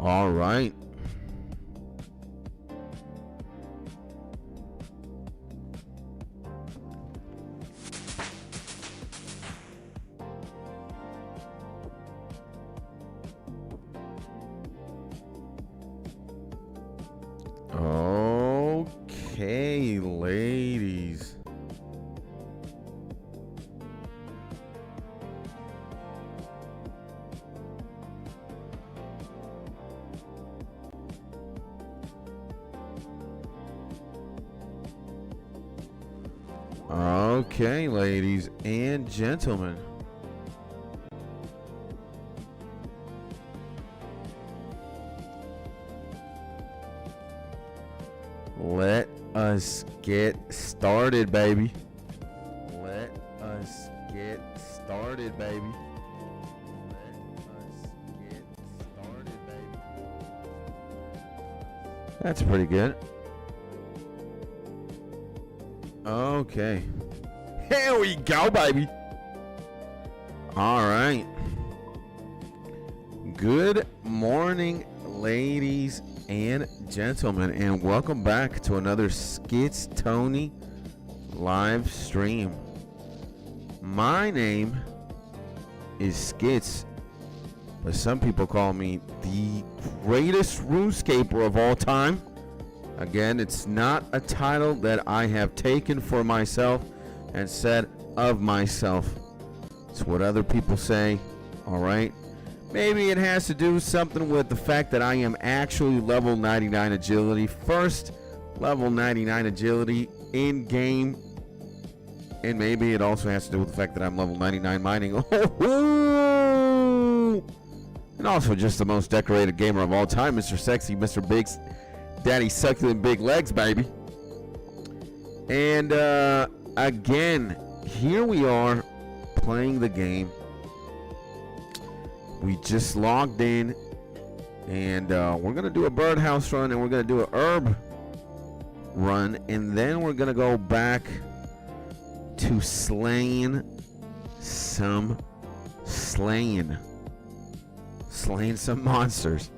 All right. Okay, ladies. Okay, ladies and gentlemen. Let us get started, baby. Let us get started, baby. Let us get started, baby. That's pretty good. Okay. Here we go, baby. All right. Good morning, ladies and gentlemen, and welcome back to another 𝗧𝗟𝗘𝗧𝗜𝗍𝗍 live stream. My name is Skits, but some people call me the greatest RuneScaper of all time. Again, it's not a title that I have taken for myself and said of myself. It's what other people say, all right? Maybe it has to do something with the fact that I am actually level 99 agility. First level 99 agility in game. And maybe it also has to do with the fact that I'm level 99 mining. And also just the most decorated gamer of all time, Mr. Sexy, Mr. Big's Daddy Succulent Big Legs, baby. And again, here we are playing the game. We just logged in, and we're going to do a birdhouse run, and we're going to do an herb run, and then we're going to go back to slaying some monsters.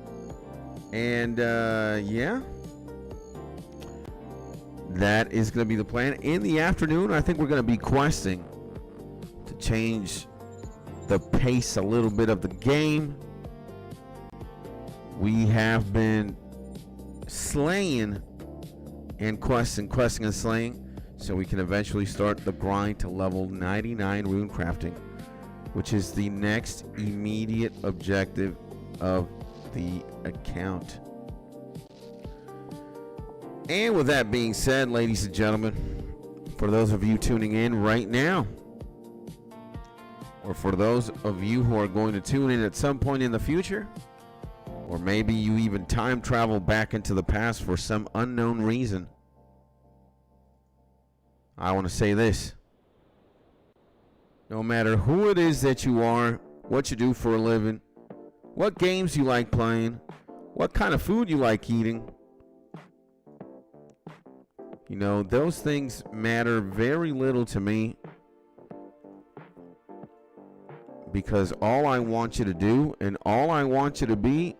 And yeah, that is going to be the plan. In the afternoon, I think we're going to be questing to change the pace a little bit of the game. We have been slaying and questing and slaying, so we can eventually start the grind to level 99 rune crafting, which is the next immediate objective of the account. And with that being said, ladies and gentlemen, for those of you tuning in right now, or for those of you who are going to tune in at some point in the future, or maybe you even time travel back into the past for some unknown reason, I want to say this. No matter who it is that you are, what you do for a living, what games you like playing, what kind of food you like eating, you know, those things matter very little to me. Because all I want you to do, and all I want you to be,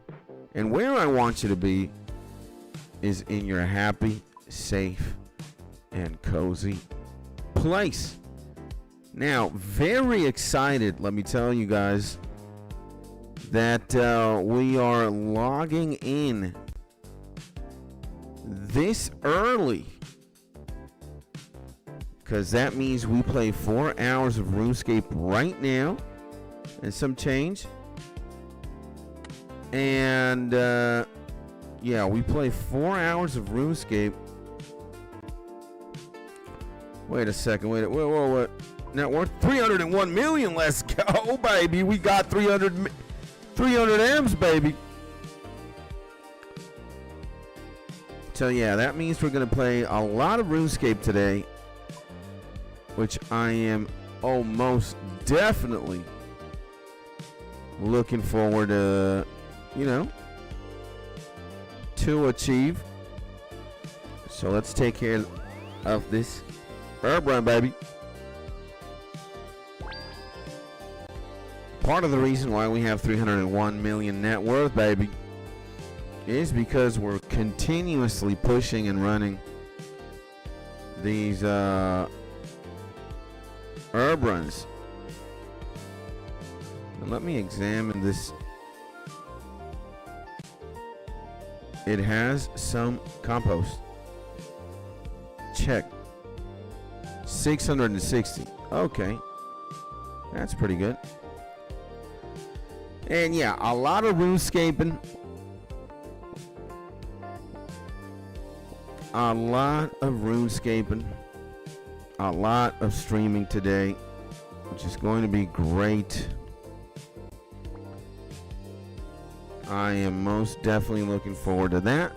and where I want you to be, is in your happy, safe, and cozy place. Now, very excited, let me tell you guys, that we are logging in this early. Because that means we play 4 hours of RuneScape right now. And some change. And yeah, we play 4 hours of RuneScape. Wait a second, whoa. Net worth 301 million. Let's go, baby. We got 300 M's, baby. So yeah, that means we're gonna play a lot of RuneScape today, which I am almost definitely looking forward to, you know, to achieve. So let's take care of this herb run, baby. Part of the reason why we have 301 million net worth, baby, is because we're continuously pushing and running these herb runs. Now let me examine this. It has some compost. Check. 660. Okay. That's pretty good. And yeah, a lot of RuneScaping. A lot of RuneScaping. A lot of streaming today, which is going to be great. I am most definitely looking forward to that.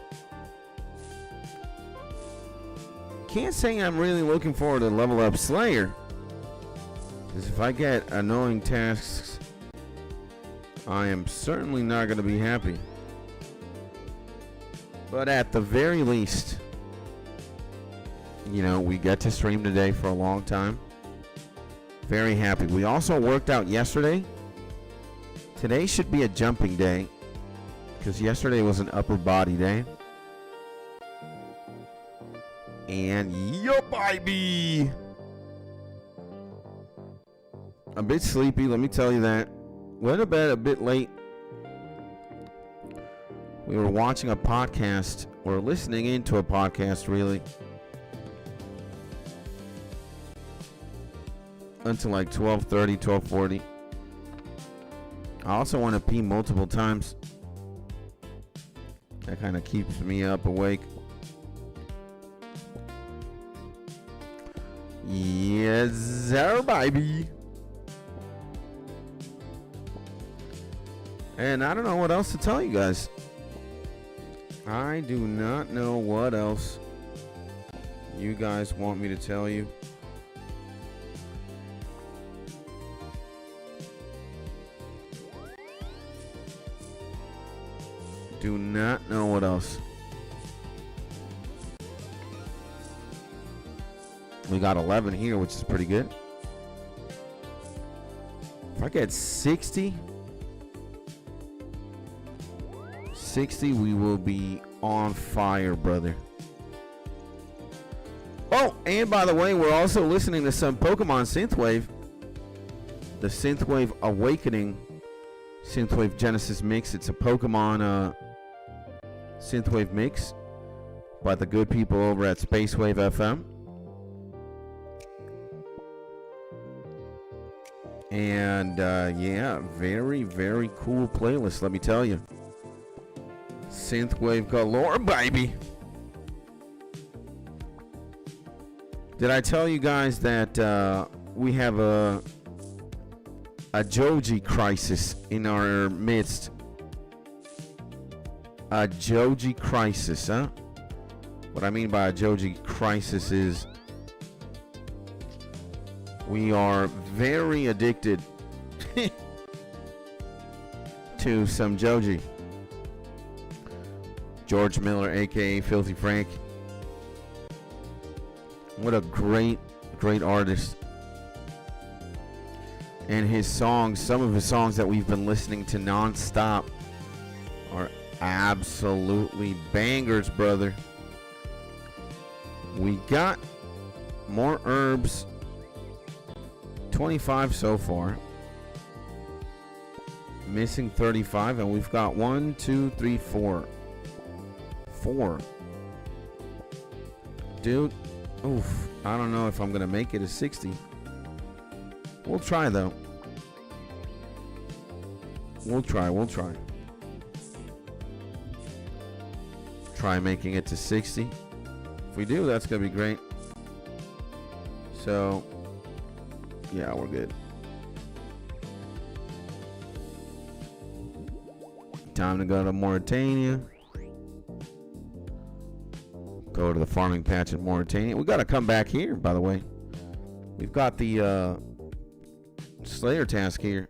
Can't say I'm really looking forward to level up Slayer, because if I get annoying tasks, I am certainly not going to be happy. But at the very least, you know, we get to stream today for a long time. Very happy. We also worked out yesterday. Today should be a jumping day, because yesterday was an upper body day. And yo, baby! A bit sleepy, let me tell you that. Went to bed a bit late. We were watching a podcast, or listening into a podcast, really, until like 12:30, 12:40. I also want to pee multiple times. That kind of keeps me up awake. Yes, sir, baby. And I don't know what else to tell you guys. I do not know what else you guys want me to tell you. Do not know what else. We got 11 here, which is pretty good. If I get 60, we will be on fire, brother. Oh, and by the way, we're also listening to some Pokemon Synthwave. The Synthwave Awakening Synthwave Genesis mix. It's a Pokemon Synthwave mix by the good people over at Spacewave FM. And yeah, very, very cool playlist, let me tell you. Synthwave galore, baby. Did I tell you guys that we have a Joji crisis in our midst? A Joji crisis, huh? What I mean by a Joji crisis is we are very addicted to some Joji. George Miller, aka Filthy Frank. What a great, great artist. And his songs, some of his songs that we've been listening to non-stop, are absolutely bangers, brother. We got more herbs. 25 so far. Missing 35, and we've got 1, 2, 3, 4. 4. Dude, oof. I don't know if I'm gonna make it to 60. We'll try though. We'll try. Try making it to 60. If we do, that's gonna be great. So yeah, we're good. Time to go to Mauritania. Go to the farming patch in Mauritania. We got to come back here, by the way. We've got the Slayer task here.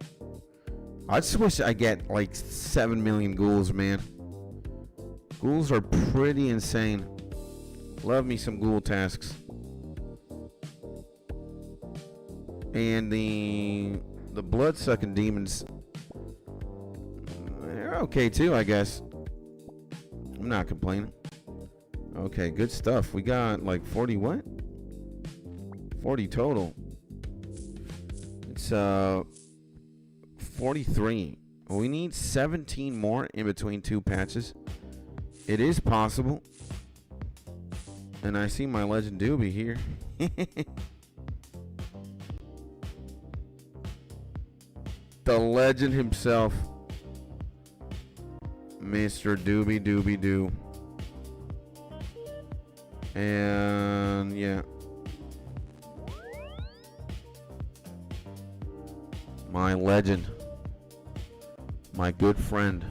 I just wish I get like 7 million ghouls, man. Ghouls are pretty insane. Love me some ghoul tasks. And the blood-sucking demons, they're okay too, I guess. I'm not complaining. Okay, good stuff. We got like 40 what? 40 total. It's 43. We need 17 more in between two patches. It is possible. And I see my legend doobie here. The legend himself, Mr. Doobie Doobie Doo. And yeah, my legend, my good friend,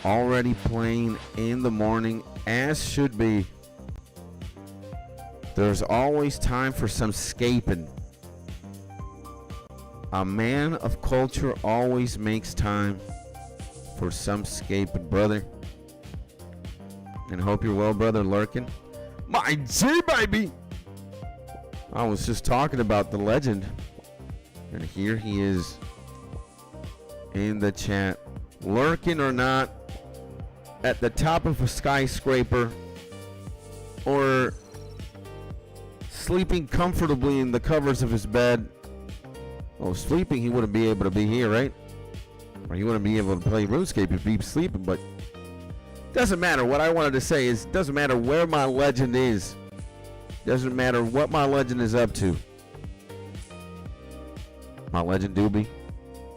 already playing in the morning, as should be. There's always time for some scaping. A man of culture always makes time for some scaping, brother. And hope you're well, brother Lurkin. My G, baby! I was just talking about the legend. And here he is in the chat. Lurking or not, at the top of a skyscraper, or sleeping comfortably in the covers of his bed. Oh, sleeping, he wouldn't be able to be here, right? Or he wouldn't be able to play RuneScape if he's sleeping, but doesn't matter. What I wanted to say is, doesn't matter where my legend is. Doesn't matter what my legend is up to. My legend doobie,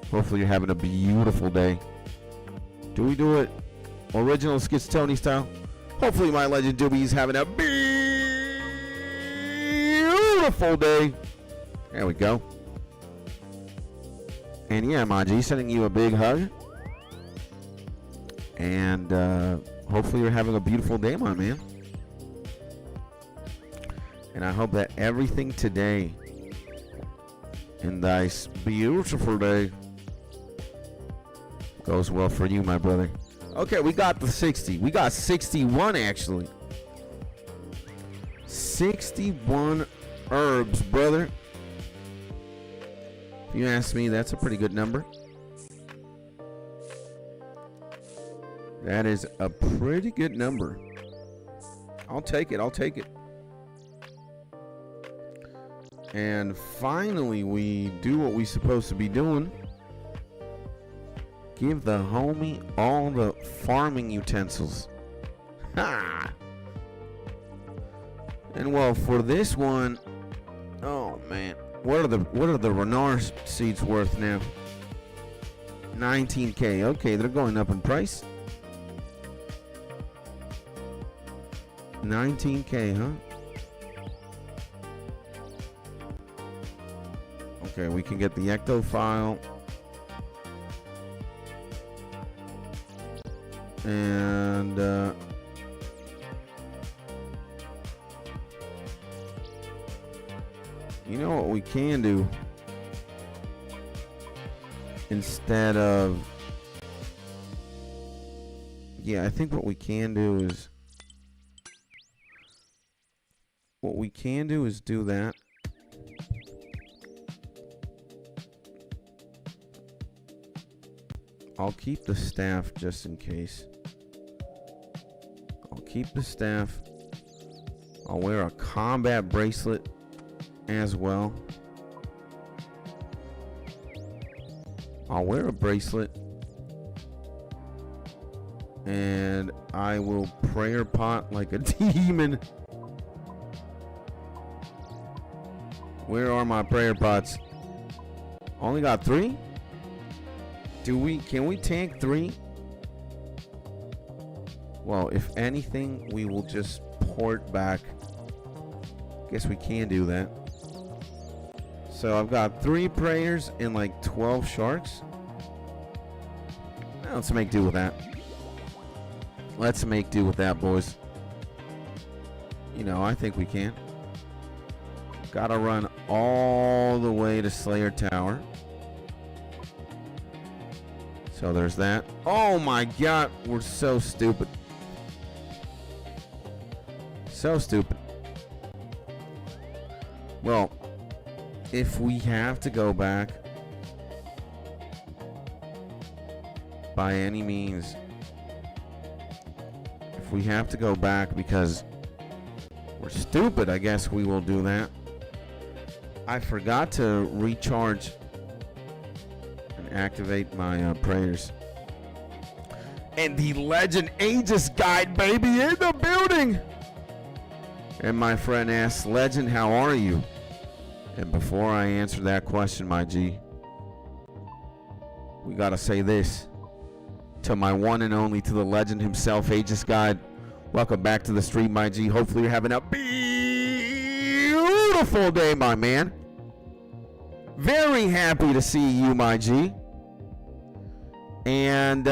hopefully you're having a beautiful day. Do we do it original 𝗧𝗟𝗘𝗧𝗜𝗖 style? Hopefully my legend doobie is having a beautiful day. There we go. And yeah, Maji, sending you a big hug. And hopefully you're having a beautiful day, my man. And I hope that everything today, in this beautiful day, goes well for you, my brother. Okay, we got the 60. We got 61, actually. 61 herbs, brother. If you ask me, that's a pretty good number. That is a pretty good number. I'll take it. I'll take it. And finally, we do what we're supposed to be doing. Give the homie all the farming utensils. Ha! And well, for this one, oh man, what are the Renar seeds worth now? 19K. Okay, they're going up in price. 19K, huh? Okay, we can get the ecto file. And you know what we can do? Instead of, yeah, I think what we can do is do that. I'll keep the staff just in case. I'll keep the staff. I'll wear a combat bracelet as well. I'll wear a bracelet. And I will prayer pot like a demon. Where are my prayer pots? Only got 3? Can we tank 3? Well, if anything, we will just port back. Guess we can do that. So I've got 3 prayers and like 12 sharks. Let's make do with that. Let's make do with that, boys. You know, I think we can. Gotta run all the way to Slayer Tower. So there's that. Oh my god, we're so stupid. So stupid. Well, if we have to go back, by any means. If we have to go back because we're stupid, I guess we will do that. I forgot to recharge and activate my prayers. And the Legend Aegis guide, baby, in the building. And my friend asks, Legend, how are you? And before I answer that question, my G, we gotta say this to my one and only, to the legend himself, Aegis guide. Welcome back to the stream, my G. Hopefully you're having a beautiful day, my man. Very happy to see you, my G. And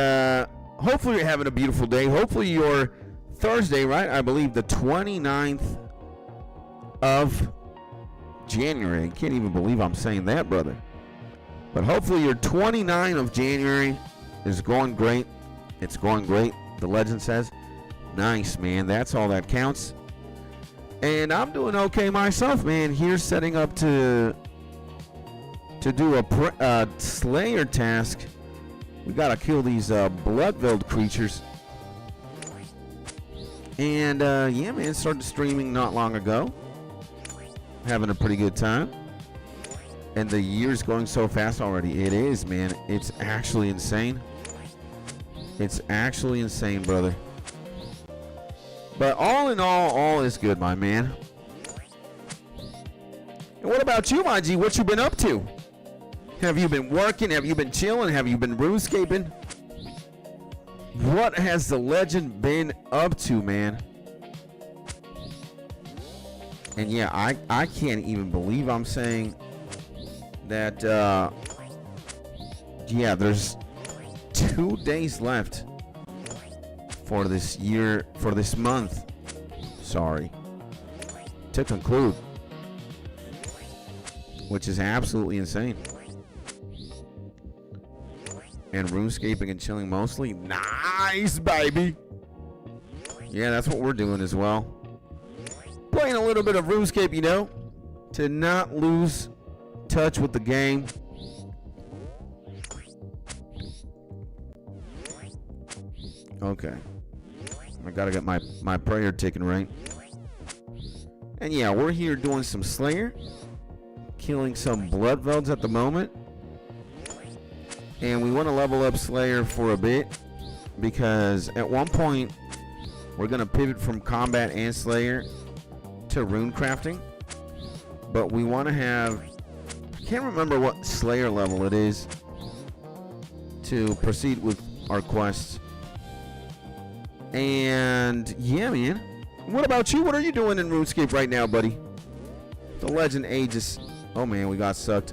hopefully you're having a beautiful day. Hopefully your Thursday, right? I believe the 29th of January. I can't even believe I'm saying that, brother. But hopefully your 29th of January is going great. It's going great, the legend says. Nice, man. That's all that counts. And I'm doing okay myself, man. Here setting up to do a Slayer task. We gotta kill these blood-veiled creatures. And yeah, man, started streaming not long ago. Having a pretty good time. And the year's going so fast already. It is, man. It's actually insane. It's actually insane, brother. But all in all is good, my man. And what about you, my G? What you been up to? Have you been working? Have you been chilling? Have you been RuneScaping? What has the legend been up to, man? And yeah, I can't even believe I'm saying that, yeah, there's 2 days left for this year, for this month, sorry, to conclude, which is absolutely insane. And RuneScaping and chilling mostly. Nice, baby. Yeah, that's what we're doing as well. Playing a little bit of RuneScape, you know, to not lose touch with the game. Okay. I gotta get my prayer ticking right. And yeah, we're here doing some Slayer. Killing some blood-veileds at the moment. And we want to level up Slayer for a bit, because at one point we're going to pivot from combat and Slayer to runecrafting. But we want to have, I can't remember what Slayer level it is to proceed with our quests. And yeah, man. What about you? What are you doing in RuneScape right now, buddy? The Legend Aegis. Oh man, we got sucked.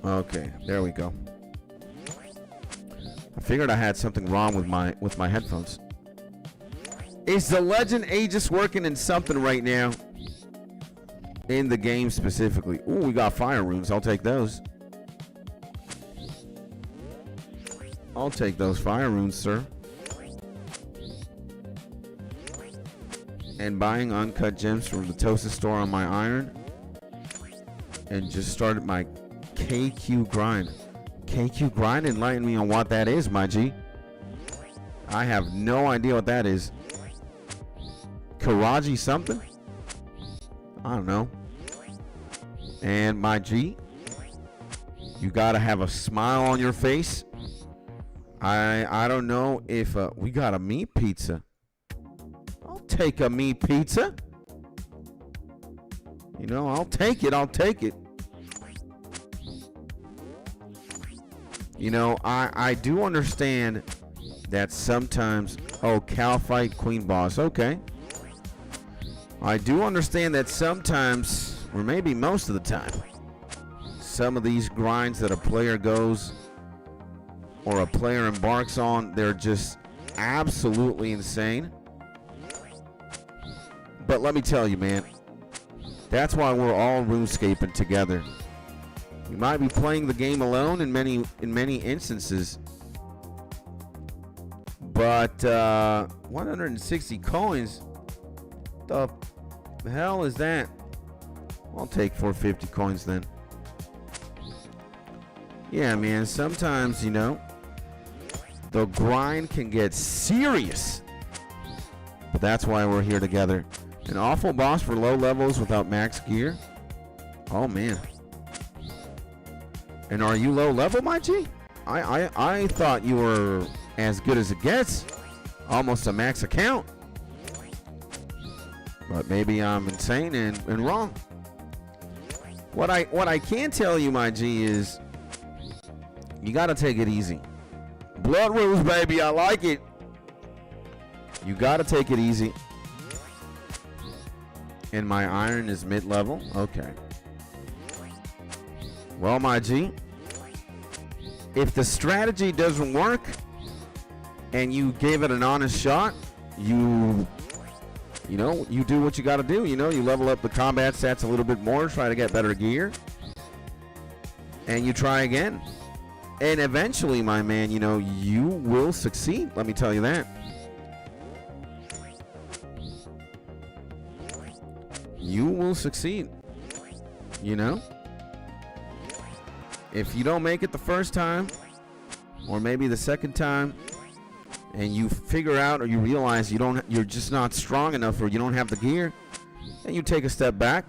Okay, there we go. I figured I had something wrong with my headphones. Is the Legend Aegis working in something right now? In the game specifically. Ooh, we got fire runes. I'll take those. I'll take those fire runes, sir. And buying uncut gems from the Tosa store on my iron. And just started my KQ grind. KQ grind, enlighten me on what that is, my G. I have no idea what that is. Karaji something? I don't know. And my G, you gotta have a smile on your face. I don't know if we got a meat pizza. I'll take a meat pizza. You know, I'll take it. I'll take it. You know, I do understand that sometimes, oh, cow fight queen boss. Okay. I do understand that sometimes, or maybe most of the time, some of these grinds that a player goes or a player embarks on, they're just absolutely insane. But let me tell you, man, that's why we're all RuneScaping together. You might be playing the game alone in many instances, but 160 coins. The The hell is that? I'll take 450 coins then. Yeah, man, sometimes, you know, the grind can get serious. But that's why we're here together. An awful boss for low levels without max gear. Oh, man. And are you low level, my G? I thought you were as good as it gets. Almost a max account. But maybe I'm insane and wrong. What I can tell you, my G, is you gotta take it easy. Blood rules, baby. I like it. You gotta take it easy. And my iron is mid-level. Okay. Well, my G, if the strategy doesn't work and you gave it an honest shot, you know, you do what you got to do. You know, you level up the combat stats a little bit more, try to get better gear, and you try again. And eventually, my man, you know, you will succeed. Let me tell you that. You will succeed. You know? If you don't make it the first time, or maybe the second time, and you figure out or you realize you're just not strong enough, or you don't have the gear, then you take a step back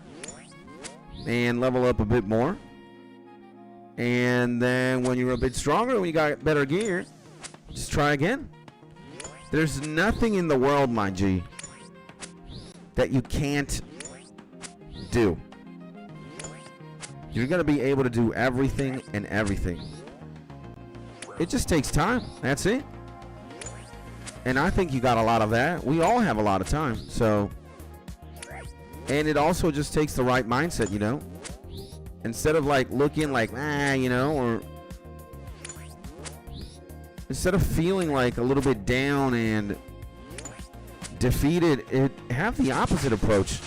and level up a bit more. And then when you're a bit stronger, when you got better gear, just try again. There's nothing in the world, my G, that you can't do. You're going to be able to do everything and everything. It just takes time. That's it. And I think you got a lot of that. We all have a lot of time. So, and it also just takes the right mindset, you know. Instead of like looking like, you know, or instead of feeling like a little bit down and defeated, have the opposite approach.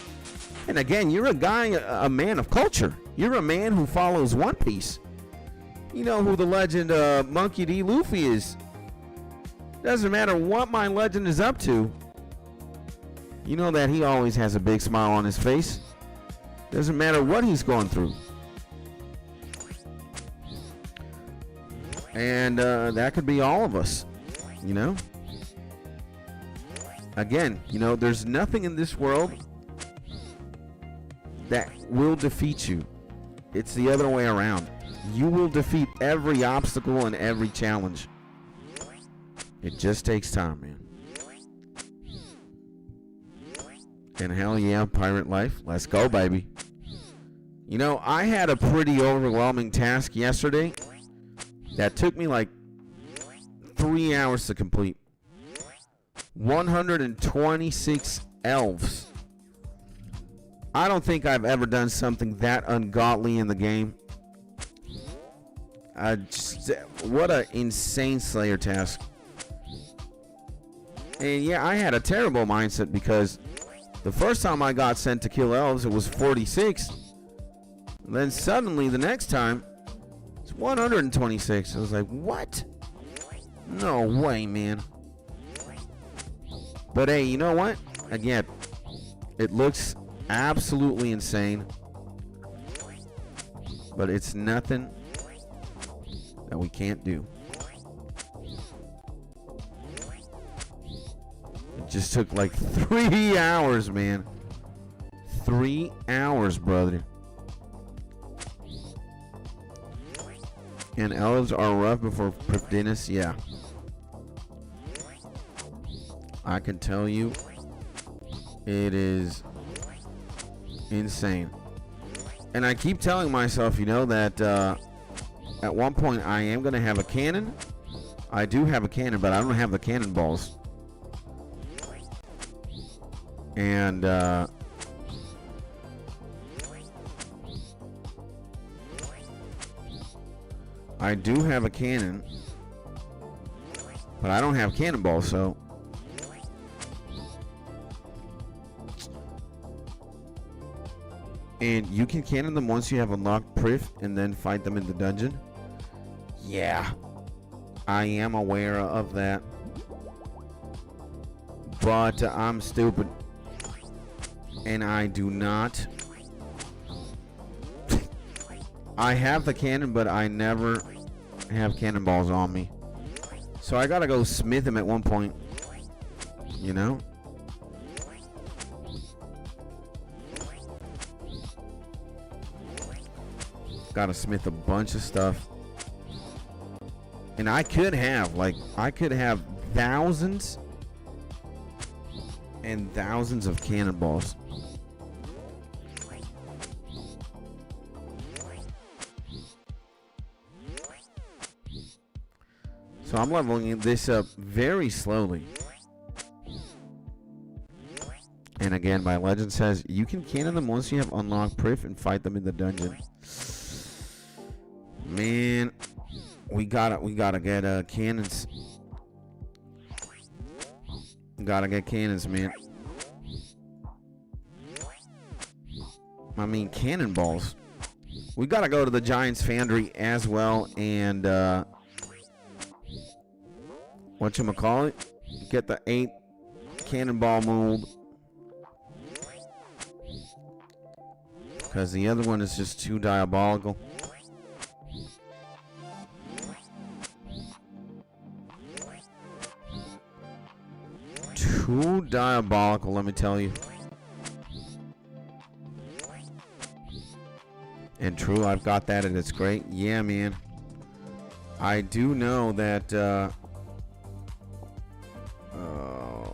And again, you're a guy, a man of culture. You're a man who follows One Piece. You know who the legend Monkey D. Luffy is. Doesn't matter what my legend is up to. You know that he always has a big smile on his face. Doesn't matter what he's going through. And that could be all of us, you know. Again, you know, there's nothing in this world that will defeat you. It's the other way around. You will defeat every obstacle and every challenge. It just takes time, man. And hell yeah, pirate life. Let's go, baby. You know, I had a pretty overwhelming task yesterday that took me like 3 hours to complete. 126 elves. I don't think I've ever done something that ungodly in the game. What an insane Slayer task. And yeah, I had a terrible mindset because the first time I got sent to kill elves, it was 46. And then suddenly the next time, it's 126. I was like, what? No way, man. But hey, you know what? Again, it looks absolutely insane. But it's nothing that we can't do. It just took like 3 hours, man. 3 hours, brother. And elves are rough before Prifdinus, yeah. I can tell you, it is insane. And I keep telling myself, you know, that at one point I am going to have a cannon. I do have a cannon, but I don't have the cannonballs. And I do have a cannon, but I don't have cannonballs, so and you can cannon them once you have unlocked Prif and then fight them in the dungeon. Yeah, I am aware of that, but I'm stupid. And I do not. I have the cannon, but I never have cannonballs on me. So I gotta go smith him at one point. You know? Gotta smith a bunch of stuff. And I could have thousands and thousands of cannonballs. So I'm leveling this up very slowly. And again, my legend says you can cannon them once you have unlocked Prif and fight them in the dungeon. Man, we gotta get cannons. Gotta get cannons, man. I mean, cannonballs. We gotta go to the Giant's Foundry as well, and whatchamacallit, get the 8 cannonball mold, because the other one is just too diabolical. Too diabolical, let me tell you. And true, I've got that and it's great. Yeah, man. I do know that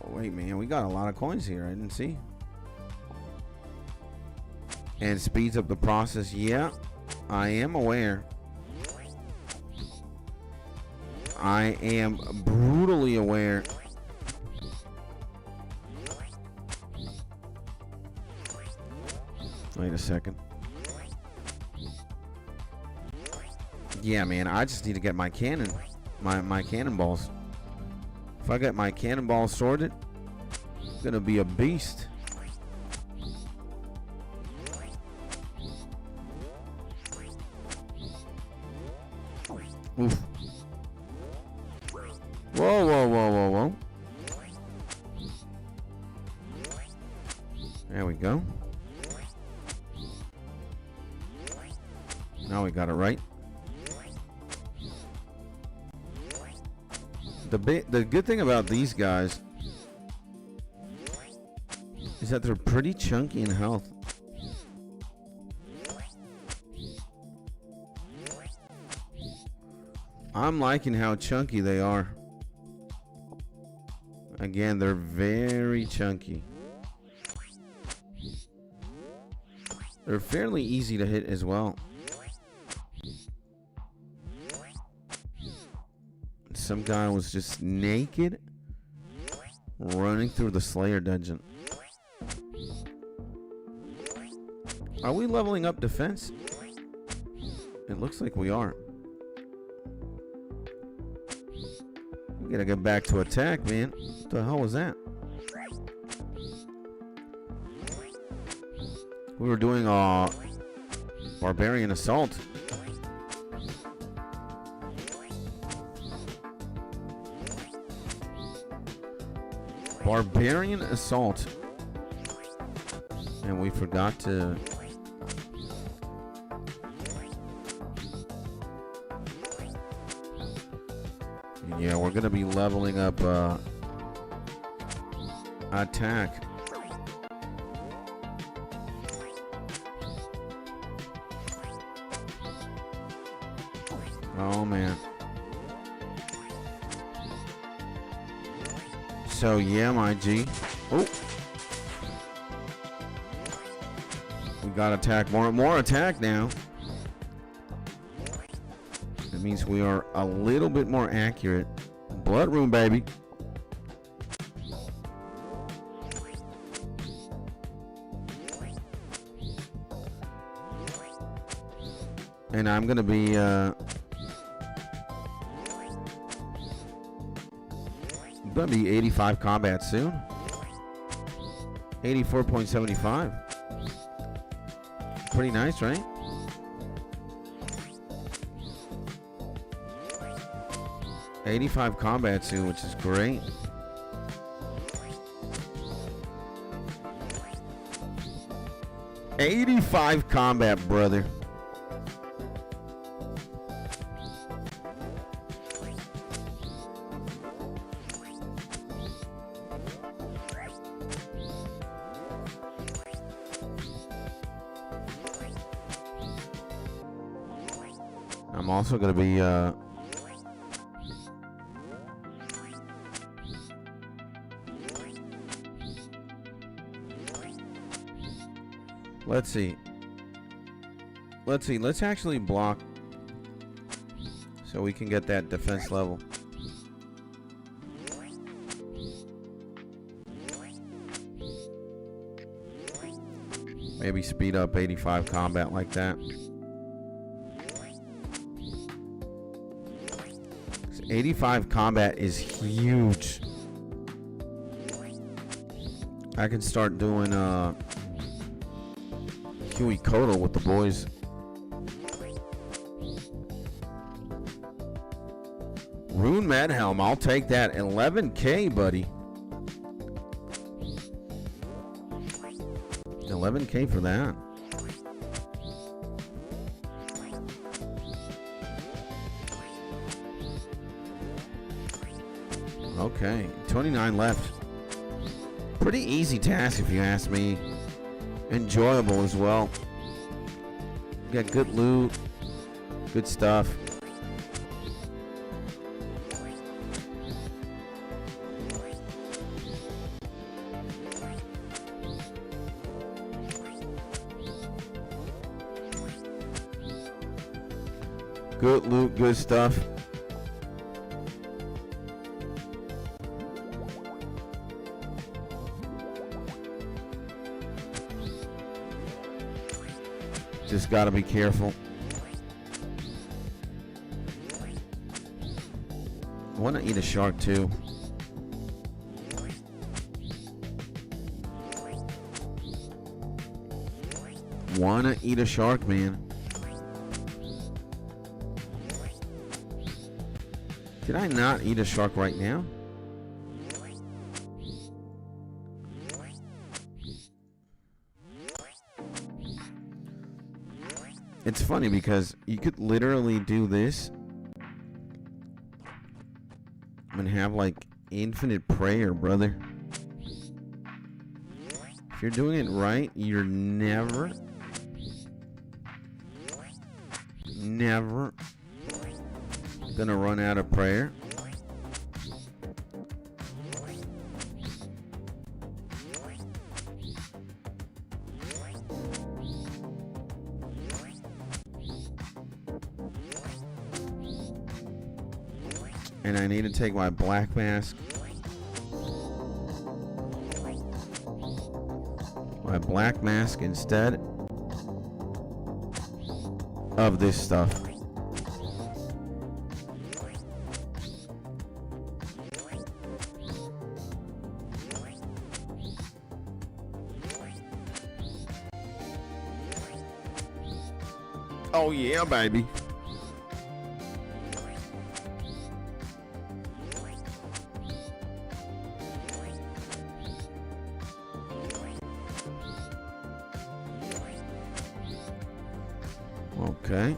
wait, man, we got a lot of coins here. I didn't see. And speeds up the process. Yeah, I am aware. I am brutally aware. Wait a second. Yeah, man, I just need to get my cannon, my cannonballs. If I get my cannonballs sorted, it's gonna be a beast. Oof. Whoa, whoa, whoa, whoa, whoa. There we go. Now we got it right. The good thing about these guys is that they're pretty chunky in health. I'm liking how chunky they are. Again, they're very chunky. They're fairly easy to hit as well. Some guy was just naked running through the Slayer dungeon. Are we leveling up defense? It looks like we are. We gotta get back to attack, man. What the hell was that? We were doing a barbarian assault. Barbarian assault. And we forgot to... Yeah, we're gonna be leveling up attack. Oh man. So yeah, my G. Oh, we got attack, more attack now. That means we are a little bit more accurate. Blood rune, baby. And I'm gonna be gonna be 85 combat soon. 84.75. Pretty nice, right? '85 combat soon, which is great. 85 combat, brother. I'm also going to be let's see. Let's actually block so we can get that defense level. Maybe speed up 85 combat like that. 85 combat is huge. I can start doing 𝗬𝗟𝗘𝗡𝗚𝗜 with the boys. RUNECRAFT, I'll take that. 11K, buddy. 11K for that. Okay, 29 left. Pretty easy task if you ask me. Enjoyable as well. Got good loot, good stuff. Good loot, good stuff. Just gotta be careful. I wanna eat a shark too. Wanna eat a shark, man. Did I not eat a shark right now? It's funny because you could literally do this and have like infinite prayer, brother. If you're doing it right, you're never gonna run out of prayer. And I need to take my black mask. My black mask instead of this stuff. Oh yeah, baby. Okay.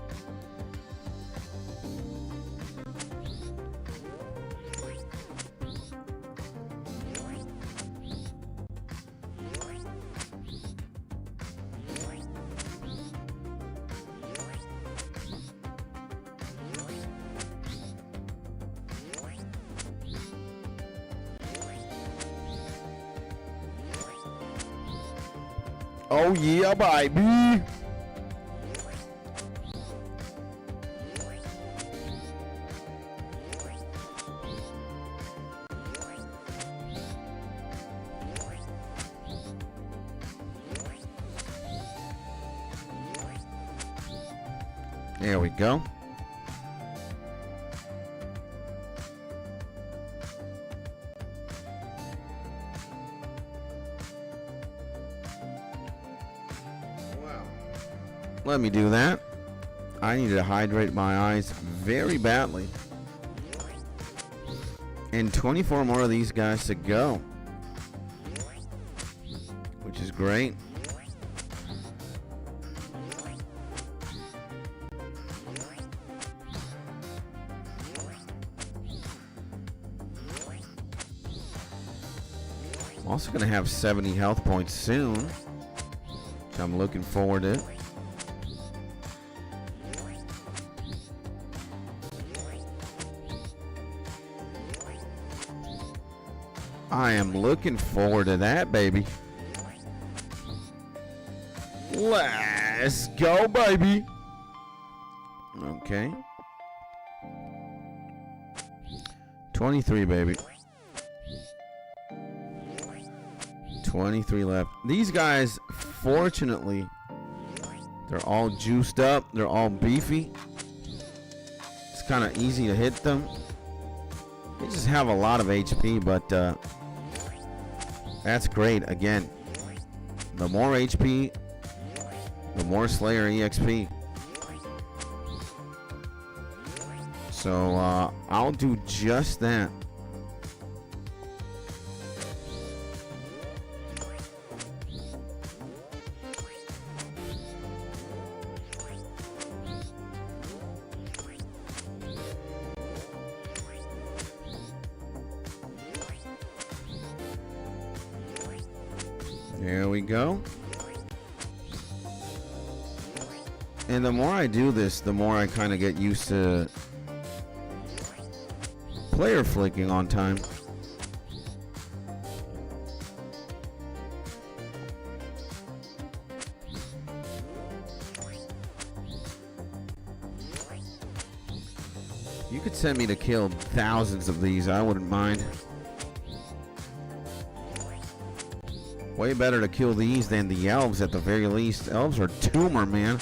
Oh yeah, baby. There we go. Wow. Let me do that. I need to hydrate my eyes very badly. And 24 more of these guys to go, which is great. I'm also going to have 70 health points soon, which I'm looking forward to. I am looking forward to that, baby. Let's go, baby. Okay. 23, baby. 23 left. These guys, fortunately, they're all juiced up. They're all beefy. It's kind of easy to hit them. They just have a lot of HP, but that's great. Again, the more HP, the more Slayer EXP. So I'll do just that. There we go. And the more I do this, the more I kind of get used to player flicking on time. You could send me to kill thousands of these, I wouldn't mind. Way better to kill these than the elves at the very least. Elves are tumor, man.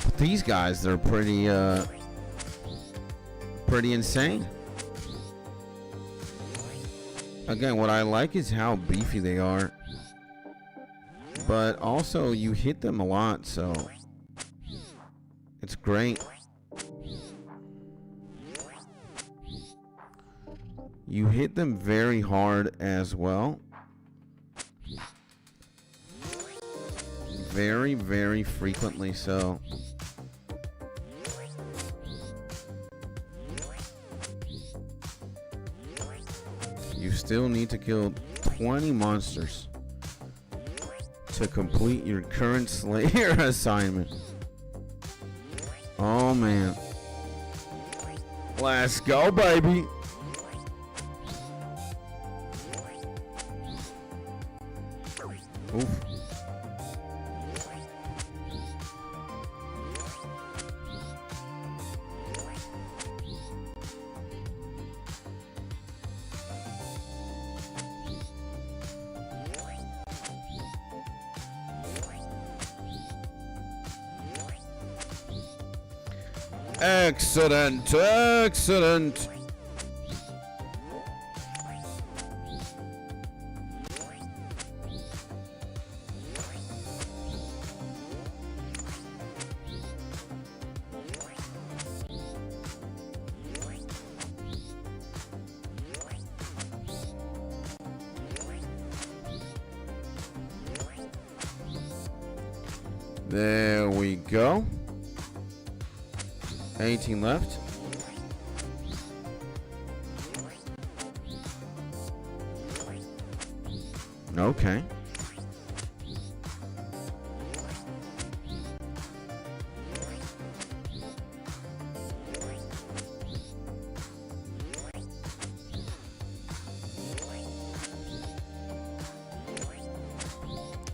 But these guys, they're pretty insane. Again, what I like is how beefy they are. But also, you hit them a lot, so it's great. You hit them very hard as well. Very, very frequently so. You still need to kill 20 monsters to complete your current Slayer assignment. Oh man. Let's go, baby. Oof. Excellent, excellent. There we go. 18 left. Okay.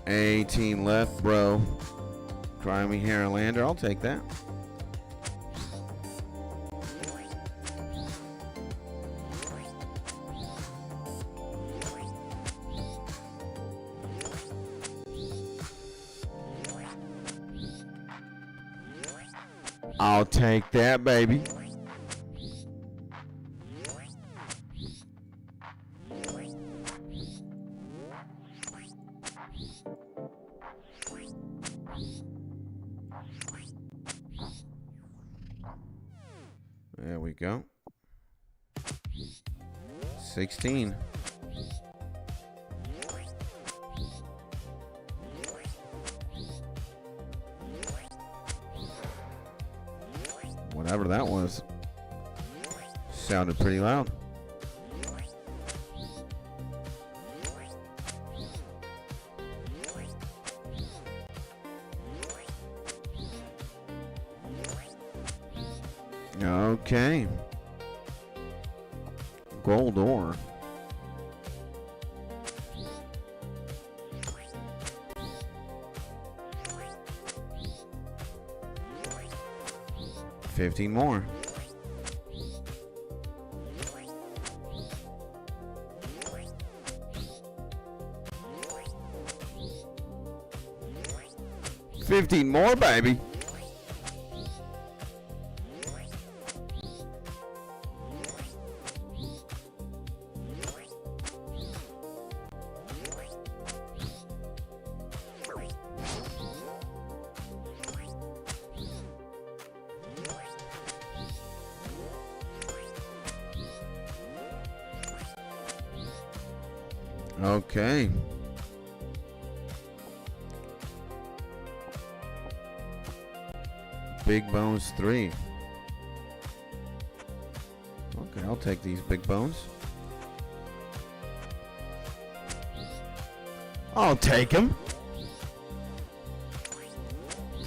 $18 left, bro. Cry me here, Lander. I'll take that. I'll take that, baby. There we go. 16. Whatever that was. Sounded pretty loud. Okay. Gold ore. $15 more. $15 more, baby. Okay. Big bones 3. Okay, I'll take these big bones. I'll take them.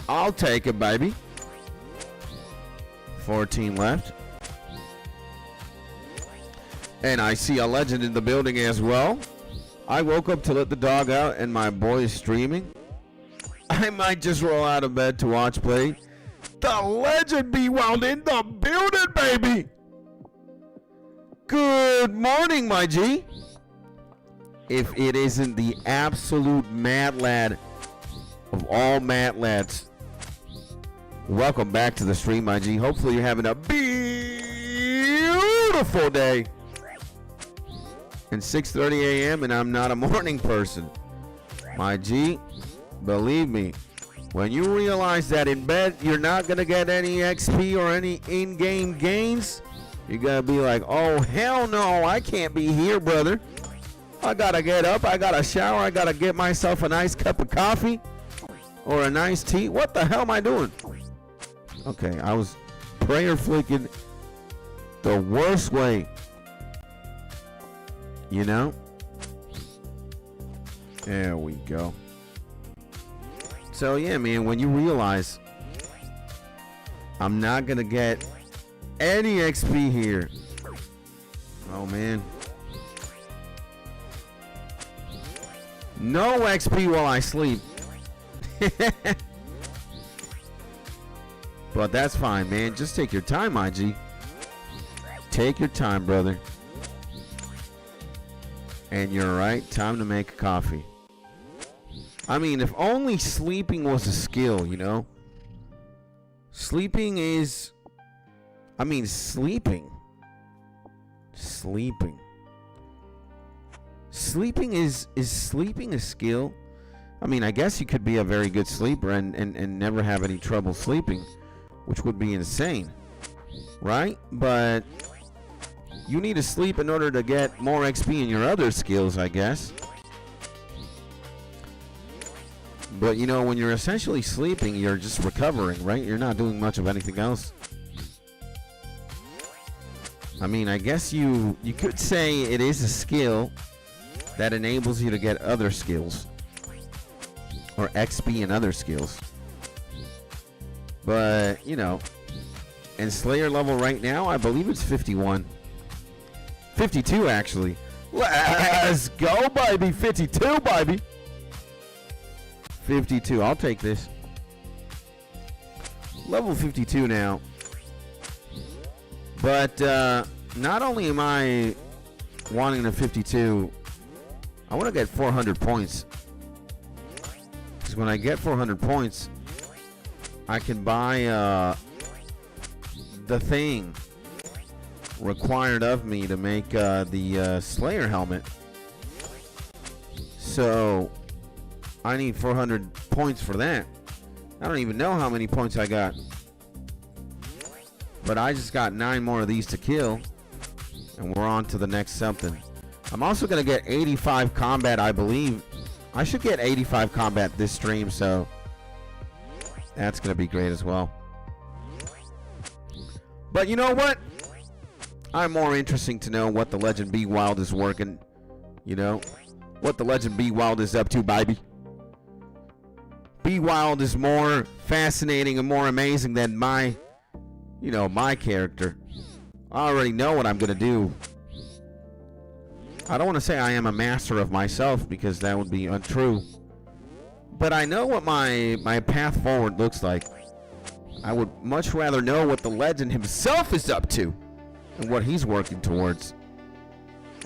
I'll take it, baby. 14 left. And I see a legend in the building as well. I woke up to let the dog out and my boy is streaming. I might just roll out of bed to watch play. The legend be wild in the building, baby. Good morning, my G. If it isn't the absolute mad lad of all mad lads, welcome back to the stream, my G. Hopefully you're having a beautiful day. It's 6:30 a.m. and I'm not a morning person. My G, believe me, when you realize that in bed you're not going to get any XP or any in-game gains, you're going to be like, oh, hell no, I can't be here, brother. I got to get up, I got to shower, I got to get myself a nice cup of coffee or a nice tea. What the hell am I doing? Okay, I was prayer flicking the worst way. You know? There we go. So yeah, man, when you realize I'm not gonna get any XP here. Oh man. No XP while I sleep. But that's fine, man. Just take your time, IG. Take your time, brother. And you're right, time to make a coffee. I mean, if only sleeping was a skill, you know? Sleeping is... I mean, sleeping. Sleeping is sleeping a skill? I mean, I guess you could be a very good sleeper and never have any trouble sleeping, which would be insane, right? But... you need to sleep in order to get more XP in your other skills, I guess. But, you know, when you're essentially sleeping, you're just recovering, right? You're not doing much of anything else. I mean, I guess you could say it is a skill that enables you to get other skills. Or XP and other skills. But, you know, in Slayer level right now, I believe it's 51. 52 actually. Let's go, baby. 52, baby. 52. I'll take this. Level 52 now. But not only am I wanting a 52, I want to get 400 points. Because when I get 400 points, I can buy the thing required of me to make the Slayer helmet. So I need 400 points for that. I don't even know how many points I got, but I just got 9 more of these to kill and we're on to the next something. I'm also gonna get 85 combat, I believe. I should get 85 combat this stream, so that's gonna be great as well. But you know what? I'm more interesting to know what the Legend Be Wild is working, you know, what the Legend Be Wild is up to, baby. Be Wild is more fascinating and more amazing than my, you know, my character. I already know what I'm going to do. I don't want to say I am a master of myself because that would be untrue. But I know what my path forward looks like. I would much rather know what the legend himself is up to and what he's working towards.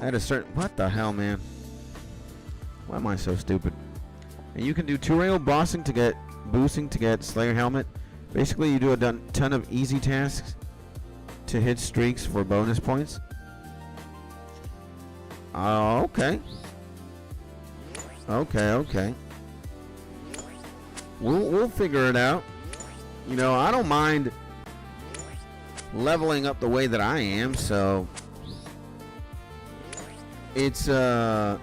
At a certain... What the hell, man? Why am I so stupid? And you can do 2-rail boosting to get Slayer helmet. Basically, you do a ton of easy tasks to hit streaks for bonus points. Okay. Okay. We'll figure it out. You know, I don't mind leveling up the way that I am, so it's I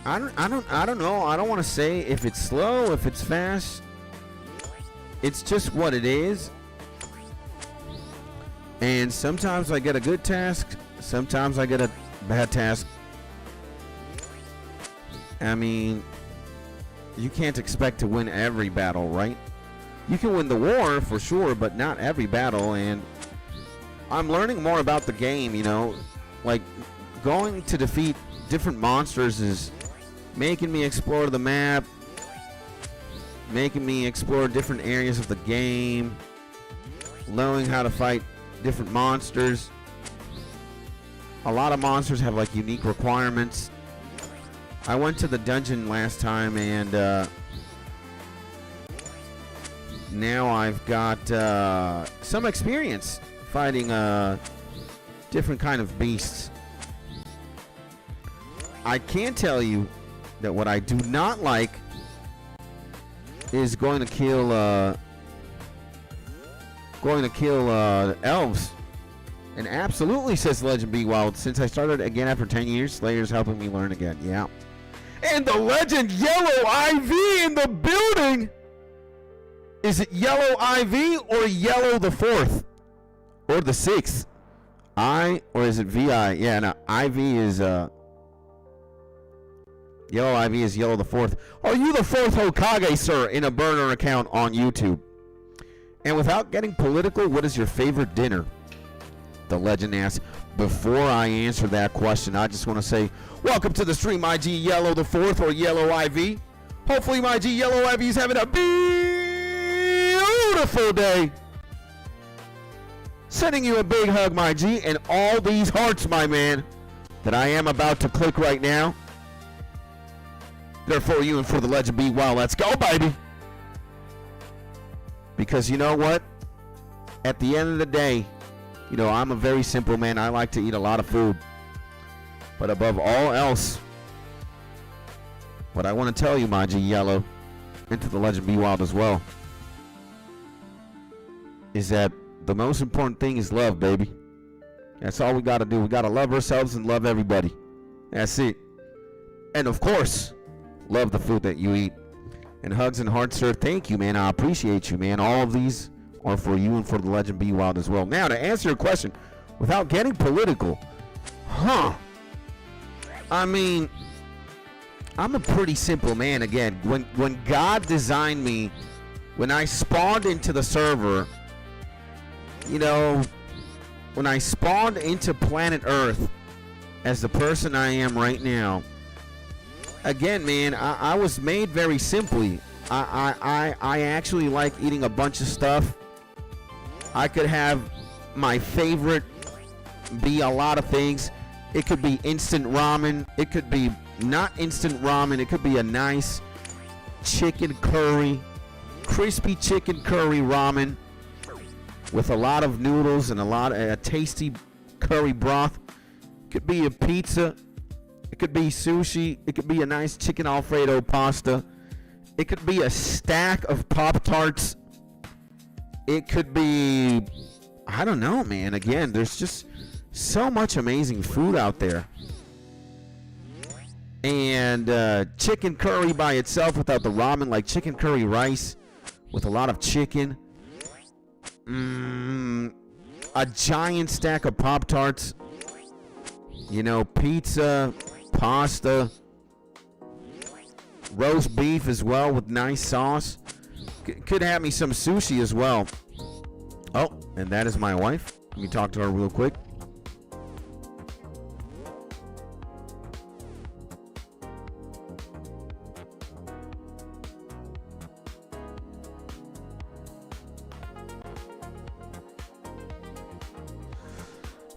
don't know. I don't want to say if it's slow, if it's fast. It's just what it is. And sometimes I get a good task, sometimes I get a bad task. I mean, you can't expect to win every battle, right? You can win the war for sure, but not every battle. And I'm learning more about the game, you know, like going to defeat different monsters is making me explore the map, making me explore different areas of the game, learning how to fight different monsters. A lot of monsters have like unique requirements. I went to the dungeon last time, and now I've got some experience fighting different kind of beasts. I can tell you that what I do not like is going to kill elves. And absolutely, says Legend Be Wild. Since I started again after 10 years, Slayer's helping me learn again. Yeah. And the legend Yellow IV in the building. Is it Yellow IV or Yellow the 4th? Or the 6th? Or is it VI? Yeah, no. IV is Yellow IV is Yellow the 4th. Are you the 4th Hokage, sir, in a burner account on YouTube? And without getting political, what is your favorite dinner? The legend asks. Before I answer that question, I just want to say, welcome to the stream, my G Yellow the 4th or Yellow IV. Hopefully my G Yellow IV is having a beautiful day. Sending you a big hug, my G, and all these hearts, my man, that I am about to click right now. They're for you and for the legend Be Wild. Let's go, baby. Because you know what? At the end of the day, you know, I'm a very simple man. I like to eat a lot of food. But above all else, what I want to tell you, my G Yellow, and to the legend Be Wild as well, is that the most important thing is love, baby. That's all we got to do. We got to love ourselves and love everybody. That's it. And of course, love the food that you eat. And hugs and hearts, sir. Thank you, man. I appreciate you, man. All of these are for you and for the legend Be Wild as well. Now, to answer your question, without getting political, I mean, I'm a pretty simple man. Again, when God designed me, when I spawned into the server, you know, when I spawned into planet Earth as the person I am right now, again, man, I was made very simply. I actually like eating a bunch of stuff. I could have my favorite be a lot of things. It could be instant ramen. It could be not instant ramen. It could be a nice chicken curry, crispy chicken curry ramen with a lot of noodles and a tasty curry broth. It could be a pizza. It could be sushi. It could be a nice chicken Alfredo pasta. It could be a stack of Pop-Tarts. It could be, I don't know, man. Again, there's just so much amazing food out there. And chicken curry by itself without the ramen, like chicken curry rice with a lot of chicken. A giant stack of Pop-Tarts. You know, pizza, pasta, roast beef as well with nice sauce. Could have me some sushi as well. Oh, And that is my wife. Let me talk to her real quick.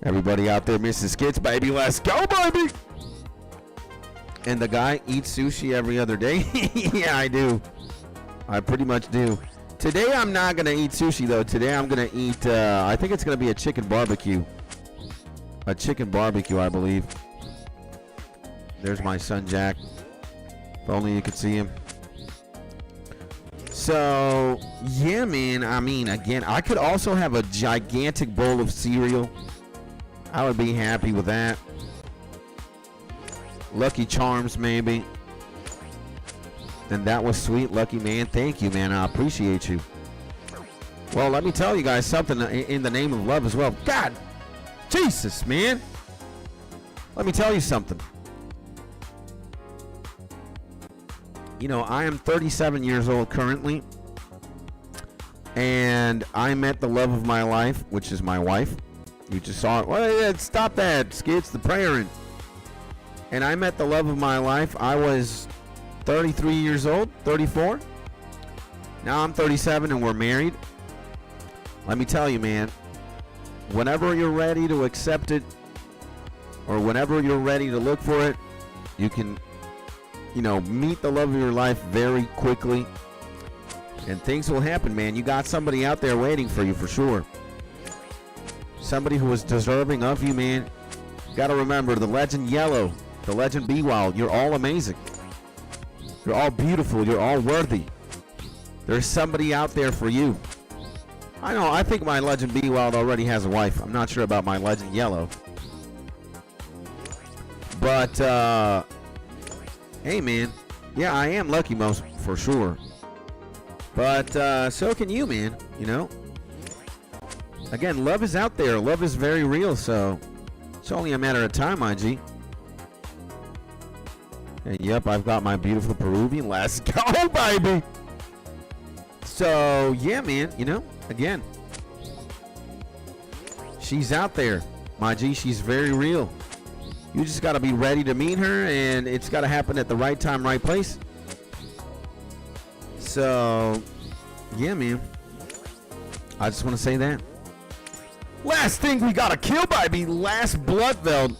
Everybody out there missing skits, baby. Let's go, baby. And the guy eats sushi every other day. Yeah, I do. I pretty much do. Today I'm not going to eat sushi, though. Today I'm going to eat, I think it's going to be a chicken barbecue. A chicken barbecue, I believe. There's my son, Jack. If only you could see him. So, yeah, man. I mean, again, I could also have a gigantic bowl of cereal. I would be happy with that. Lucky Charms, maybe. And that was sweet, Lucky man. Thank you, man. I appreciate you. Well, let me tell you guys something in the name of love as well. God, Jesus, man. Let me tell you something. You know, I am 37 years old currently. And I met the love of my life, which is my wife. You just saw it. Well, yeah, stop that, Skits, the prayer. And I met the love of my life. I was 33 years old, 34. Now I'm 37 and we're married. Let me tell you, man, whenever you're ready to accept it or whenever you're ready to look for it, you can, you know, meet the love of your life very quickly. And things will happen, man. You got somebody out there waiting for you for sure. Somebody who is deserving of you, man. You got to remember the legend Yellow, the legend 𝗬𝗏. You're all amazing. You're all beautiful. You're all worthy. There's somebody out there for you. I know. I think my legend 𝗬𝗏 already has a wife. I'm not sure about my legend Yellow. But, hey, man. Yeah, I am lucky most for sure. But so can you, man. You know? Again, love is out there. Love is very real, so it's only a matter of time, my G. And yep, I've got my beautiful Peruvian. Let's go, baby. So, yeah, man, you know, again, she's out there, my G. She's very real. You just got to be ready to meet her, and it's got to happen at the right time, right place. So, yeah, man. I just want to say that. Last thing we got to kill, baby. Last 𝗦𝗬𝗡𝗏𝗧𝗜𝗖.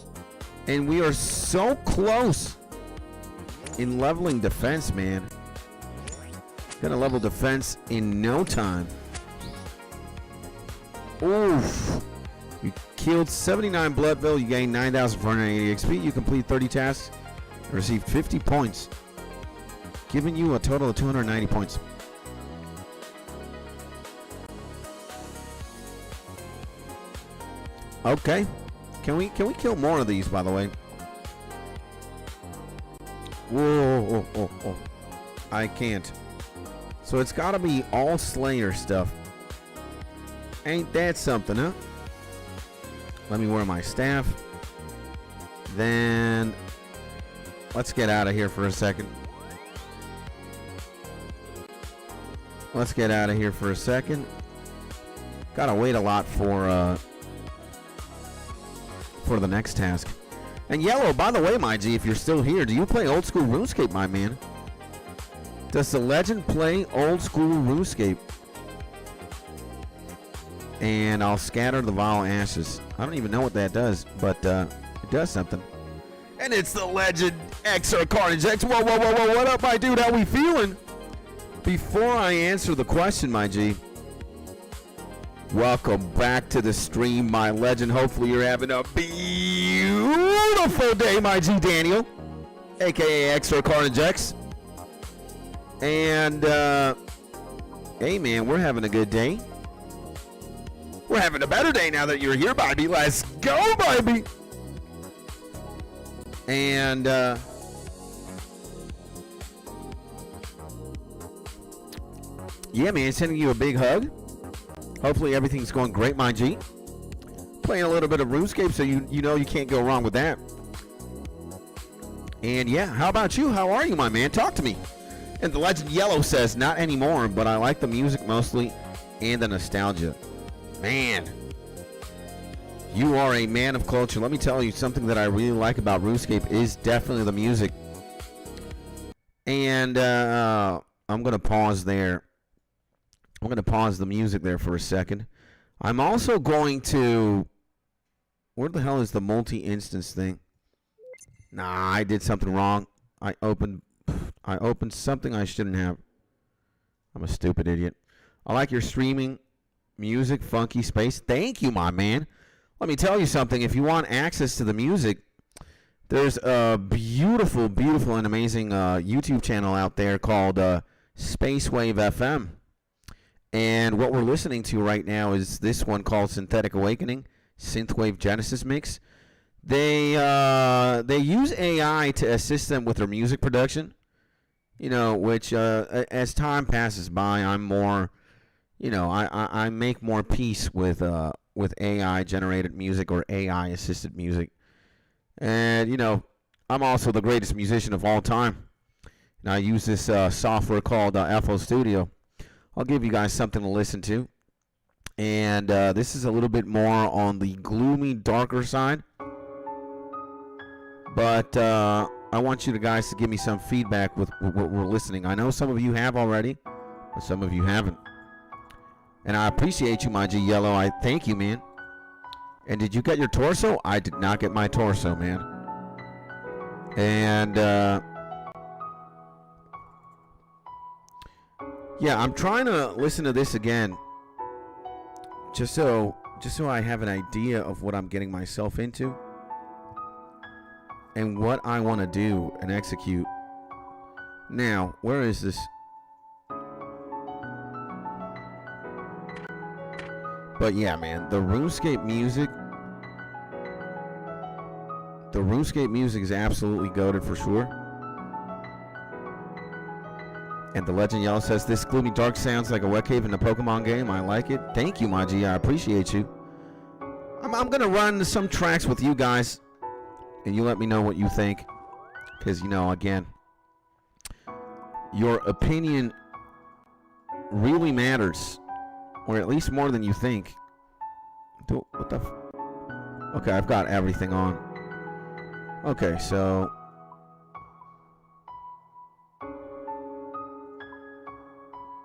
And we are so close in leveling defense, man. Gonna level defense in no time. Oof. You killed 79 𝗦𝗬𝗡𝗏𝗧𝗏. You gained 9,480 XP. You complete 30 tasks and received 50 points, giving you a total of 290 points. Okay. Can we kill more of these, by the way? Whoa, oh. I can't. So it's got to be all Slayer stuff. Ain't that something, huh? Let me wear my staff. Then let's get out of here for a second. Gotta wait a lot for the next task. And Yellow, by the way, my G, if you're still here, do you play old school RuneScape, my man? Does the legend play old school RuneScape? And I'll scatter the vile ashes. I don't even know what that does, but it does something. And it's the legend 𝗧𝗘𝗟𝗘𝗡𝗧𝗜𝗍𝗏. Whoa, what up, my dude? How we feeling? Before I answer the question, my G, welcome back to the stream, my legend. Hopefully you're having a beautiful day, my G Daniel, aka 𝗧𝗘𝗟𝗘𝗧𝗏. And hey, man, we're having a good day. We're having a better day now that you're here, baby. Let's go, baby. And yeah, man, sending you a big hug. Hopefully everything's going great, my G. Playing a little bit of RuneScape, so you know you can't go wrong with that. And yeah, how about you? How are you, my man? Talk to me. And the legend Yellow says, not anymore, but I like the music mostly and the nostalgia. Man, you are a man of culture. Let me tell you, something that I really like about RuneScape is definitely the music. And I'm going to pause there. I'm going to pause the music there for a second. I'm also going to... Where the hell is the multi-instance thing? Nah, I did something wrong. I opened something I shouldn't have. I'm a stupid idiot. I like your streaming music, funky space. Thank you, my man. Let me tell you something. If you want access to the music, there's a beautiful, beautiful and amazing YouTube channel out there called Synthwave FM. And what we're listening to right now is this one called Synthetic Awakening, Synthwave Genesis Mix. They use AI to assist them with their music production, you know, which as time passes by, I'm more, you know, I make more peace with AI generated music or AI assisted music. And, you know, I'm also the greatest musician of all time. And I use this software called FL Studio. I'll give you guys something to listen to. And this is a little bit more on the gloomy, darker side. But I want you guys to give me some feedback with what we're listening. I know some of you have already, but some of you haven't. And I appreciate you, my G Yellow. I thank you, man. And did you get your torso? I did not get my torso, man. And yeah, I'm trying to listen to this again, just so I have an idea of what I'm getting myself into and what I want to do and execute. Now, where is this? But yeah, man, the RuneScape music is absolutely goated for sure. And the Legend Yellow says, this gloomy dark sounds like a wet cave in the Pokemon game. I like it. Thank you, my G. I appreciate you. I'm going to run some tracks with you guys, and you let me know what you think. Because, you know, again, your opinion really matters. Or at least more than you think. What the okay, I've got everything on. Okay, so...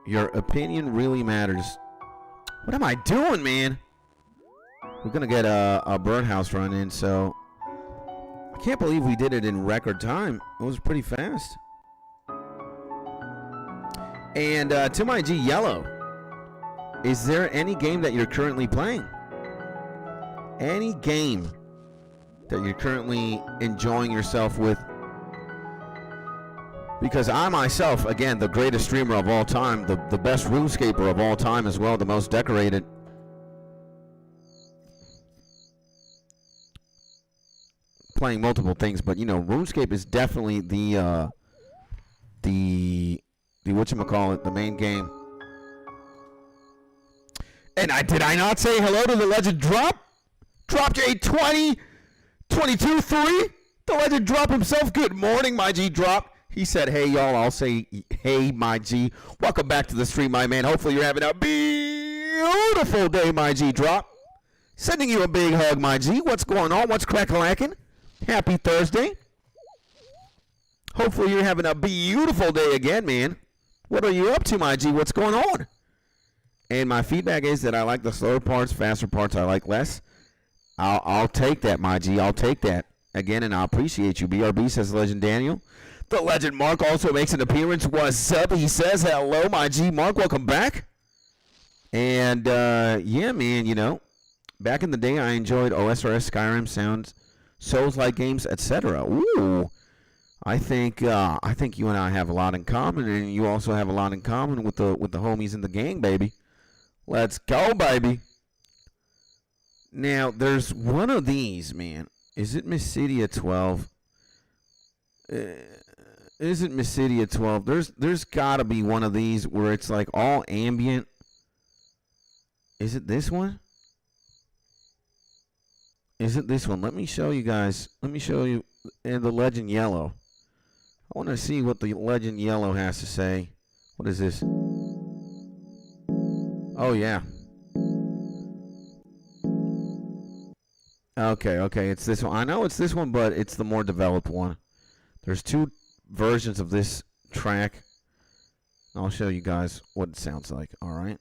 your opinion really matters. What am I doing, man? We're going to get a birdhouse run in, so... I can't believe we did it in record time. It was pretty fast. And to my G Yellow, is there any game that you're currently playing? Any game that you're currently enjoying yourself with? Because I myself, again, the greatest streamer of all time, the best RuneScaper of all time as well, the most decorated. Playing multiple things, but you know, RuneScape is definitely the whatchamacallit, the main game. And did I not say hello to the Legend Drop? Dropped a 22-3. The Legend Drop himself. Good morning, my G Drop. He said, hey, y'all. I'll say, hey, my G. Welcome back to the stream, my man. Hopefully you're having a beautiful day, my G Drop. Sending you a big hug, my G. What's going on? What's crack-a-lackin'? Happy Thursday. Hopefully you're having a beautiful day again, man. What are you up to, my G? What's going on? And my feedback is that I like the slower parts, faster parts I like less. I'll take that, my G. I'll take that. Again, and I appreciate you. BRB says Legend Daniel. The Legend Mark also makes an appearance. What's up? He says hello, my G. Mark, welcome back. And, yeah, man, you know, back in the day, I enjoyed OSRS, Skyrim, Sounds, Souls-like games, etc. Ooh. I think you and I have a lot in common, and you also have a lot in common with the homies in the gang, baby. Let's go, baby. Now, there's one of these, man. Is it 𝗦𝗬𝗡𝗧𝗛𝗜𝗍𝗔 12? Is it 𝗦𝗬𝗡𝗧𝗔𝗫 12? There's got to be one of these where it's like all ambient. Is it this one? Is it this one? Let me show you guys. Let me show you the Legend Yellow. I want to see what the Legend Yellow has to say. What is this? Oh, yeah. Okay, it's this one. I know it's this one, but it's the more developed one. There's two versions of this track. I'll show you guys what it sounds like, all right?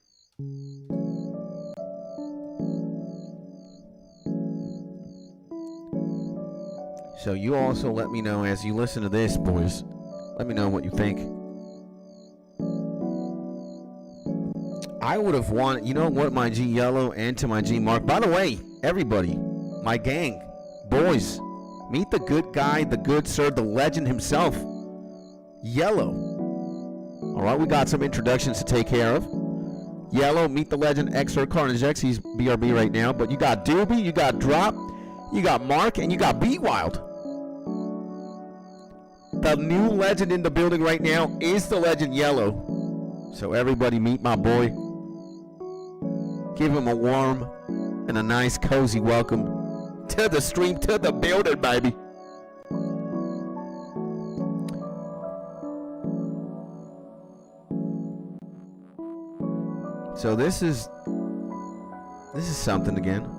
So you also let me know as you listen to this, boys. Let me know what you think. I would have wanted, you know what, my 𝗔𝗪𝗏𝗡𝗧𝗏𝗧 and to my 𝗔𝗪𝗔𝗞𝗘𝗡𝗡𝗜𝗓. By the way, everybody, my gang, boys, meet the good guy, the good sir, the legend himself, Yellow. All right, we got some introductions to take care of. Yellow, meet the legend, 𝗧𝗘𝗟𝗘𝗡𝗧𝗜𝗍𝒑. He's BRB right now, but you got Doobie, you got Drop, you got Mark, and you got 𝗏𝗏𝗏𝗡𝗏. The new legend in the building right now is the legend Yellow. So everybody meet my boy. Give him a warm and a nice cozy welcome to the stream, to the building, baby. So this is something again.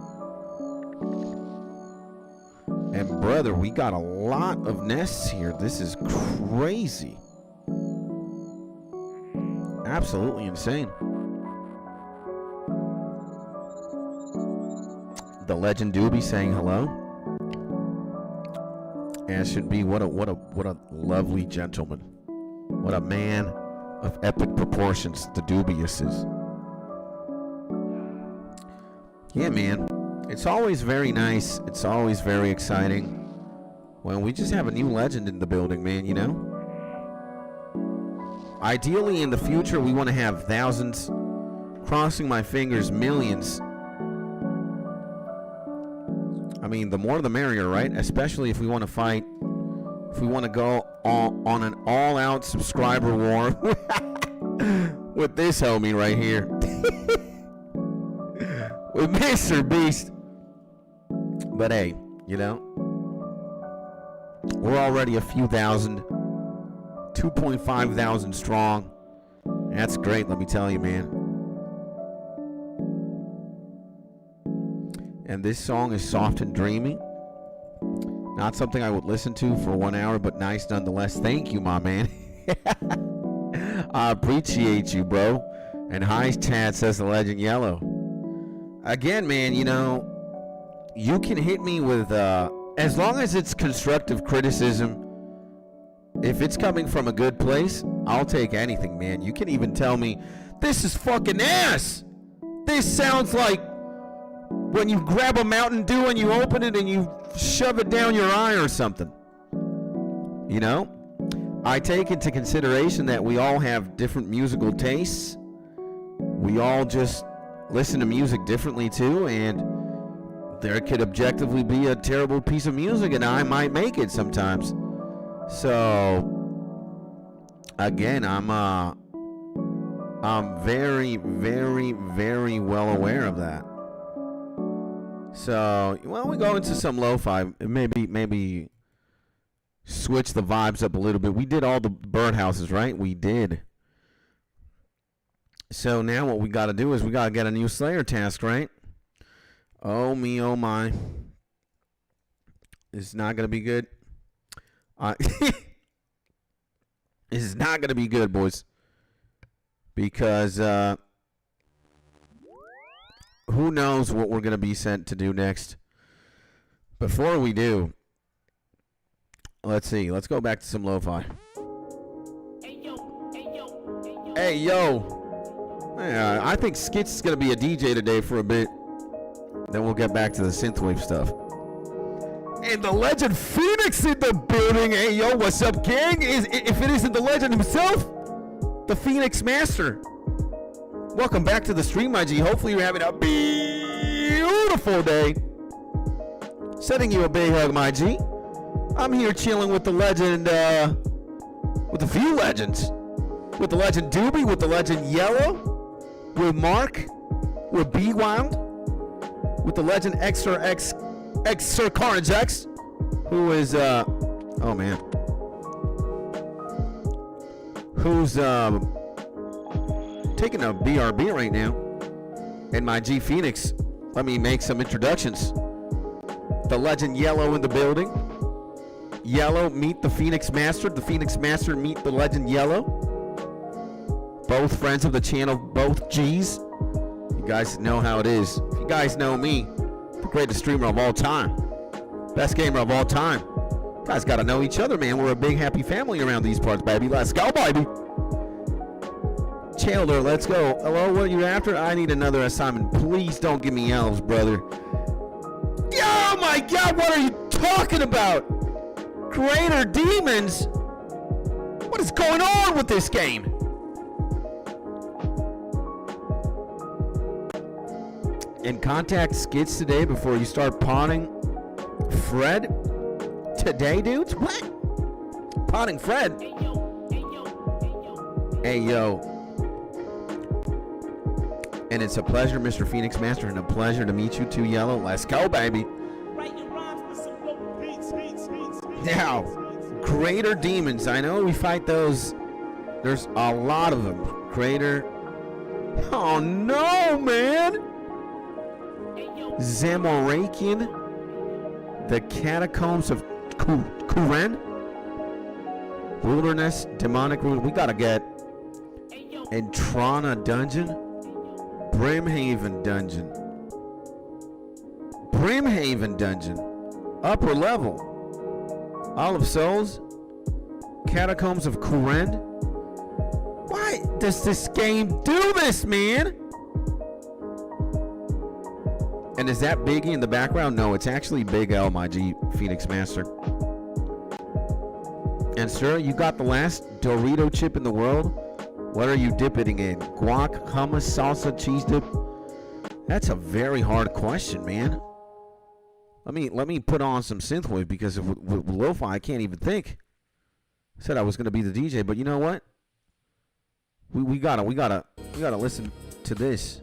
And brother, we got a lot of nests here. This is crazy. Absolutely insane. The legend Doobie saying hello. As should be. What a lovely gentleman. What a man of epic proportions the Dubious is. Yeah, man. It's always very nice. It's always very exciting when we just have a new legend in the building, man, you know? Ideally, in the future, we want to have thousands. Crossing my fingers, millions. I mean, the more the merrier, right? Especially if we want to fight. If we want to go on an all-out subscriber war with this homie right here. With Mr. Beast. But hey, you know, we're already a few thousand, 2.5 thousand strong. That's great, let me tell you, man. And this song is soft and dreamy. Not something I would listen to for 1 hour, but nice nonetheless. Thank you, my man. I appreciate you, bro. And hi, chat, says the legend Yellow. Again, man, you know, you can hit me with, as long as it's constructive criticism, if it's coming from a good place, I'll take anything, man. You can even tell me, this is fucking ass. This sounds like when you grab a Mountain Dew and you open it and you shove it down your eye or something. You know? I take into consideration that we all have different musical tastes. We all just listen to music differently too, and there could objectively be a terrible piece of music and I might make it sometimes. So again, I'm very, very, very well aware of that. So, well, we go into some lo-fi, maybe switch the vibes up a little bit. We did all the birdhouses, right? We did. So now what we got to do is we got to get a new Slayer task, right? Oh me, oh my. This is not going to be good. This is not going to be good, boys. Because who knows what we're going to be sent to do next. Before we do, let's see. Let's go back to some lo-fi. Hey, yo. Yeah, I think Skits is going to be a DJ today for a bit. Then we'll get back to the synthwave stuff. And the legend Phoenix in the building. Hey, yo, what's up, gang? If it isn't the legend himself, the Phoenix Master. Welcome back to the stream, my G. Hopefully you're having a beautiful day. Sending you a big hug, my G. I'm here chilling with the legend, with a few legends. With the legend Doobie, with the legend Yellow, with Mark, with 𝗏𝗏𝗏𝗡𝗏𝗏, with the legend 𝗧𝗘𝗟𝗘𝗏𝗏𝗡𝗏𝗧𝗏, who is, oh man. Who's, taking a BRB right now. And my G Phoenix, let me make some introductions. The legend Yellow in the building. Yellow, meet the Phoenix Master. The Phoenix Master, meet the legend Yellow. Both friends of the channel, both G's. You guys know how it is. You guys know me, the greatest streamer of all time. Best gamer of all time. You guys gotta know each other, man. We're a big, happy family around these parts, baby. Let's go, baby. Chandler, let's go. Hello, what are you after? I need another assignment. Please don't give me elves, brother. Oh my God, what are you talking about? Greater demons? What is going on with this game? And contact Skits today before you start potting Fred. Today, dudes? What? Potting Fred? Hey, yo. And it's a pleasure, Mr. Phoenix Master, and a pleasure to meet you too, Yellow. Let's go, baby. Now, greater demons. I know we fight those. There's a lot of them. Greater. Oh, no, man. 𝗬𝗪𝗔𝗞𝗘𝗡𝗜𝗓𝗓. The catacombs of 𝗬𝗪𝗔𝗞𝗘𝗡𝗓𝗓. Wilderness, demonic ruin. We gotta get Entrana dungeon. Brimhaven dungeon. Brimhaven dungeon. Upper level. Olive Souls. Catacombs of 𝗬𝗪𝗔𝗞𝗡𝗡𝗧𝗜𝗍. Why does this game do this, man? And is that Biggie in the background? No, it's actually Big L, my G, Phoenix Master. And sir, you got the last Dorito chip in the world? What are you dipping in? Guac, hummus, salsa, cheese dip? That's a very hard question, man. Let me put on some synthwave because with lo-fi I can't even think. I said I was gonna be the DJ, but you know what? We gotta listen to this.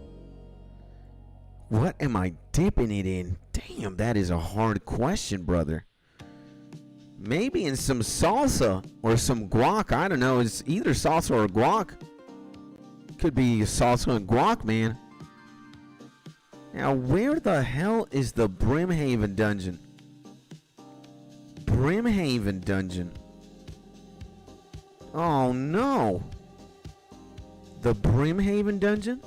What am I dipping it in? Damn, that is a hard question, brother. Maybe in some salsa or some guac. I don't know. It's either salsa or guac. Could be salsa and guac, man. Now, where the hell is the Brimhaven dungeon? Brimhaven dungeon. Oh, no. The Brimhaven dungeon?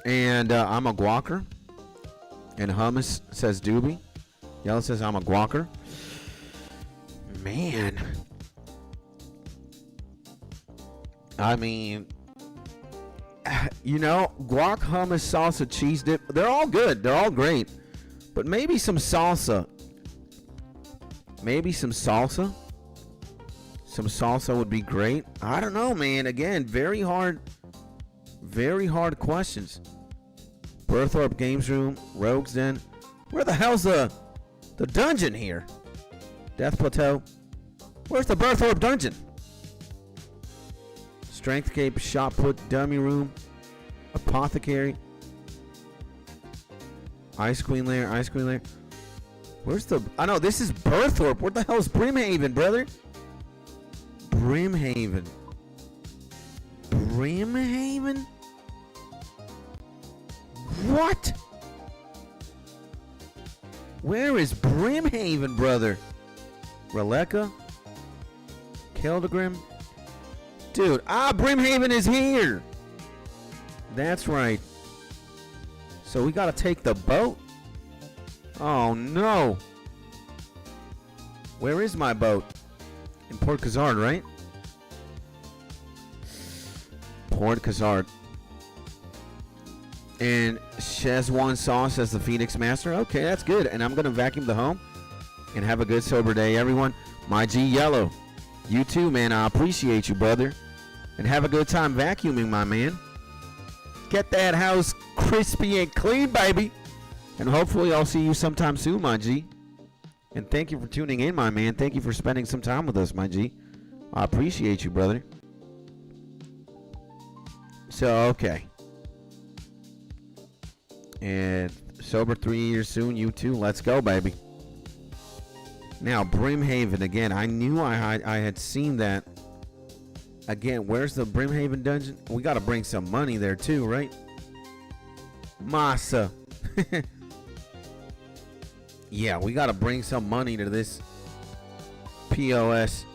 And I'm a guacker. And hummus says Doobie. Yellow says I'm a guacker. Man. I mean, you know, guac, hummus, salsa, cheese dip, they're all good. They're all great. But maybe some salsa. Maybe some salsa. Some salsa would be great. I don't know, man. Again, very hard questions. Berthorpe Games Room, Rogues Den. Where the hell's the dungeon here? Death Plateau. Where's the Berthorpe dungeon? Strength Cape, Shot Put, Dummy Room, Apothecary, Ice Queen Lair, Ice Queen Lair. Where's the... I know, this is Berthorpe. Where the hell's Brimhaven, brother? Brimhaven. Brimhaven? What? Where is Brimhaven, brother? Relica? Keldagrim? Dude, Brimhaven is here. That's right. So we gotta take the boat? Oh no. Where is my boat? In Port 𝗧𝗟𝗏𝗏, right? Port 𝗧𝗏𝗏. And Szechuan sauce as the Phoenix Master. Okay, that's good. And I'm gonna vacuum the home. And have a good sober day, everyone. My G Yellow. You too, man. I appreciate you, brother. And have a good time vacuuming, my man. Get that house crispy and clean, baby. And hopefully I'll see you sometime soon, my G. And thank you for tuning in, my man. Thank you for spending some time with us, my G. I appreciate you, brother. So, okay. And sober 3 years soon, you too. Let's go, baby. Now, Brimhaven, again. I knew I had seen that. Again, where's the Brimhaven dungeon? We got to bring some money there too, right? Masa. Yeah, we got to bring some money to this POS.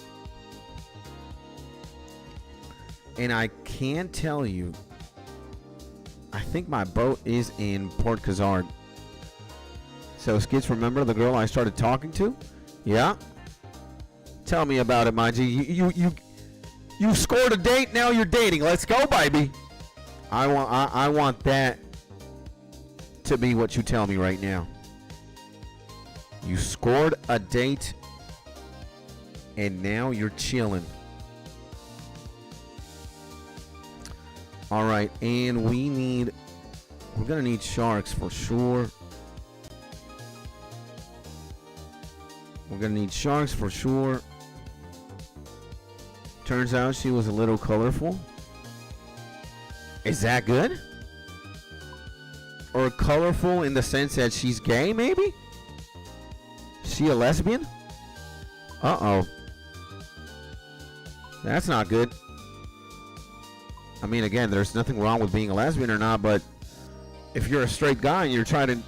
And I can tell you, I think my boat is in Port 𝗧𝗟𝗏𝗧. So, Skits, remember the girl I started talking to? Yeah. Tell me about it, my G. You scored a date, now you're dating. Let's go, baby. I want that to be what you tell me right now. You scored a date, and now you're chilling. All right, and we're gonna need sharks for sure. We're gonna need sharks for sure. Turns out she was a little colorful. Is that good? Or colorful in the sense that she's gay, maybe? She a lesbian? Uh-oh. That's not good. I mean, again, there's nothing wrong with being a lesbian or not, but if you're a straight guy and you're trying to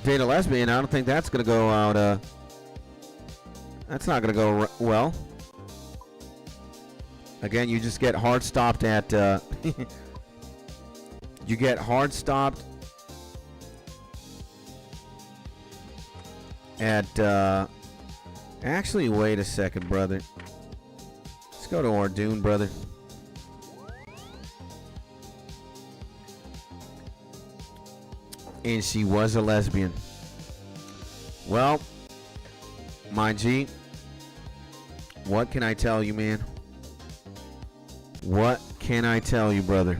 date a lesbian, I don't think that's going to go out, that's not going to go well. Again, you just get hard stopped at, you get hard stopped at, actually, wait a second, brother. Let's go to our Dune, brother. And she was a lesbian. Well, my G, what can I tell you, man? What can I tell you, brother?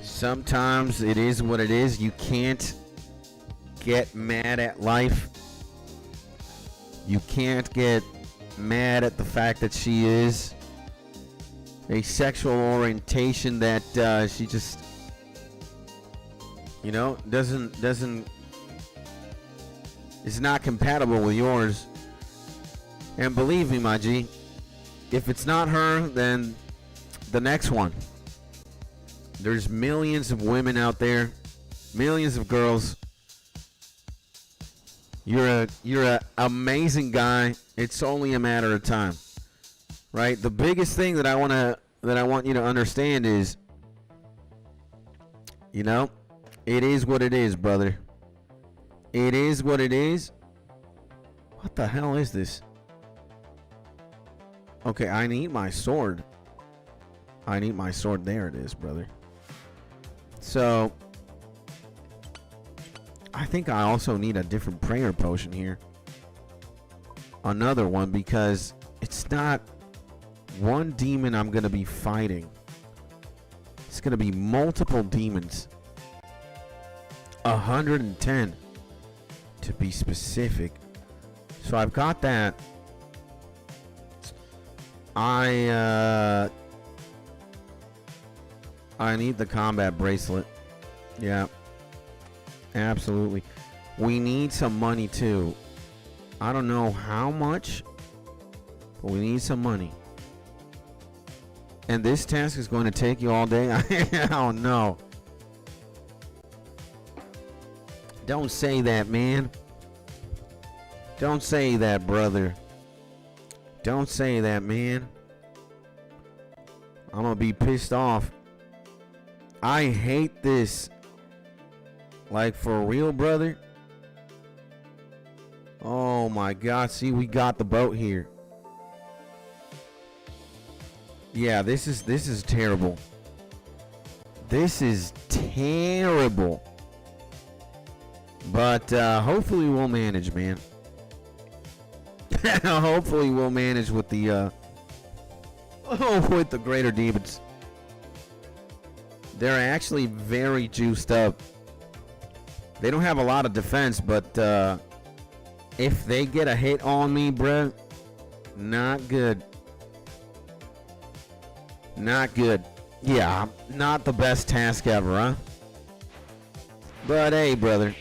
Sometimes it is what it is. You can't get mad at life. You can't get mad at the fact that she is a sexual orientation that she just, you know, is not compatible with yours. And believe me, my G, if it's not her, then the next one. There's millions of women out there, millions of girls. You're a amazing guy. It's only a matter of time, right? The biggest thing that I want you to understand is, you know, it is what it is, brother. It is what it is. What the hell is this? Okay, I need my sword. I need my sword. There it is, brother. So, I think I also need a different prayer potion here. Another one, because it's not one demon I'm going to be fighting. It's going to be multiple demons. 110 to be specific. So I've got that. I need the combat bracelet. Yeah. Absolutely. We need some money too. I don't know how much, but we need some money. And this task is going to take you all day. Oh no. Don't say that, man. Don't say that, brother. Don't say that, man. I'm gonna be pissed off. I hate this. Like, for real, brother? Oh my God. See, we got the boat here. Yeah, this is terrible. This is terrible. But hopefully we'll manage, man. Hopefully we'll manage with the with the greater demons. They're actually very juiced up. They don't have a lot of defense, but if they get a hit on me, bruh, not good. Not good. Yeah, not the best task ever, huh? But hey, brother,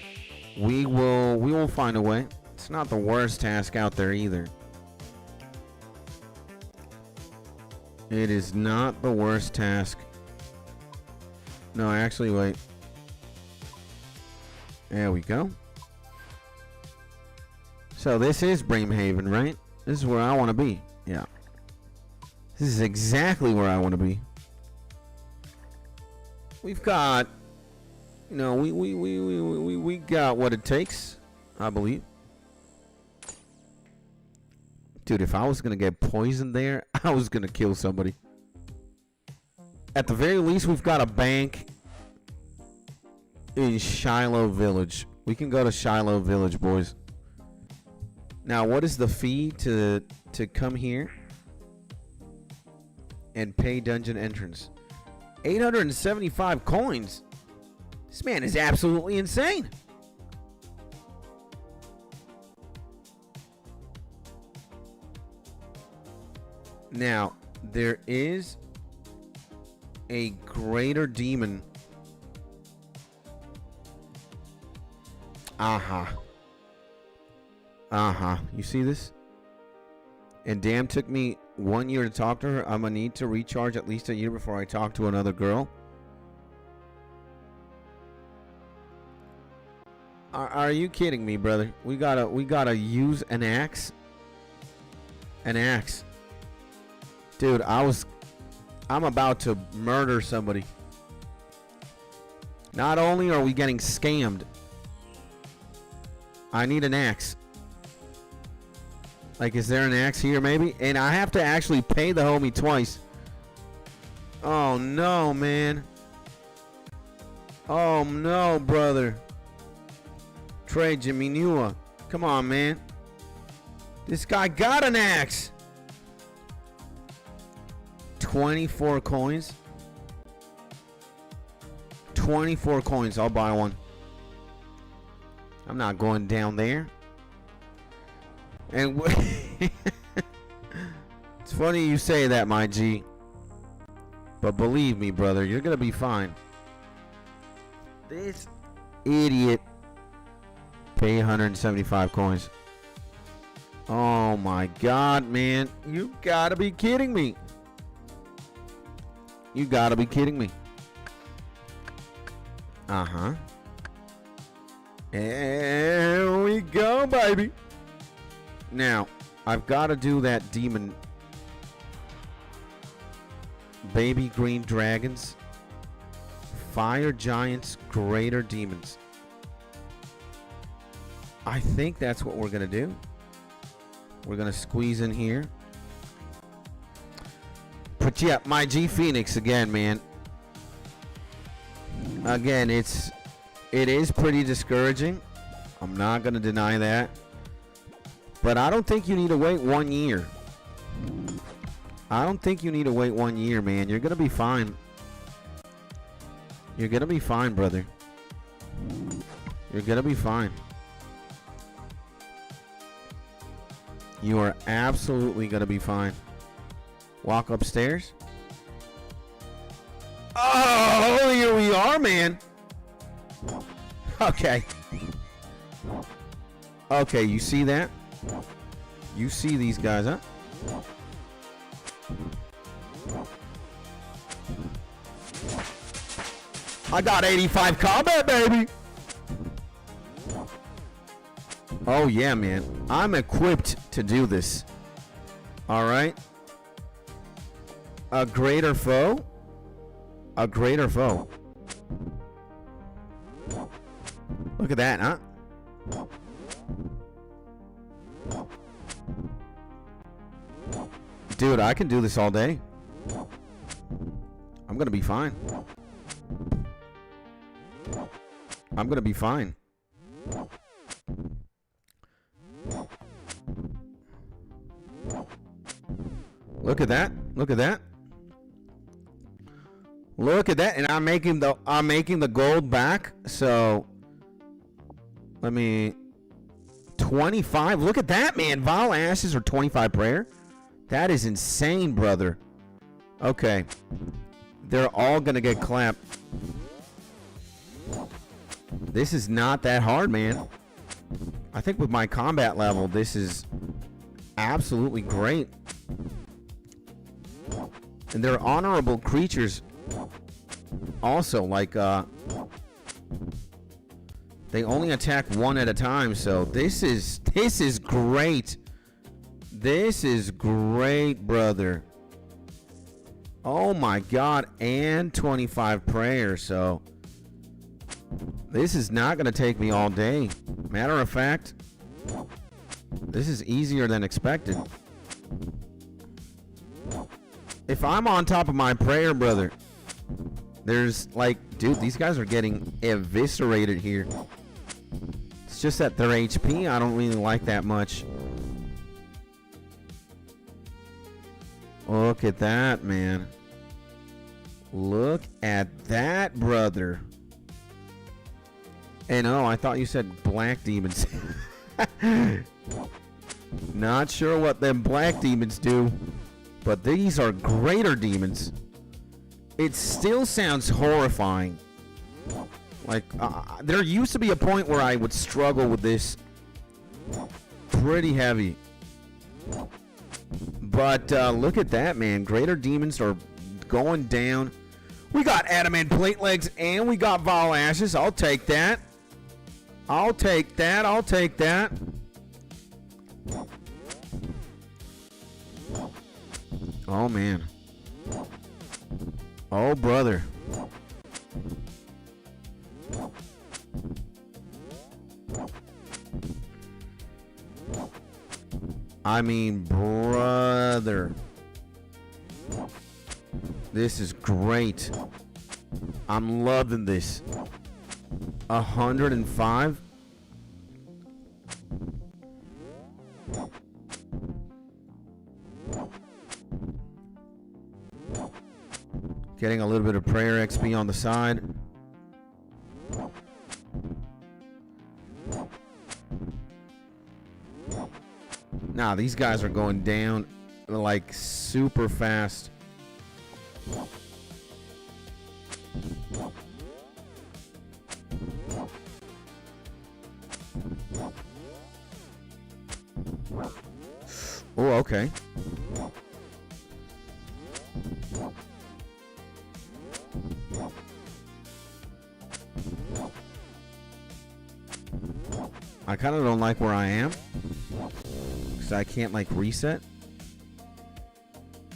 we will find a way. It's not the worst task out there either. It is not the worst task. No, actually, wait. There we go. So this is Brimhaven, right? This is where I want to be. Yeah. This is exactly where I want to be. We've got, you know, we got what it takes, I believe. Dude, if I was going to get poisoned there, I was going to kill somebody. At the very least, we've got a bank in Shiloh Village. We can go to Shiloh Village, boys. Now, what is the fee to come here and pay dungeon entrance? 875 coins. This man is absolutely insane. Now, there is a greater demon. You see this? And damn, took me 1 year to talk to her. I'm gonna need to recharge at least a year before I talk to another girl. Are you kidding me, brother? We gotta use an axe. An axe. Dude, I'm about to murder somebody. Not only are we getting scammed, I need an axe. Like, is there an axe here maybe? And I have to actually pay the homie twice. Oh no, man. Oh no, brother. 𝗕𝗓𝗓𝗏𝗧𝗏𝗧𝗏𝗏𝗏𝗏𝗏𝗏𝗏𝗏. Come on, man. This guy got an axe. 24 coins. 24 coins. I'll buy one. I'm not going down there. And it's funny you say that, my G. But believe me, brother, you're gonna be fine. This idiot pay 175 coins. Oh my God, man. You gotta be kidding me. You gotta be kidding me. There we go, baby. Now, I've got to do that demon. Baby green dragons. Fire giants, greater demons. I think that's what we're going to do. We're going to squeeze in here. But yeah, my G Phoenix again, man. Again, it is pretty discouraging. I'm not going to deny that. But I don't think you need to wait 1 year. I don't think you need to wait 1 year, man. You're going to be fine. You're going to be fine, brother. You're going to be fine. You are absolutely going to be fine. Walk upstairs. Oh, here we are, man. Okay. Okay, you see that? You see these guys, huh? I got 85 combat, baby. Oh, yeah, man. I'm equipped to do this. All right. A greater foe. A greater foe. Look at that, huh? Dude, I can do this all day. I'm gonna be fine. I'm gonna be fine. Look at that. Look at that. Look at that. And I'm making the gold back. So let me 25. Look at that, man. Vile ashes or 25 prayer. That is insane, brother. Okay. They're all gonna get clapped. This is not that hard, man. I think with my combat level, this is absolutely great. And they're honorable creatures also, like They only attack one at a time, so this is great. This is great, brother. Oh my god, and 25 prayers, so this is not going to take me all day. Matter of fact, this is easier than expected. If I'm on top of my prayer, brother, there's like, dude, these guys are getting eviscerated here. It's just that their HP, I don't really like that much. Look at that, man. Look at that, brother. And oh, I thought you said black demons. Not sure what them black demons do, but these are greater demons. It still sounds horrifying. Like, there used to be a point where I would struggle with this pretty heavy. But look at that, man. Greater demons are going down. We got adamant plate legs and we got vile ashes. I'll take that. I'll take that. I'll take that. Oh, man. Oh, brother. I mean, brother. This is great. I'm loving this. 105. Getting a little bit of prayer XP on the side. Nah, these guys are going down like super fast. Oh, okay. I kind of don't like where I am because I can't like reset.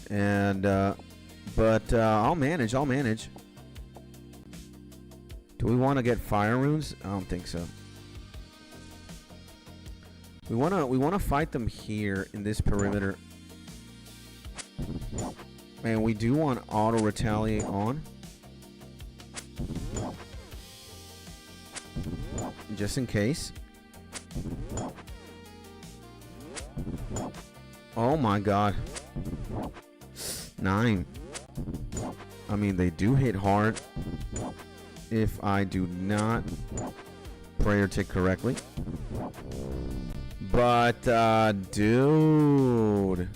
And but I'll manage. Do we want to get fire runes? I don't think so. We want to fight them here in this perimeter. And we do want auto retaliate on. Just in case. Oh my god. 9. I mean, they do hit hard if I do not prayer tick correctly. But, dude.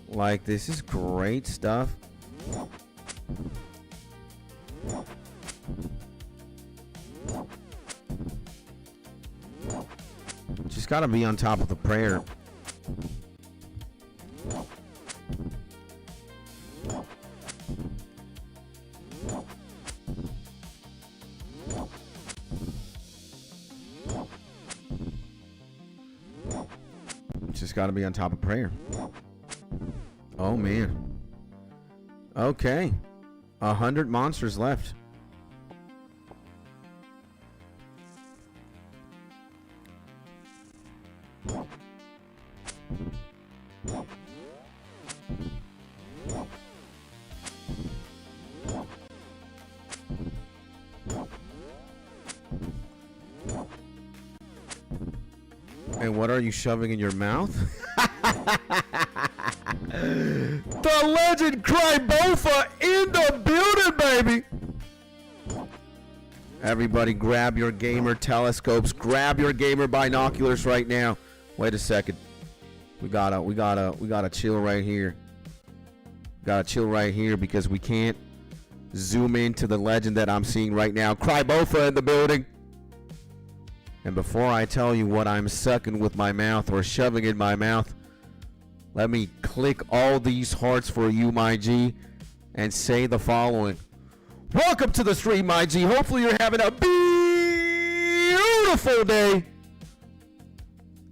Like, this is great stuff. Just gotta be on top of the prayer. Just gotta be on top of prayer. Oh man. Okay. 100 monsters left. And what are you shoving in your mouth? The legend 𝗦𝗬𝗡𝗧𝗛𝗘𝗪 in the building, baby. Everybody grab your gamer telescopes, grab your gamer binoculars right now. Wait a second. We gotta chill right here. Gotta chill right here because we can't zoom into the legend that I'm seeing right now. 𝗦𝗬𝗡𝗧𝗛𝗪 in the building. And before I tell you what I'm sucking with my mouth or shoving in my mouth, let me click all these hearts for you, my G, and say the following. Welcome to the stream, my G. Hopefully you're having a beautiful day.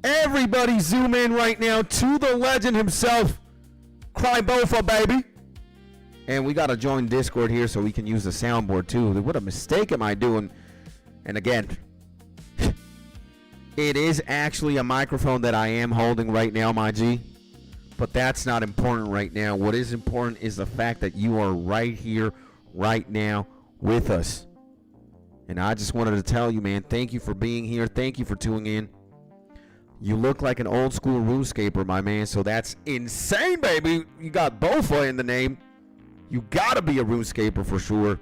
Everybody zoom in right now to the legend himself, 𝗦𝗬𝗡𝗧𝗏𝗧, baby. And we got to join Discord here so we can use the soundboard too. What a mistake am I doing? And again, it is actually a microphone that I am holding right now, my G. But that's not important right now. What is important is the fact that you are right here, right now with us. And I just wanted to tell you, man, thank you for being here. Thank you for tuning in. You look like an old school RuneScaper, my man. So that's insane, baby. You got 𝗬𝗧 in the name. You got to be a RuneScaper for sure.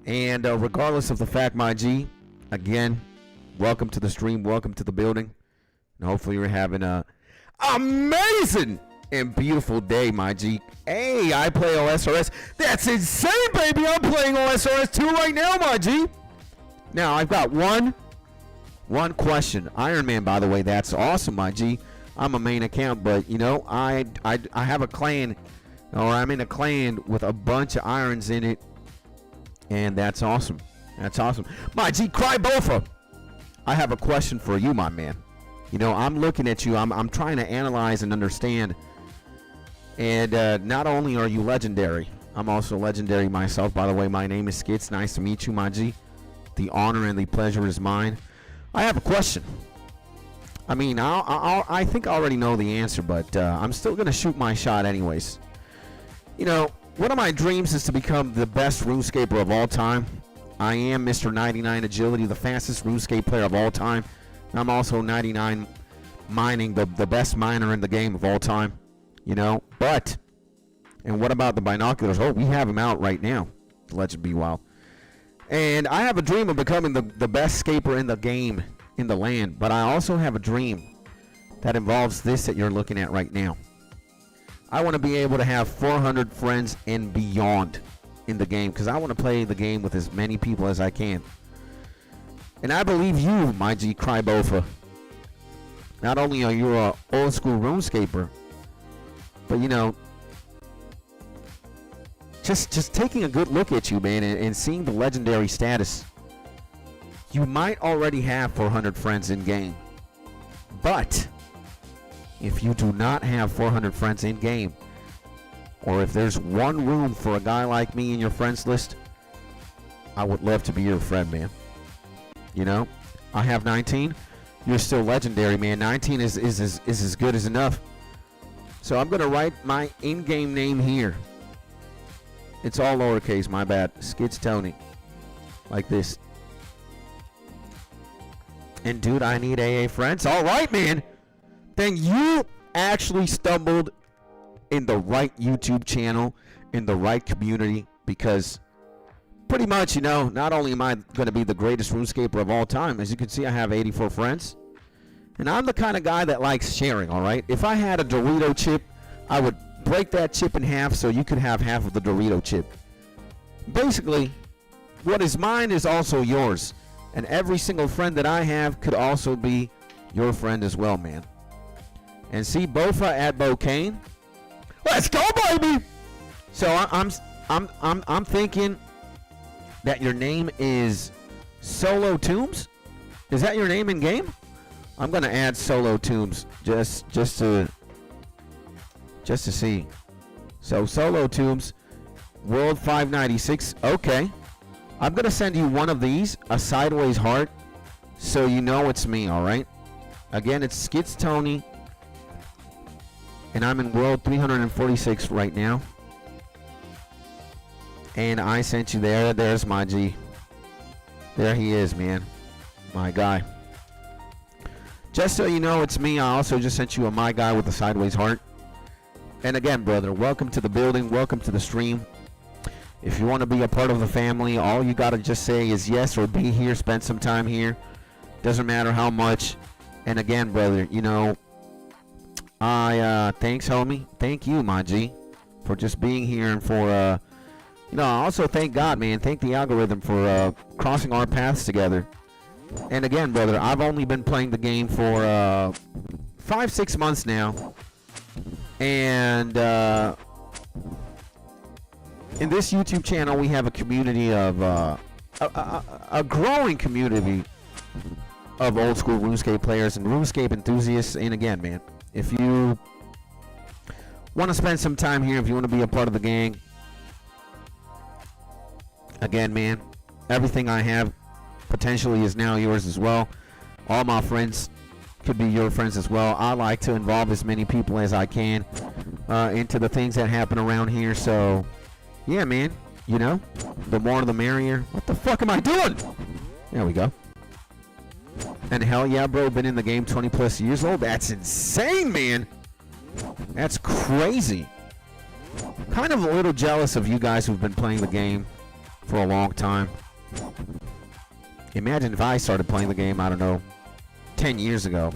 And regardless of the fact, my G, again, welcome to the stream. Welcome to the building. And hopefully you're having a amazing and beautiful day, my G. Hey, I play osrs. That's insane, baby. I'm playing osrs too right now, my G. Now, I've got one question. Iron Man, by the way, that's awesome, my G. I'm a main account, but, you know, I have a clan, or I'm in a clan with a bunch of irons in it, and that's awesome. That's awesome. My G, 𝗦𝗬𝗡𝗧𝗏𝗧, I have a question for you, my man. You know, I'm looking at you. I'm trying to analyze and understand. And not only are you legendary, I'm also legendary myself. By the way, my name is 𝗧𝗟𝗘𝗡𝗧𝗜𝗖. Nice to meet you, my G. The honor and the pleasure is mine. I have a question. I mean, I think I already know the answer, but I'm still going to shoot my shot anyways. You know, one of my dreams is to become the best RuneScaper of all time. I am Mr. 99 Agility, the fastest RuneScape player of all time. I'm also 99 mining, the best miner in the game of all time, you know. But, and what about the binoculars? Oh, we have them out right now. Legend be wild. And I have a dream of becoming the best scaper in the game, in the land. But I also have a dream that involves this that you're looking at right now. I want to be able to have 400 friends and beyond in the game, because I want to play the game with as many people as I can. And I believe you, my G, 𝗦𝗬𝗡𝗧𝗏𝗧. Not only are you an old school RuneScaper, but you know, just taking a good look at you, man, and seeing the legendary status, you might already have 400 friends in game. But if you do not have 400 friends in game, or if there's one room for a guy like me in your friends list, I would love to be your friend, man. You know, I have 19. You're still legendary, man. 19 is as good as enough. So I'm going to write my in-game name here. It's all lowercase, my bad. 𝗧𝗟𝗘𝗏𝗧𝗏𝗏. Like this. And dude, I need AA friends. All right, man. Then you actually stumbled in the right YouTube channel, in the right community, because pretty much, you know, not only am I going to be the greatest RuneScaper of all time, as you can see, I have 84 friends. And I'm the kind of guy that likes sharing, all right? If I had a Dorito chip, I would break that chip in half so you could have half of the Dorito chip. Basically, what is mine is also yours. And every single friend that I have could also be your friend as well, man. And see, 𝗬𝗧@𝗬𝗡𝗧𝗏𝗏. Let's go, baby! So I'm thinking that your name is 𝗬𝗟𝗘𝗏𝗧𝗏𝗏. Is that your name in game? I'm gonna add 𝗬𝗟𝗘𝗏𝗏 just to see. So 𝗬𝗟𝗘𝗏𝗏, World 596. Okay, I'm gonna send you one of these, a sideways heart, so you know it's me. All right. Again, it's 𝗧𝗟𝗘𝗏𝗏, and I'm in World 346 right now. And I sent you there. There's my G. There he is, man. My guy. Just so you know, it's me. I also just sent you a my guy with a sideways heart. And again, brother, welcome to the building. Welcome to the stream. If you want to be a part of the family, all you got to just say is yes or be here. Spend some time here. Doesn't matter how much. And again, brother, you know, thanks, homie. Thank you, my G, for just being here, and for, you know, I also thank God, man. Thank the algorithm for crossing our paths together. And again, brother, I've only been playing the game for 5-6 months now. And in this YouTube channel, we have a community of a growing community of old school RuneScape players and RuneScape enthusiasts. And again, man, if you want to spend some time here, if you want to be a part of the gang, again, man, everything I have potentially is now yours as well. All my friends could be your friends as well. I like to involve as many people as I can into the things that happen around here. So yeah, man, you know, the more the merrier. What the fuck am I doing? There we go. And hell yeah, bro, been in the game 20 plus years old. That's insane, man. That's crazy. Kind of a little jealous of you guys who've been playing the game for a long time. Imagine if I started playing the game, I don't know, 10 years ago.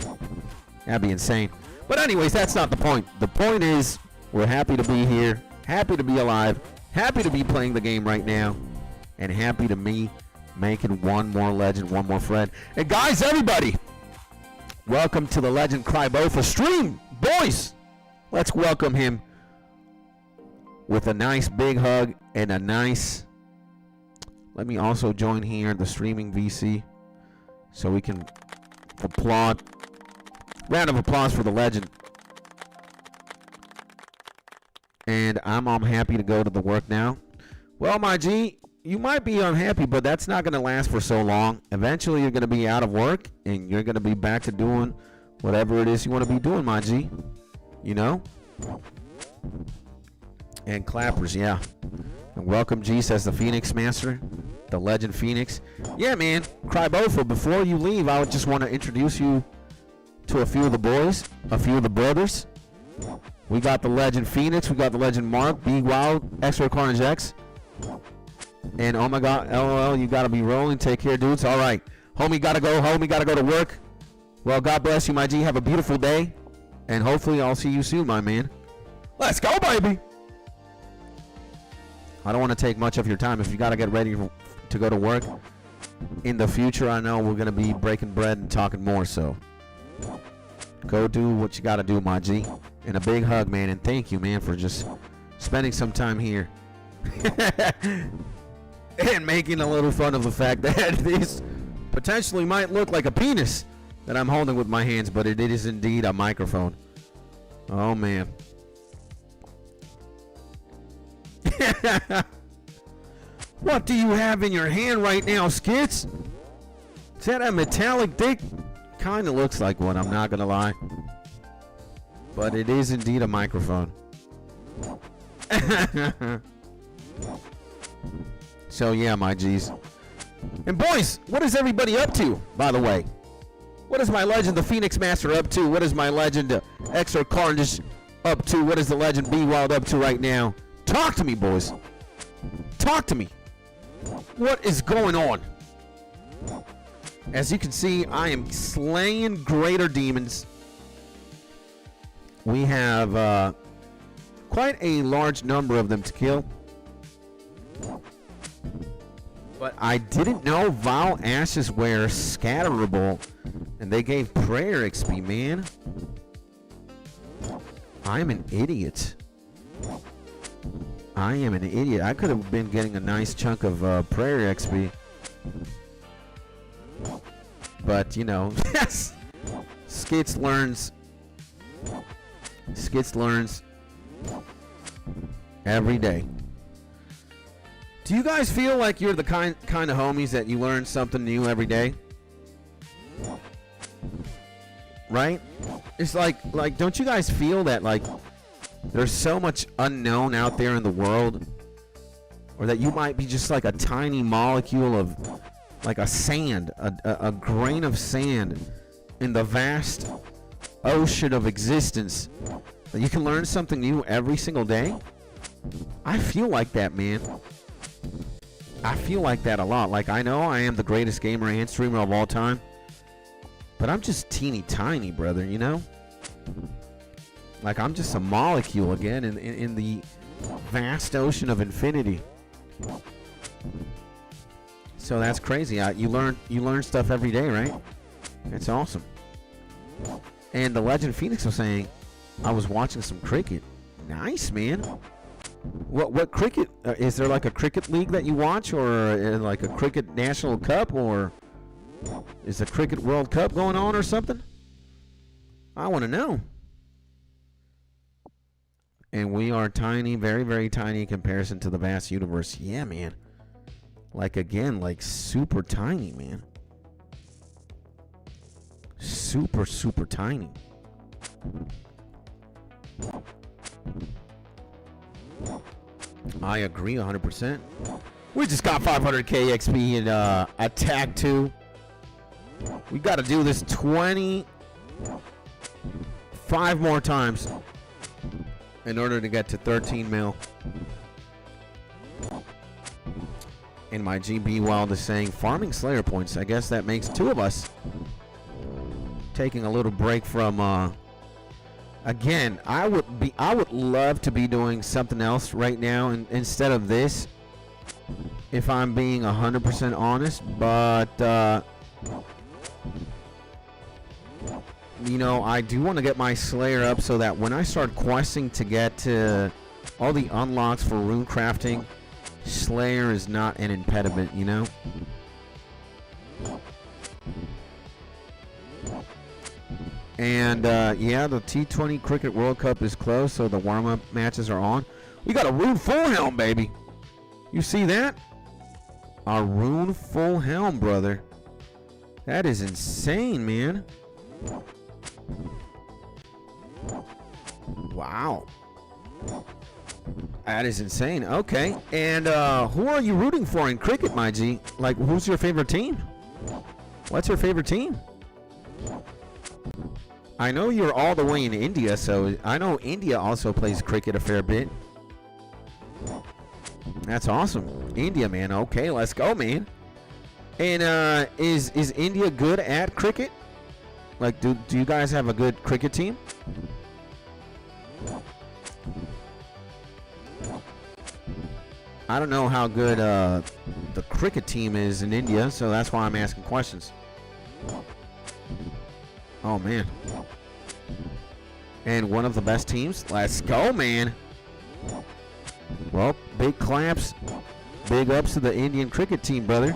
That'd be insane. But anyways, that's not the point. The point is, we're happy to be here, happy to be alive, happy to be playing the game right now, and happy to me making one more legend, one more friend. And guys, everybody, welcome to the Legend 𝗦𝗬𝗡𝗧𝗜𝗖 stream. Boys, let's welcome him with a nice big hug and a nice... Let me also join here the streaming VC so we can applaud. Round of applause for the legend. And I'm happy to go to the work now. Well, my G, you might be unhappy, but that's not going to last for so long. Eventually, you're going to be out of work, and you're going to be back to doing whatever it is you want to be doing, my G. You know? And clappers, yeah. And welcome, G, says the Phoenix Master, the Legend Phoenix. Yeah, man, 𝗦𝗬𝗡𝗧𝗏, before you leave, I would just want to introduce you to a few of the boys, a few of the brothers. We got the Legend Phoenix, we got the Legend Mark, 𝗦𝗬𝗡𝗏𝗧𝗏𝗏𝗏𝗏𝗏𝗏𝗏𝗏𝗏, and oh my god, LOL, you gotta be rolling. Take care, dudes. All right, homie, gotta go. Homie, gotta go to work. Well, God bless you, my G. Have a beautiful day, and hopefully I'll see you soon, my man. Let's go, baby. I don't want to take much of your time. If you gotta get ready to go to work in the future, I know we're gonna be breaking bread and talking more. So go do what you gotta do, my G. And a big hug, man, and thank you, man, for just spending some time here. And making a little fun of the fact that this potentially might look like a penis that I'm holding with my hands, but it is indeed a microphone. Oh, man. What do you have in your hand right now, Skits? Is that a metallic dick? Kind of looks like one, I'm not going to lie. But it is indeed a microphone. So yeah, my G's. And boys, what is everybody up to, by the way? What is my legend, the Phoenix Master, up to? What is my legend, 𝗦𝗦𝗡𝗏𝗧𝗏𝗏𝗏𝗏𝗏𝗏𝗏 up to? What is the legend 𝗏𝗏𝗏𝗏𝗏𝗏 up to right now? Talk to me, boys. Talk to me. What is going on? As you can see, I am slaying greater demons. We have quite a large number of them to kill. But I didn't know Vile Ashes were scatterable, and they gave prayer XP, man. I'm an idiot. I am an idiot. I could have been getting a nice chunk of prayer XP. But, you know, Skits learns every day. Do you guys feel like you're the kind of homies that you learn something new every day? Right? It's like don't you guys feel that like there's so much unknown out there in the world, or that you might be just like a tiny molecule of like a sand, a grain of sand in the vast ocean of existence, that you can learn something new every single day? I feel like that, man. I feel like that a lot. Like, I know I am the greatest gamer and streamer of all time, but I'm just teeny tiny, brother, you know? Like, I'm just a molecule again in the vast ocean of infinity. So that's crazy. You learn stuff every day, right? It's awesome. And the Legend Phoenix was saying, I was watching some cricket. Nice, man. What cricket? Is there like a cricket league that you watch, or like a cricket national cup, or is a cricket World Cup going on or something? I want to know. And we are tiny, very, very tiny in comparison to the vast universe. Yeah, man. Like, again, like super tiny, man. Super, super tiny. I agree 100%. We just got 500k XP in Attack 2. We got to do this 25 more times in order to get to 13 mil. And my GB Wild is saying farming Slayer points. I guess that makes 2 of us. Taking a little break from again, I would love to be doing something else right now instead of this, if I'm being 100% honest, but you know, I do want to get my Slayer up so that when I start questing to get to all the unlocks for rune crafting, Slayer is not an impediment, you know? And yeah, the T20 Cricket World Cup is close, so the warm-up matches are on. We got a Rune Full Helm, baby. You see that? A Rune Full Helm, brother. That is insane, man. Wow. That is insane. Okay. And who are you rooting for in cricket, my G? Like, who's your favorite team? What's your favorite team? I know you're all the way in India, so I know India also plays cricket a fair bit. That's awesome. India, man. Okay, let's go, man. And is India good at cricket? Like, do you guys have a good cricket team? I don't know how good the cricket team is in India, so that's why I'm asking questions. Oh, man. And one of the best teams? Let's go, man. Well, big claps. Big ups to the Indian cricket team, brother.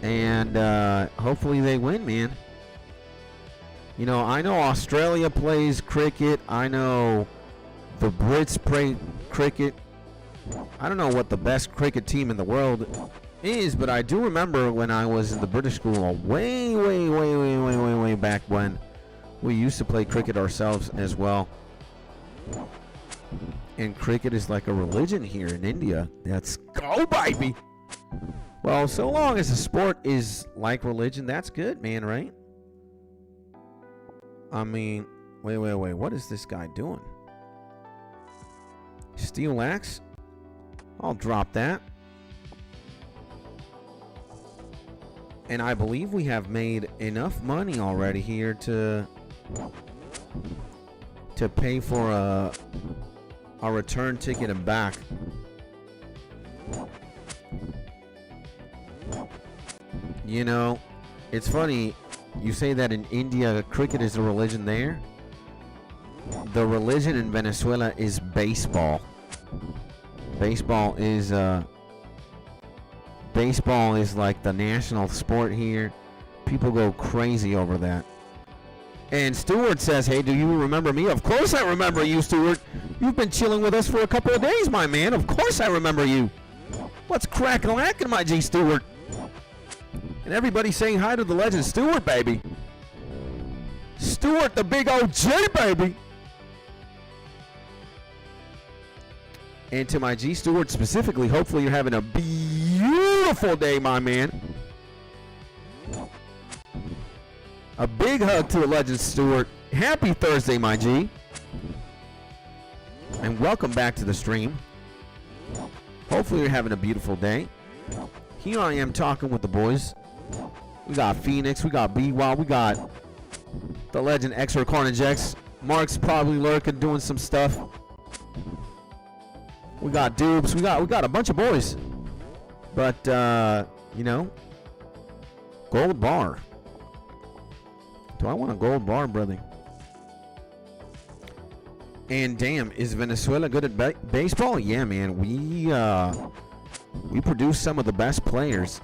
And hopefully they win, man. You know, I know Australia plays cricket. I know the Brits play cricket. I don't know what the best cricket team in the world is, but I do remember when I was in the British school way back when we used to play cricket ourselves as well. And cricket is like a religion here in India. Let's go, baby. Well, so long as the sport is like religion, that's good, man, right? I mean, wait. What is this guy doing? Steel axe? I'll drop that. And I believe we have made enough money already here to pay for a return ticket and back. You know, it's funny you say that in India cricket is a religion there. The religion in Venezuela is baseball. Baseball is like the national sport here. People go crazy over that. And Stuart says, hey, do you remember me? Of course I remember you, Stuart. You've been chilling with us for a couple of days, my man. Of course I remember you. What's crack-a-lackin', my G, Stuart? And everybody saying hi to the legend, Stuart, baby. Stuart, the big OG, baby. And to my G Stewart specifically, hopefully you're having a beautiful day, my man. A big hug to the legend, Stewart. Happy Thursday, my G. And welcome back to the stream. Hopefully you're having a beautiful day. Here I am talking with the boys. We got Phoenix, we got B-Wild, we got the legend 𝗧𝗟𝗘𝗏𝗧𝗜𝗍𝗏. Mark's probably lurking, doing some stuff. We got Dubes. We got a bunch of boys. But you know, gold bar. Do I want a gold bar, brother? And damn, is Venezuela good at baseball? Yeah, man. We produce some of the best players.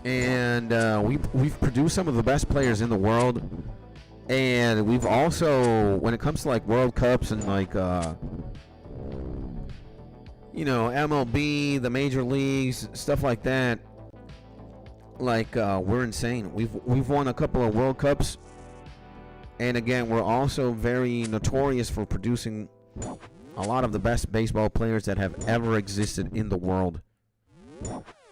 And we've produced some of the best players in the world. And we've also, when it comes to like World Cups and like MLB, the major leagues, stuff like that, like we're insane. We've won a couple of World Cups. And again, we're also very notorious for producing a lot of the best baseball players that have ever existed in the world.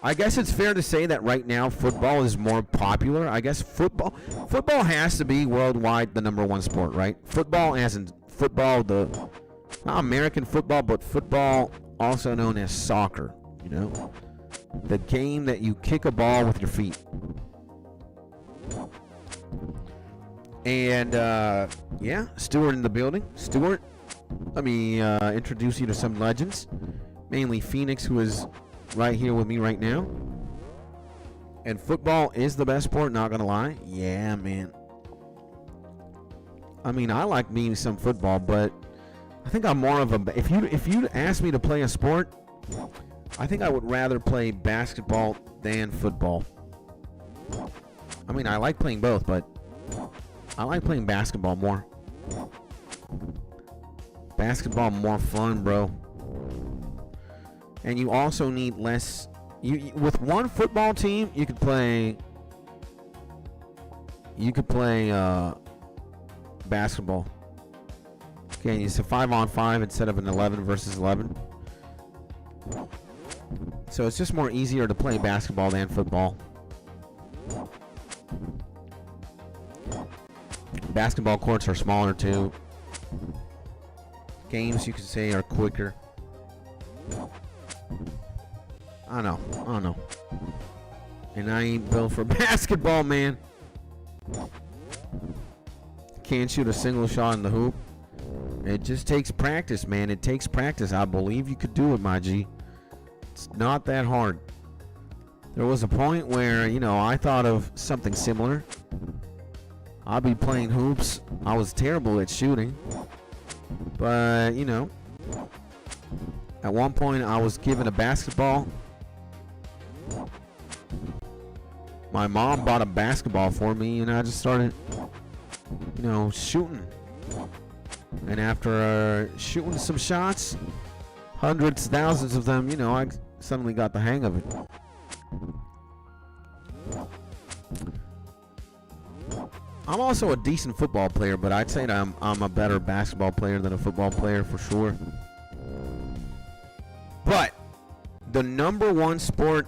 I guess it's fair to say that right now football is more popular. I guess football has to be worldwide the #1 sport, right? Football, as in football, not American football, but football also known as soccer, you know? The game that you kick a ball with your feet. And yeah, Stuart in the building. Stuart, let me introduce you to some legends, mainly Phoenix, who is right here with me right now. And football is the best sport, not gonna lie. Yeah, man. I mean, I like me some football, but I think I'm more of a, if you'd ask me to play a sport, I think I would rather play basketball than football. I mean, I like playing both, but I like playing basketball more. Basketball more fun, bro. And you also need less. With one football team, you could play. Basketball. Okay, it's a 5-on-5 instead of an 11 versus 11. So it's just more easier to play basketball than football. Basketball courts are smaller too. Games, you could say, are quicker. I don't know. And I ain't built for basketball, man. Can't shoot a single shot in the hoop. It just takes practice, man. It takes practice. I believe you could do it, my G. It's not that hard. There was a point where, I thought of something similar. I'd be playing hoops. I was terrible at shooting. But, at one point I was given a basketball. My mom bought a basketball for me, and I just started, shooting. And after shooting some shots, hundreds, thousands of them, I suddenly got the hang of it. I'm also a decent football player, but I'd say that I'm a better basketball player than a football player for sure. But the #1 sport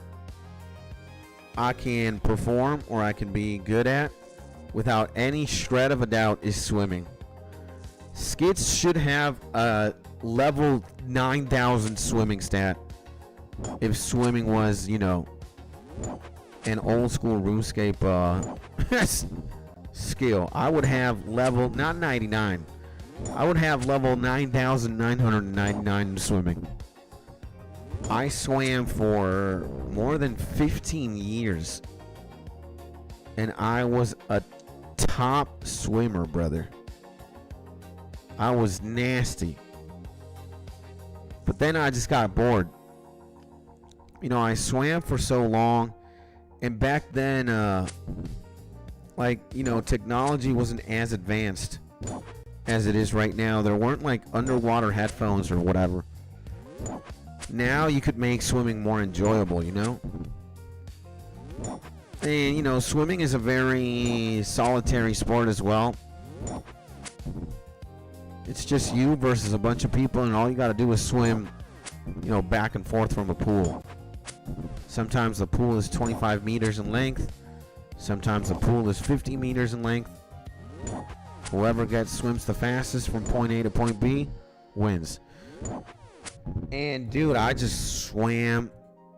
I can perform or I can be good at without any shred of a doubt is swimming. Skits should have a level 9,000 swimming stat if swimming was, an old school RuneScape skill. I would have level, not 99, I would have level 9,999 in swimming. I swam for more than 15 years, and I was a top swimmer, brother. I was nasty. But then I just got bored. I swam for so long, and back then, technology wasn't as advanced as it is right now. There weren't like underwater headphones or whatever. Now you could make swimming more enjoyable, And, swimming is a very solitary sport as well. It's just you versus a bunch of people, and all you got to do is swim, back and forth from a pool. Sometimes the pool is 25 meters in length. Sometimes the pool is 50 meters in length. Whoever swims the fastest from point A to point B wins. And dude, I just swam.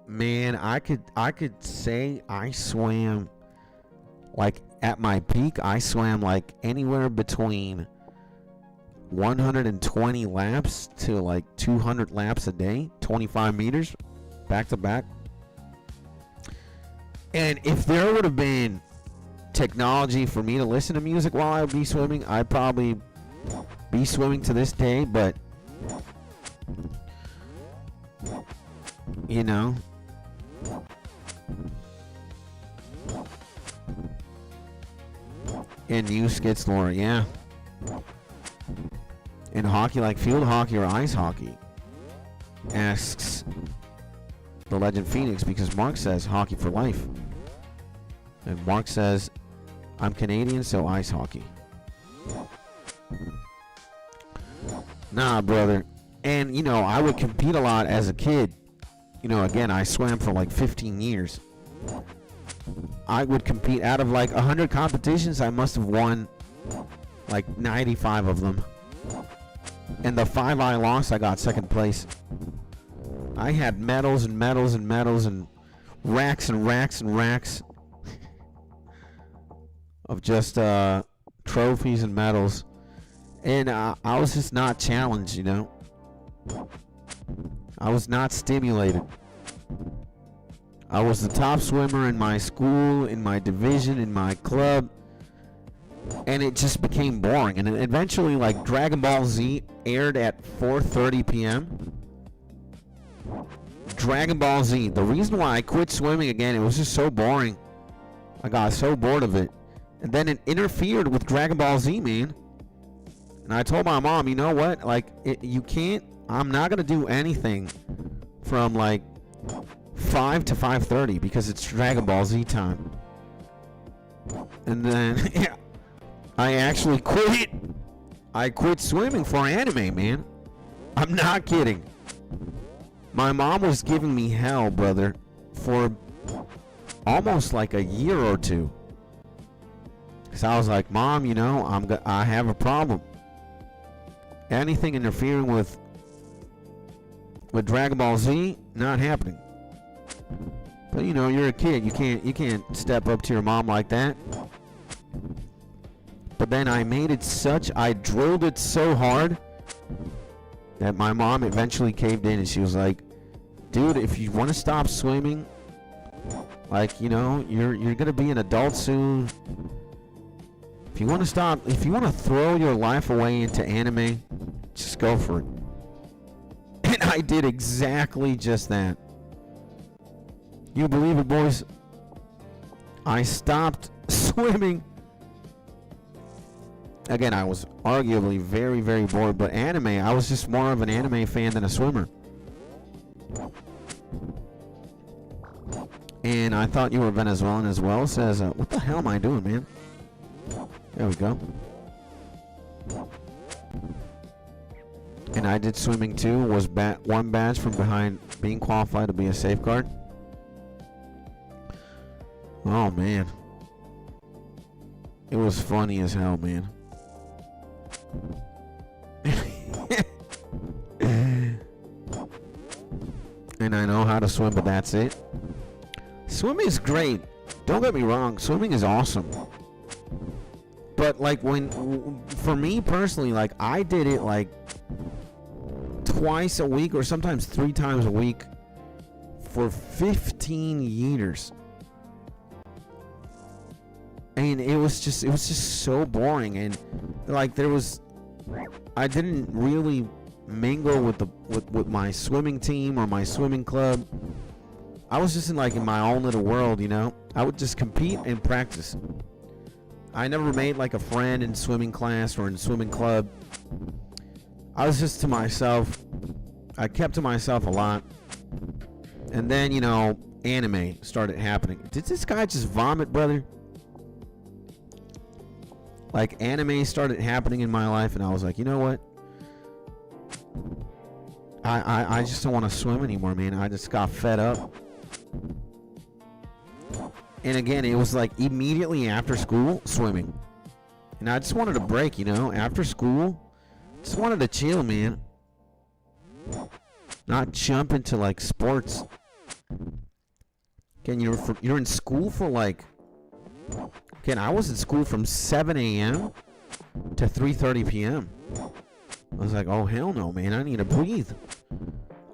Man, I could say I swam like at my peak. I swam like anywhere between 120 laps to like 200 laps a day, 25 meters back to back. And if there would have been technology for me to listen to music while I would be swimming, I'd probably be swimming to this day, but you know, in 𝗬𝗧𝗘𝗧𝗏𝗧, yeah. In hockey, like field hockey or ice hockey, asks the legend Phoenix, because Mark says hockey for life. And Mark says, I'm Canadian, so ice hockey. Nah, brother. And, you know, I would compete a lot as a kid. You know, again, I swam for like 15 years. I would compete out of like 100 competitions. I must have won like 95 of them. And the 5 I lost, I got second place. I had medals and medals and medals and racks and racks and racks of just trophies and medals. And I was just not challenged, you know. I was not stimulated. I was the top swimmer in my school, in my division, in my club. And it just became boring. And eventually, like, Dragon Ball Z aired at 4:30 p.m. Dragon Ball Z. The reason why I quit swimming again, it was just so boring. I got so bored of it. And then it interfered with Dragon Ball Z, man. And I told my mom, you know what? Like, you can't, I'm not going to do anything from like 5 to 5:30 because it's Dragon Ball Z time. And then, yeah, I actually quit. I quit swimming for anime, man. I'm not kidding. My mom was giving me hell, brother, for almost like a year or two. So I was like, Mom, you know, I have a problem. Anything interfering with Dragon Ball Z, not happening. But you know, you're a kid. You can't step up to your mom like that. But then I drilled it so hard that my mom eventually caved in, and she was like, dude, if you want to stop swimming, like, you know, you're gonna be an adult soon. If you want to throw your life away into anime, just go for it. And I did exactly just that. You believe it, boys? I stopped swimming. Again, I was arguably very, very bored, but anime, I was just more of an anime fan than a swimmer. And I thought you were Venezuelan as well. Says, what the hell am I doing, man? There we go. And I did swimming too. Was one badge from behind being qualified to be a safeguard. Oh, man. It was funny as hell, man. And I know how to swim, but that's it. Swimming is great. Don't get me wrong. Swimming is awesome. But like for me personally, like I did it like twice a week or sometimes 3 times a week for 15 years. And it was just so boring, and like I didn't really mingle with my swimming team or my swimming club. I was just in my own little world, you know. I would just compete and practice. I never made like a friend in swimming class or in swimming club. I was just to myself. I kept to myself a lot. And then, you know, anime started happening. Did this guy just vomit, brother? Like, anime started happening in my life, and I was like, you know what? I just don't want to swim anymore, man. I just got fed up. And again, it was like immediately after school, swimming. And I just wanted a break, you know, after school. Just wanted to chill, man. Not jump into like sports. Again, you're in school for like... Again, I was in school from 7 a.m. to 3:30 p.m. I was like, oh, hell no, man. I need to breathe.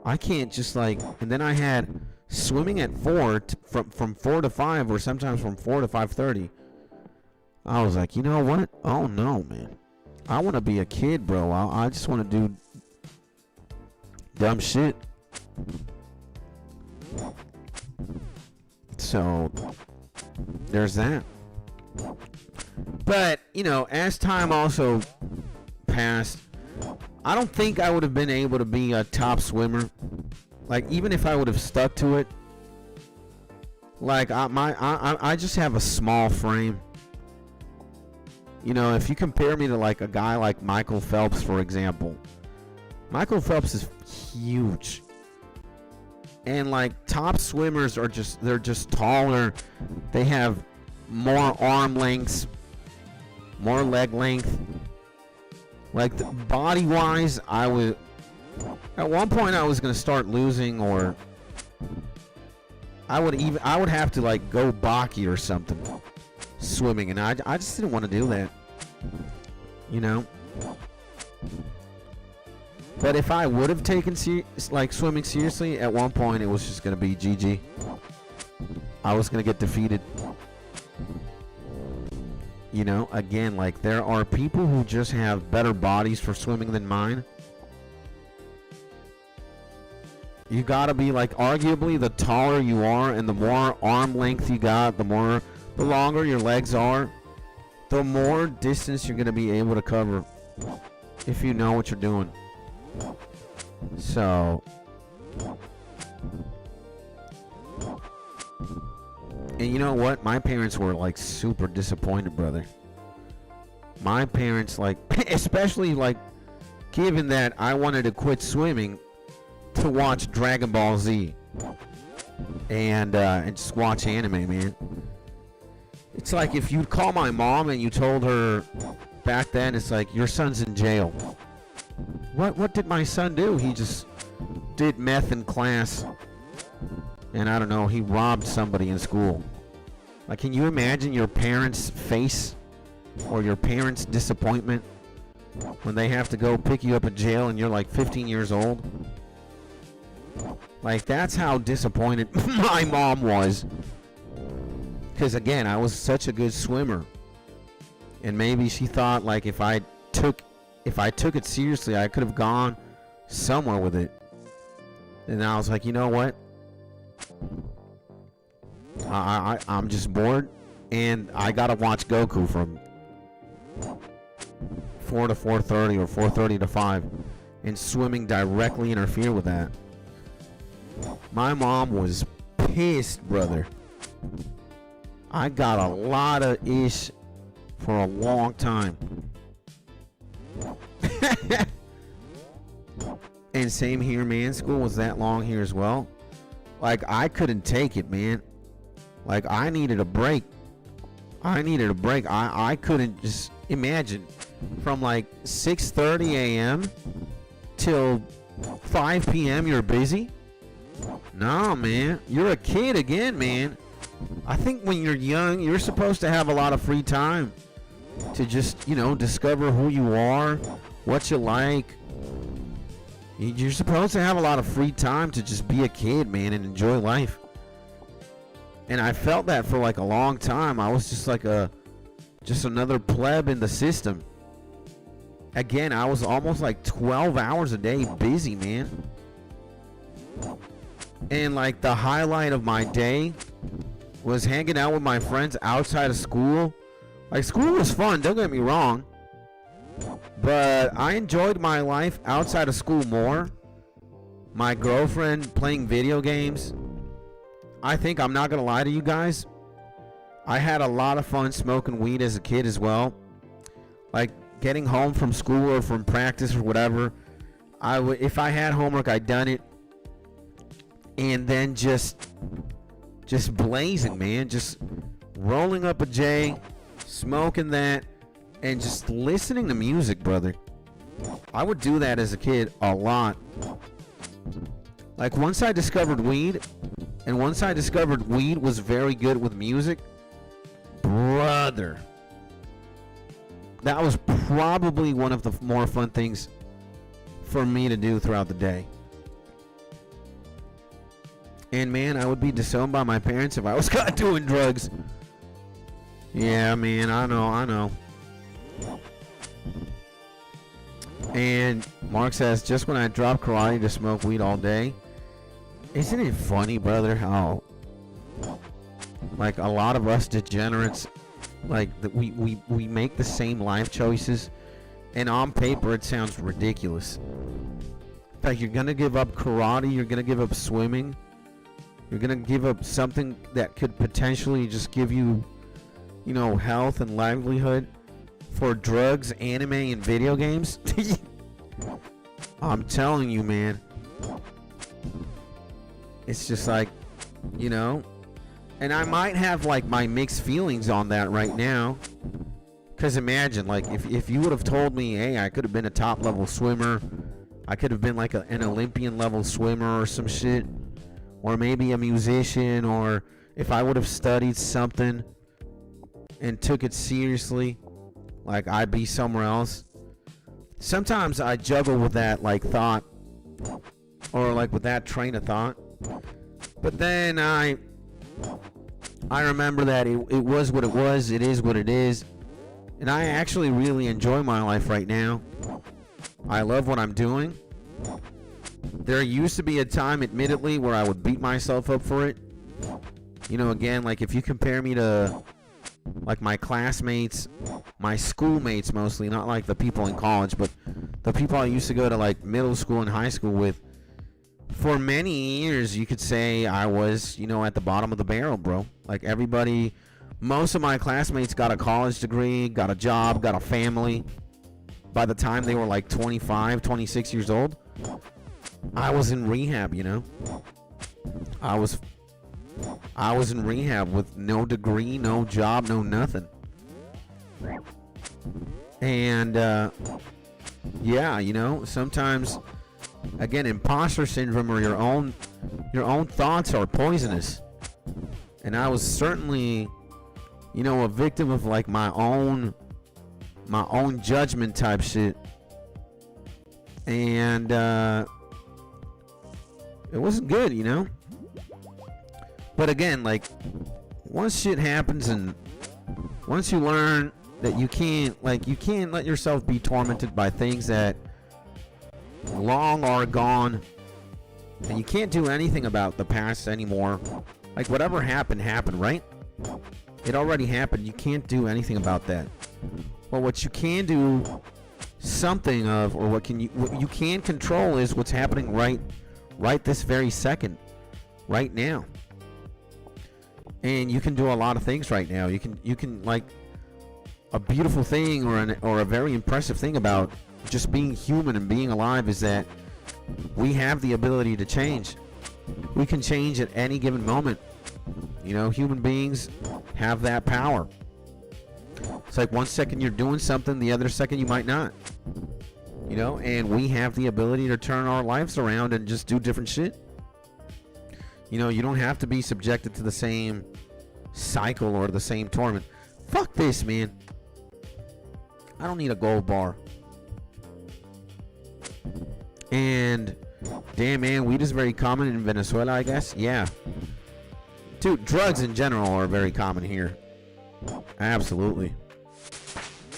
I can't just like... And then I had swimming at 4, from 4 to 5, or sometimes from 4 to 5:30. I was like, you know what? Oh, no, man. I want to be a kid, bro. I just want to do dumb shit. So there's that. But, you know, as time also passed, I don't think I would have been able to be a top swimmer. Like, even if I would have stuck to it. Like, I just have a small frame. You know, if you compare me to like a guy like Michael Phelps, for example. Michael Phelps is huge. And like top swimmers are they're just taller. They have more arm lengths, more leg length. Like body wise, at one point I was gonna start losing, or I would have to like go Baki or something swimming, and I just didn't want to do that, you know. But if I would have taken like swimming seriously, at one point it was just gonna be GG. I was gonna get defeated. You know, again, like there are people who just have better bodies for swimming than mine. You gotta be like, arguably, the taller you are and the more arm length you got, the longer your legs are, the more distance you're gonna be able to cover if you know what you're doing. So, and you know what? My parents were like super disappointed, brother. My parents, like, especially like, given that I wanted to quit swimming to watch Dragon Ball Z and just watch anime, man. It's like if you'd call my mom and you told her back then, it's like, your son's in jail. What did my son do? He just did meth in class. And I don't know, he robbed somebody in school. Like, can you imagine your parents' face or your parents' disappointment when they have to go pick you up at jail and you're like 15 years old? Like, that's how disappointed my mom was. Because again, I was such a good swimmer. And maybe she thought, like, if I took it seriously, I could have gone somewhere with it. And I was like, you know what? I'm just bored, and I gotta watch Goku from 4 to 4:30 or 4:30 to 5, and swimming directly interfere with that. My mom was pissed, brother. I got a lot of ish for a long time. And same here, man. School was that long here as well. Like, I couldn't take it, man. Like, I needed a break. I couldn't just imagine from like 6:30 a.m. till 5 p.m. you're busy. No, man. You're a kid again, man. I think when you're young, you're supposed to have a lot of free time to just, you know, discover who you are, what you like. You're supposed to have a lot of free time to just be a kid, man, and enjoy life. And I felt that for like a long time. I was just like just another pleb in the system. Again, I was almost like 12 hours a day busy, man. And like the highlight of my day was hanging out with my friends outside of school. Like, school was fun, don't get me wrong. But I enjoyed my life outside of school more. My girlfriend, playing video games. I think, I'm not gonna lie to you guys, I had a lot of fun smoking weed as a kid as well. Like, getting home from school or from practice or whatever, if I had homework, I'd done it. And then just blazing, man. Just rolling up a J, smoking that, and just listening to music, brother. I would do that as a kid a lot. Like, once I discovered weed, and once I discovered weed was very good with music, brother, that was probably one of the more fun things for me to do throughout the day. And man, I would be disowned by my parents if I was caught doing drugs. Yeah, man, I know. And Mark says, just when I drop karate to smoke weed all day. Isn't it funny, brother, how like a lot of us degenerates, like we make the same life choices, and on paper it sounds ridiculous. Like, you're gonna give up karate, you're gonna give up swimming, you're gonna give up something that could potentially just give you, you know, health and livelihood for drugs, anime, and video games. I'm telling you, man. It's just like, you know, and I might have like my mixed feelings on that right now. Because imagine, like, if you would have told me, hey, I could have been a top level swimmer, I could have been like an Olympian level swimmer or some shit, or maybe a musician, or if I would have studied something and took it seriously, like, I'd be somewhere else. Sometimes I juggle with that, like, thought, or like with that train of thought. But then I remember that it was what it was, it is what it is, and I actually really enjoy my life right now. I love what I'm doing. There used to be a time, admittedly, where I would beat myself up for it. You know, again, like, if you compare me to like my classmates, my schoolmates mostly, not like the people in college, but the people I used to go to like middle school and high school with, for many years, you could say I was, you know, at the bottom of the barrel, bro. Like, everybody, most of my classmates got a college degree, got a job, got a family. By the time they were like 25, 26 years old, I was in rehab, you know. I was in rehab with no degree, no job, no nothing. And yeah, you know, sometimes, again, imposter syndrome, or your own thoughts are poisonous. And I was certainly, you know, a victim of like my own judgment type shit. And it wasn't good, you know. But again, like, once shit happens and once you learn that you can't let yourself be tormented by things that long are gone, and you can't do anything about the past anymore. Like, whatever happened, right? It already happened. You can't do anything about that. Well, what you can do something of, or what you can control, is what's happening right this very second, right now. And you can do a lot of things right now. You can like, a beautiful thing or a very impressive thing about just being human and being alive is that we have the ability to change. We can change at any given moment. You know, human beings have that power. It's like, one second you're doing something, the other second you might not. You know, and we have the ability to turn our lives around and just do different shit. You know, you don't have to be subjected to the same cycle or the same torment. Fuck this, man. I don't need a gold bar. And damn, man, weed is very common in Venezuela, I guess. Yeah. Dude, drugs in general are very common here. Absolutely.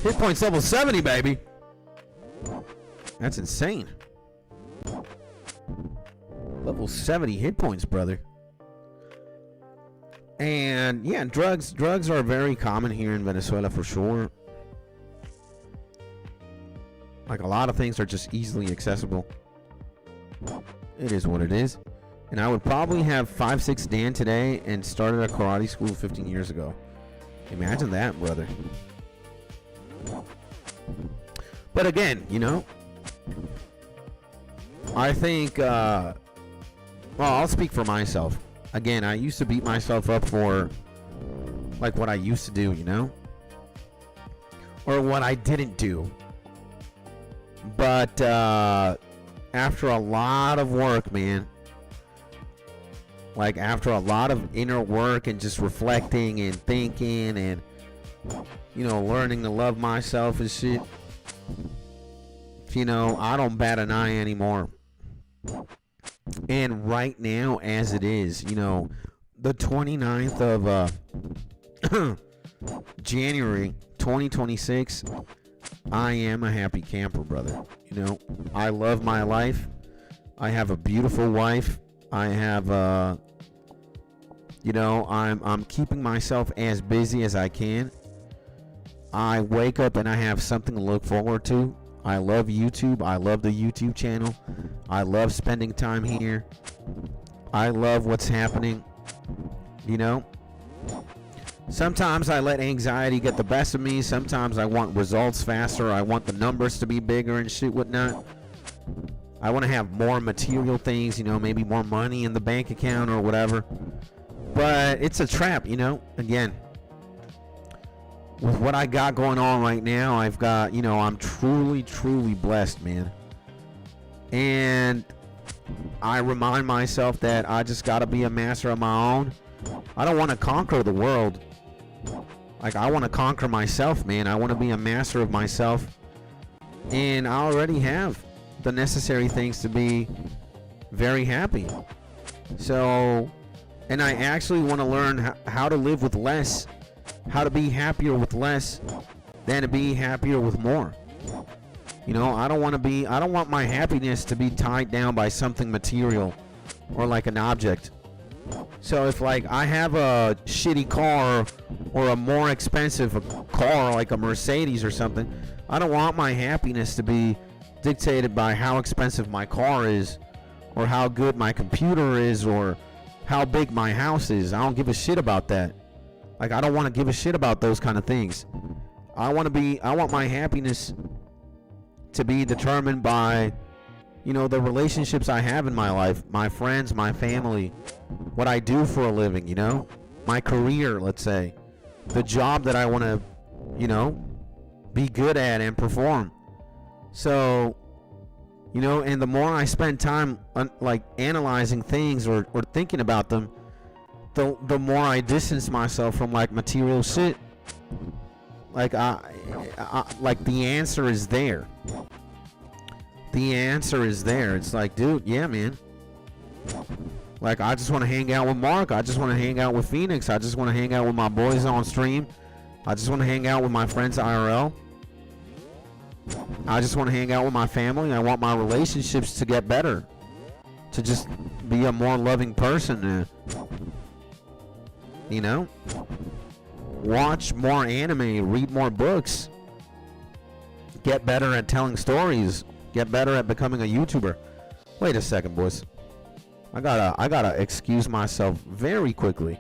Hit points level 70, baby. That's insane. Level 70 hit points, brother. And yeah, drugs are very common here in Venezuela for sure. Like, a lot of things are just easily accessible. It is what it is. And I would probably have 5'6" Dan today and started a karate school 15 years ago. Imagine that, brother. But again, you know, I think, well, I'll speak for myself. Again, I used to beat myself up for, like, what I used to do, you know? Or what I didn't do. But, after a lot of work, man, like, after a lot of inner work and just reflecting and thinking and, you know, learning to love myself and shit, you know, I don't bat an eye anymore. And right now, as it is, you know, the 29th of January 2026, I am a happy camper, brother. You know, I love my life. I have a beautiful wife. I have, you know, I'm keeping myself as busy as I can. I wake up and I have something to look forward to. I love YouTube. I love the YouTube channel. I love spending time here. I love what's happening. You know, sometimes I let anxiety get the best of me. Sometimes I want results faster. I want the numbers to be bigger and shit, whatnot. I want to have more material things, you know, maybe more money in the bank account or whatever. But it's a trap, you know. Again, with what I got going on right now, I've got, you know, I'm truly, truly blessed, man. And I remind myself that I just got to be a master of my own. I don't want to conquer the world. Like, I want to conquer myself, man. I want to be a master of myself. And I already have the necessary things to be very happy. So, and I actually want to learn how to live with less, how to be happier with less than to be happier with more. You know, I don't want my happiness to be tied down by something material or like an object. So if like I have a shitty car or a more expensive car like a Mercedes or something, I don't want my happiness to be dictated by how expensive my car is or how good my computer is or how big my house is. I don't give a shit about that. Like, I don't want to give a shit about those kind of things. I want my happiness to be determined by, you know, the relationships I have in my life, my friends, my family, what I do for a living, you know, my career, let's say, the job that I want to, you know, be good at and perform. So, you know, and the more I spend time like analyzing things or thinking about them, the more I distance myself from like material shit. Like like the answer is there. The answer is there. It's like, dude, yeah, man. Like, I just want to hang out with Mark. I just want to hang out with Phoenix. I just want to hang out with my boys on stream. I just want to hang out with my friends IRL. I just want to hang out with my family. I want my relationships to get better. To just be a more loving person. You know? Watch more anime. Read more books. Get better at telling stories. Get better at becoming a YouTuber. Wait a second, boys. I gotta excuse myself very quickly.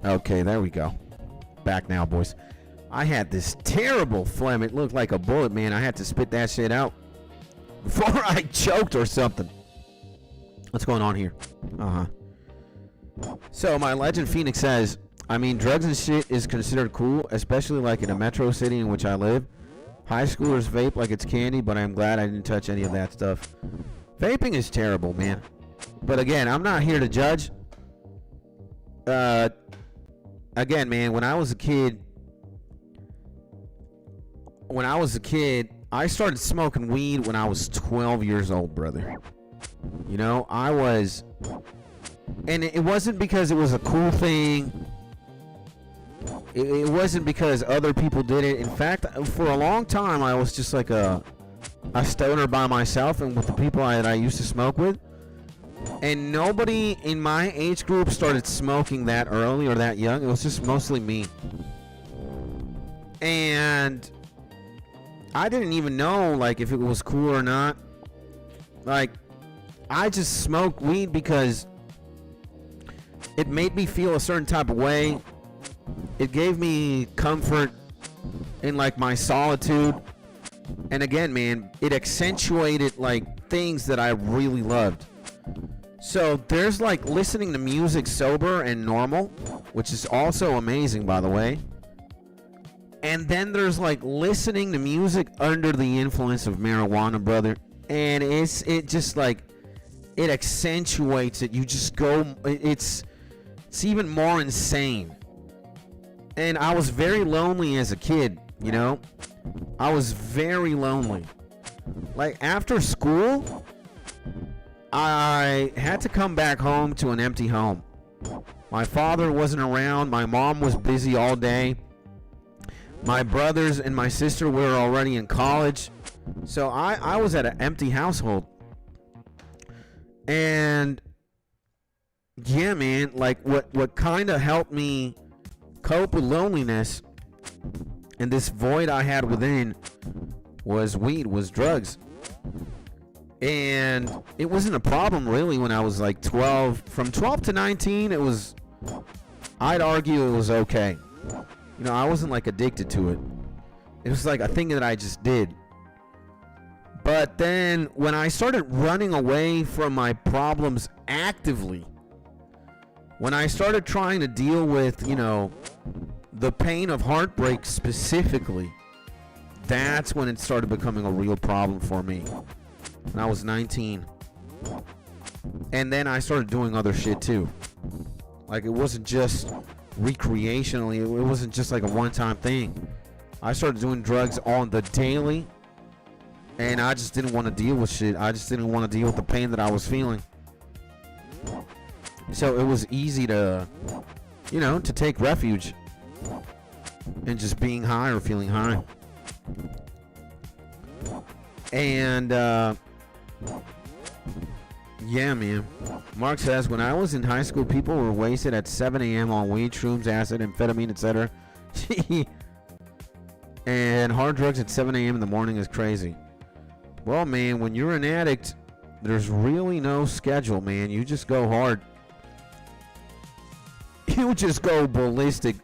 Okay, there we go. Back now, boys. I had this terrible phlegm. It looked like a bullet, man. I had to spit that shit out before I choked or something. What's going on here? So my legend Phoenix says, I mean, drugs and shit is considered cool, especially like in a metro city in which I live. High schoolers vape like it's candy, but I'm glad I didn't touch any of that stuff. Vaping is terrible, man. But again, I'm not here to judge. Again, man, when I was a kid, I started smoking weed when I was 12 years old, brother. You know, and it wasn't because it was a cool thing. It wasn't because other people did it. In fact, for a long time, I was just like a stoner by myself and with the people that I used to smoke with. And nobody in my age group started smoking that early or that young. It was just mostly me. And I didn't even know, like, if it was cool or not. Like, I just smoked weed because it made me feel a certain type of way. It gave me comfort in, like, my solitude. And again, man, it accentuated, like, things that I really loved. So there's, like, listening to music sober and normal, which is also amazing, by the way. And then there's, like, listening to music under the influence of marijuana, brother. And it just, like, it accentuates it. You just go, It's even more insane. And I was very lonely as a kid, you know? I was very lonely. Like, after school, I had to come back home to an empty home. My father wasn't around. My mom was busy all day. My brothers and my sister were already in college. So I was at an empty household. And yeah, man, like what kind of helped me cope with loneliness and this void I had within was weed, was drugs. And it wasn't a problem really when I was like 12. From 12 to 19, it was, I'd argue it was okay. You know, I wasn't like addicted to it. It was like a thing that I just did. But then when I started running away from my problems actively, when I started trying to deal with, you know, the pain of heartbreak specifically, that's when it started becoming a real problem for me. When I was 19. And then I started doing other shit too. Like, it wasn't just recreationally, it wasn't just like a one-time thing. I started doing drugs on the daily, and I just didn't want to deal with shit. I just didn't want to deal with the pain that I was feeling. So it was easy to, you know, to take refuge in just being high or feeling high. And yeah, man. Mark says, when I was in high school, people were wasted at 7 a.m. on weed, shrooms, acid, amphetamine, etc. And hard drugs at 7 a.m. in the morning is crazy. Well, man, when you're an addict, there's really no schedule, man. You just go hard. You just go ballistic.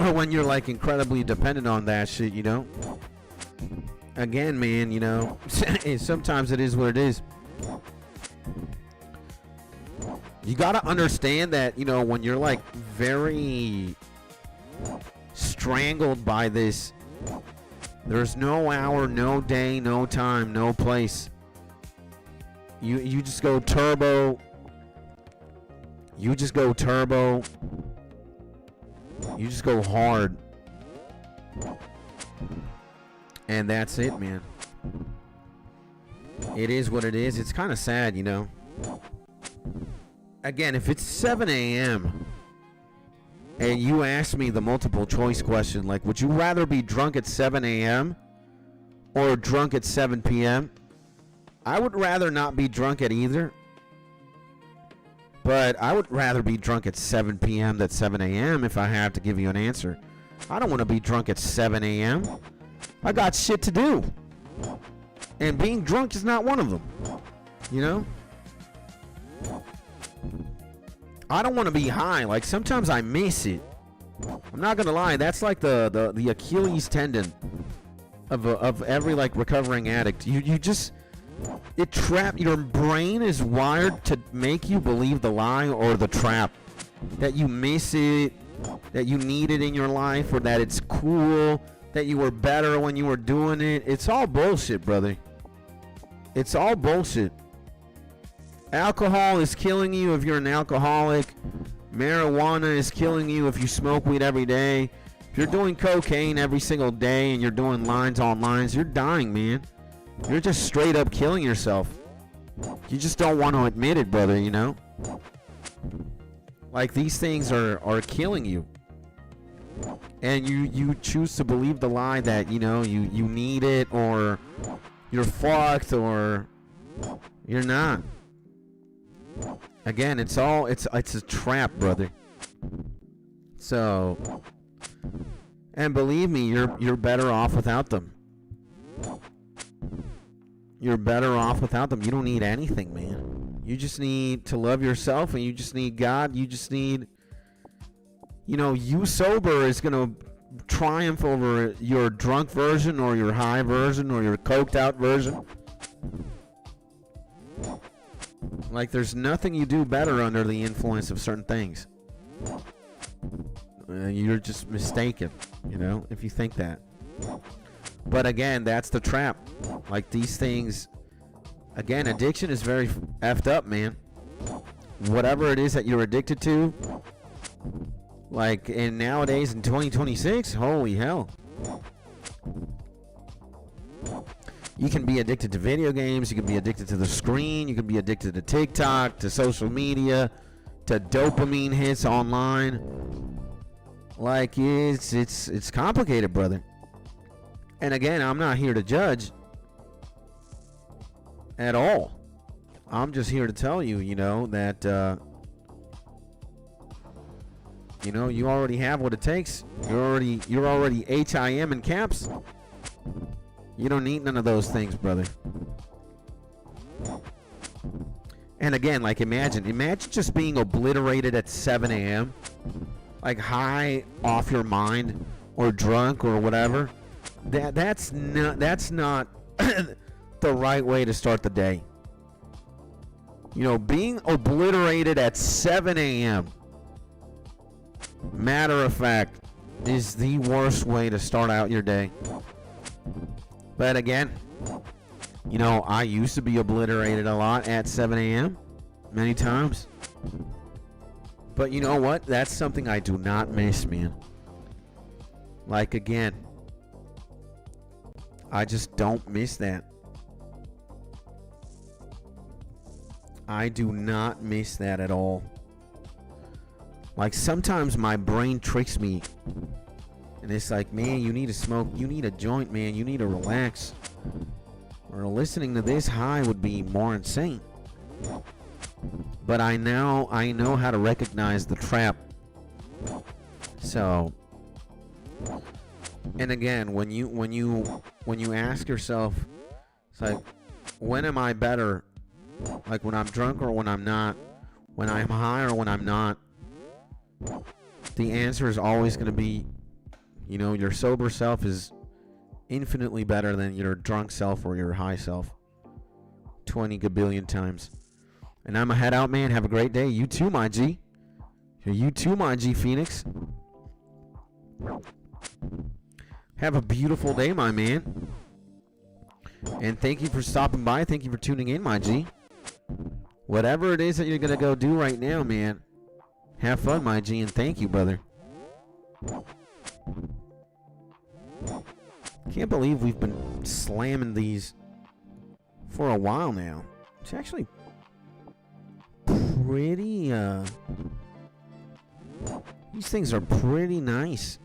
Or when you're like incredibly dependent on that shit, you know? Again, man, you know, sometimes it is what it is. You gotta understand that, you know, when you're like very strangled by this, there's no hour, no day, no time, no place. You just go turbo. You just go turbo. You just go hard. And that's it, man. It is what it is. It's kind of sad, you know. Again, if it's 7 a.m. and you ask me the multiple choice question, like, would you rather be drunk at 7 a.m. or drunk at 7 p.m.? I would rather not be drunk at either. But I would rather be drunk at 7 p.m. than 7 a.m. if I have to give you an answer. I don't want to be drunk at 7 a.m. I got shit to do. And being drunk is not one of them. You know? I don't want to be high. Like, sometimes I miss it. I'm not going to lie. That's like the Achilles tendon of every, like, recovering addict. You just... your brain is wired to make you believe the lie or the trap. That you miss it. That you need it in your life. Or that it's cool. That you were better when you were doing it. It's all bullshit, brother. It's all bullshit. Alcohol is killing you if you're an alcoholic. Marijuana is killing you if you smoke weed every day. If you're doing cocaine every single day and you're doing lines on lines, you're dying, man. You're just straight up killing yourself. You just don't want to admit it, brother, you know? Like, these things are killing you. And you choose to believe the lie that, you know, you need it, or you're fucked, or you're not. Again, it's a trap, brother. So, and believe me, you're better off without them. You're better off without them. You don't need anything, man. You just need to love yourself, and you just need God. You just need, you know, you sober is going to triumph over your drunk version or your high version or your coked out version. Like, there's nothing you do better under the influence of certain things. You're just mistaken, you know, if you think that. But again, that's the trap. Like, these things, again, addiction is very effed up, man. whatever it is that you're addicted to. Like, and nowadays in 2026, holy hell. You can be addicted to video games. You can be addicted to the screen. You can be addicted to TikTok, to social media, to dopamine hits online. Like, it's complicated, brother. And again, I'm not here to judge at all. I'm just here to tell you, you know, that, you know, you already have what it takes. You're already HIM in caps. You don't need none of those things, brother. And again, like, imagine just being obliterated at 7 a.m. Like, high off your mind or drunk or whatever. That's not the right way to start the day. You know, being obliterated at 7 a.m. matter of fact is the worst way to start out your day. But again, you know, I used to be obliterated a lot at 7 a.m. many times. But you know what? That's something I do not miss, man. Like, again, I just don't miss that. I do not miss that at all. Like, sometimes my brain tricks me. And it's like, man, you need to smoke. You need a joint, man. You need to relax. Or listening to this high would be more insane. But I know how to recognize the trap. So, and again, when you ask yourself, it's like, when am I better? Like, when I'm drunk or when I'm not? When I'm high or when I'm not? The answer is always going to be, you know, your sober self is infinitely better than your drunk self or your high self. 20 gabillion times. And I'm a head out, man. Have a great day. You too, my G. You too, my G Phoenix. Have a beautiful day, my man. And thank you for stopping by. Thank you for tuning in, my G. Whatever it is that you're going to go do right now, man. Have fun, my G, and thank you, brother. Can't believe we've been slamming these for a while now. It's actually pretty, these things are pretty nice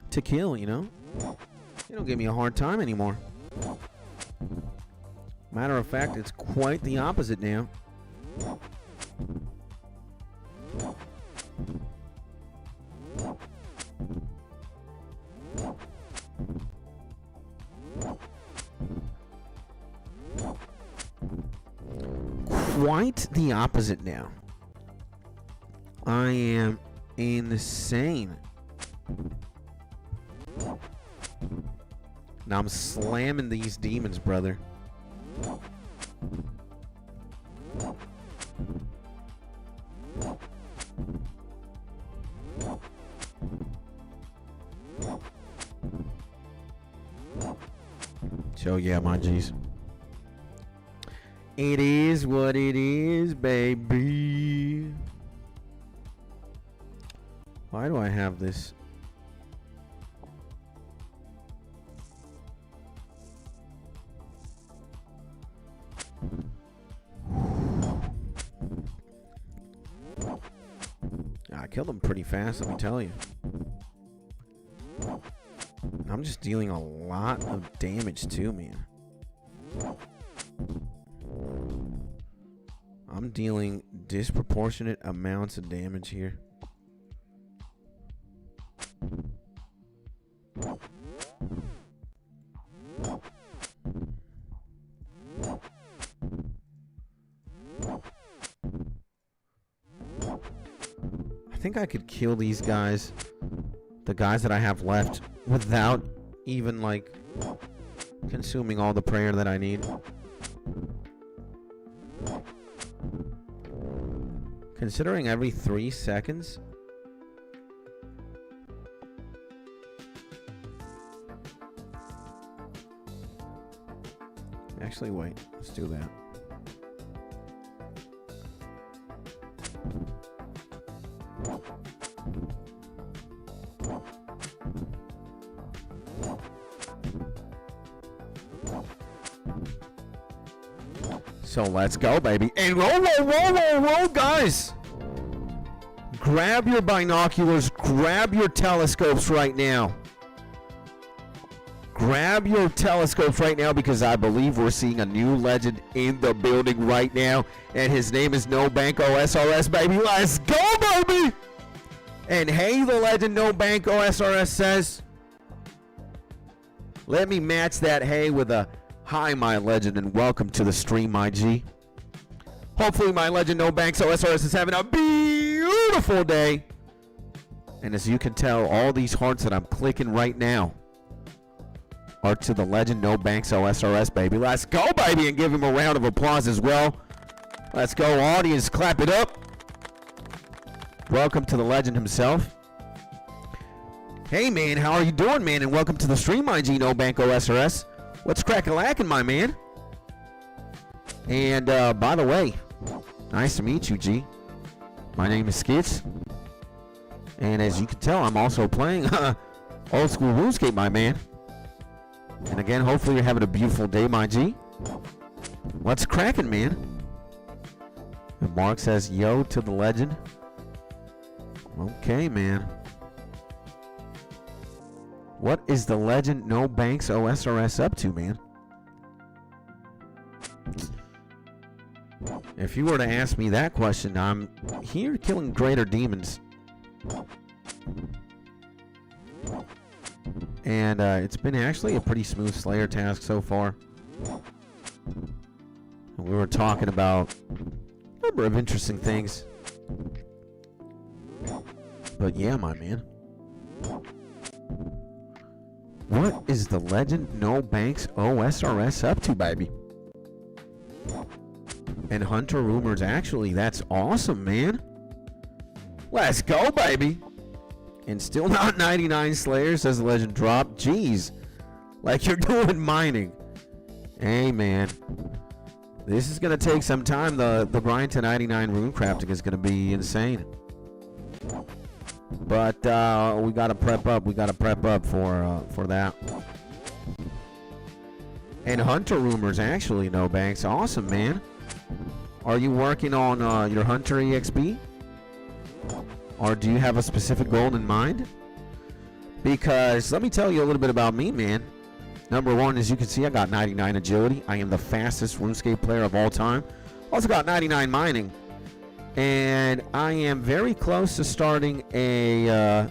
to kill, you know? They don't give me a hard time anymore. Matter of fact, it's quite the opposite now. Quite the opposite now. I am insane. Now I'm slamming these demons, brother. So yeah, my G's. It is what it is, baby. Why do I have this? I killed him pretty fast, let me tell you. I'm just dealing a lot of damage too, man. I'm dealing disproportionate amounts of damage here. I think I could kill these guys, the guys that I have left, without even, like, consuming all the prayer that I need. Considering every 3 seconds. Actually, wait. Let's do that. So let's go, baby. And whoa, guys. Grab your binoculars. Grab your telescopes right now. Grab your telescopes right now because I believe we're seeing a new legend in the building right now. And his name is 𝗏𝗡𝗏𝗏 osrs, baby. Let's go, baby. And hey, the legend 𝗏𝗏𝗏𝗏 osrs says, let me match that hey with a hi, my legend, and welcome to the stream, my G. Hopefully my legend 𝗏𝗏𝗏𝗏 osrs is having a beautiful day. And as you can tell, all these hearts that I'm clicking right now are to the legend 𝗏𝗏𝗏𝗏𝗏 osrs, baby. Let's go, baby, and give him a round of applause as well. Let's go, audience, clap it up. Welcome to the legend himself. Hey, man, how are you doing, man? And welcome to the stream, my G, 𝗏𝗏𝗏𝗏𝗏 osrs. What's crack-a-lackin', my man? And, by the way, nice to meet you, G. My name is Skits. And as you can tell, I'm also playing old school RuneScape, my man. And again, hopefully you're having a beautiful day, my G. What's cracking, man? And Mark says, yo to the legend. Okay, man. What is the legend 𝗏𝗏𝗏𝗏𝗏 osrs up to, man? If you were to ask me that question, I'm here killing greater demons. And it's been actually a pretty smooth Slayer task so far. We were talking about a number of interesting things. But yeah, my man. What is the legend 𝗏𝗏𝗏𝗏𝗏 osrs up to, baby? And Hunter Rumors, actually, that's awesome, man. Let's go, baby. And still not 99 Slayers, says the legend drop. Jeez. Like you're doing mining. Hey, man. This is going to take some time. The grind to 99 runecrafting is going to be insane. But we got to prep up. We got to prep up for that. And Hunter Rumors, actually, 𝗏𝗏𝗏𝗏𝗏𝗏𝗏. Awesome, man. Are you working on your Hunter EXP? Or do you have a specific goal in mind? Because let me tell you a little bit about me, man. Number one, as you can see, I got 99 agility. I am the fastest RuneScape player of all time. Also got 99 mining. And I am very close to starting a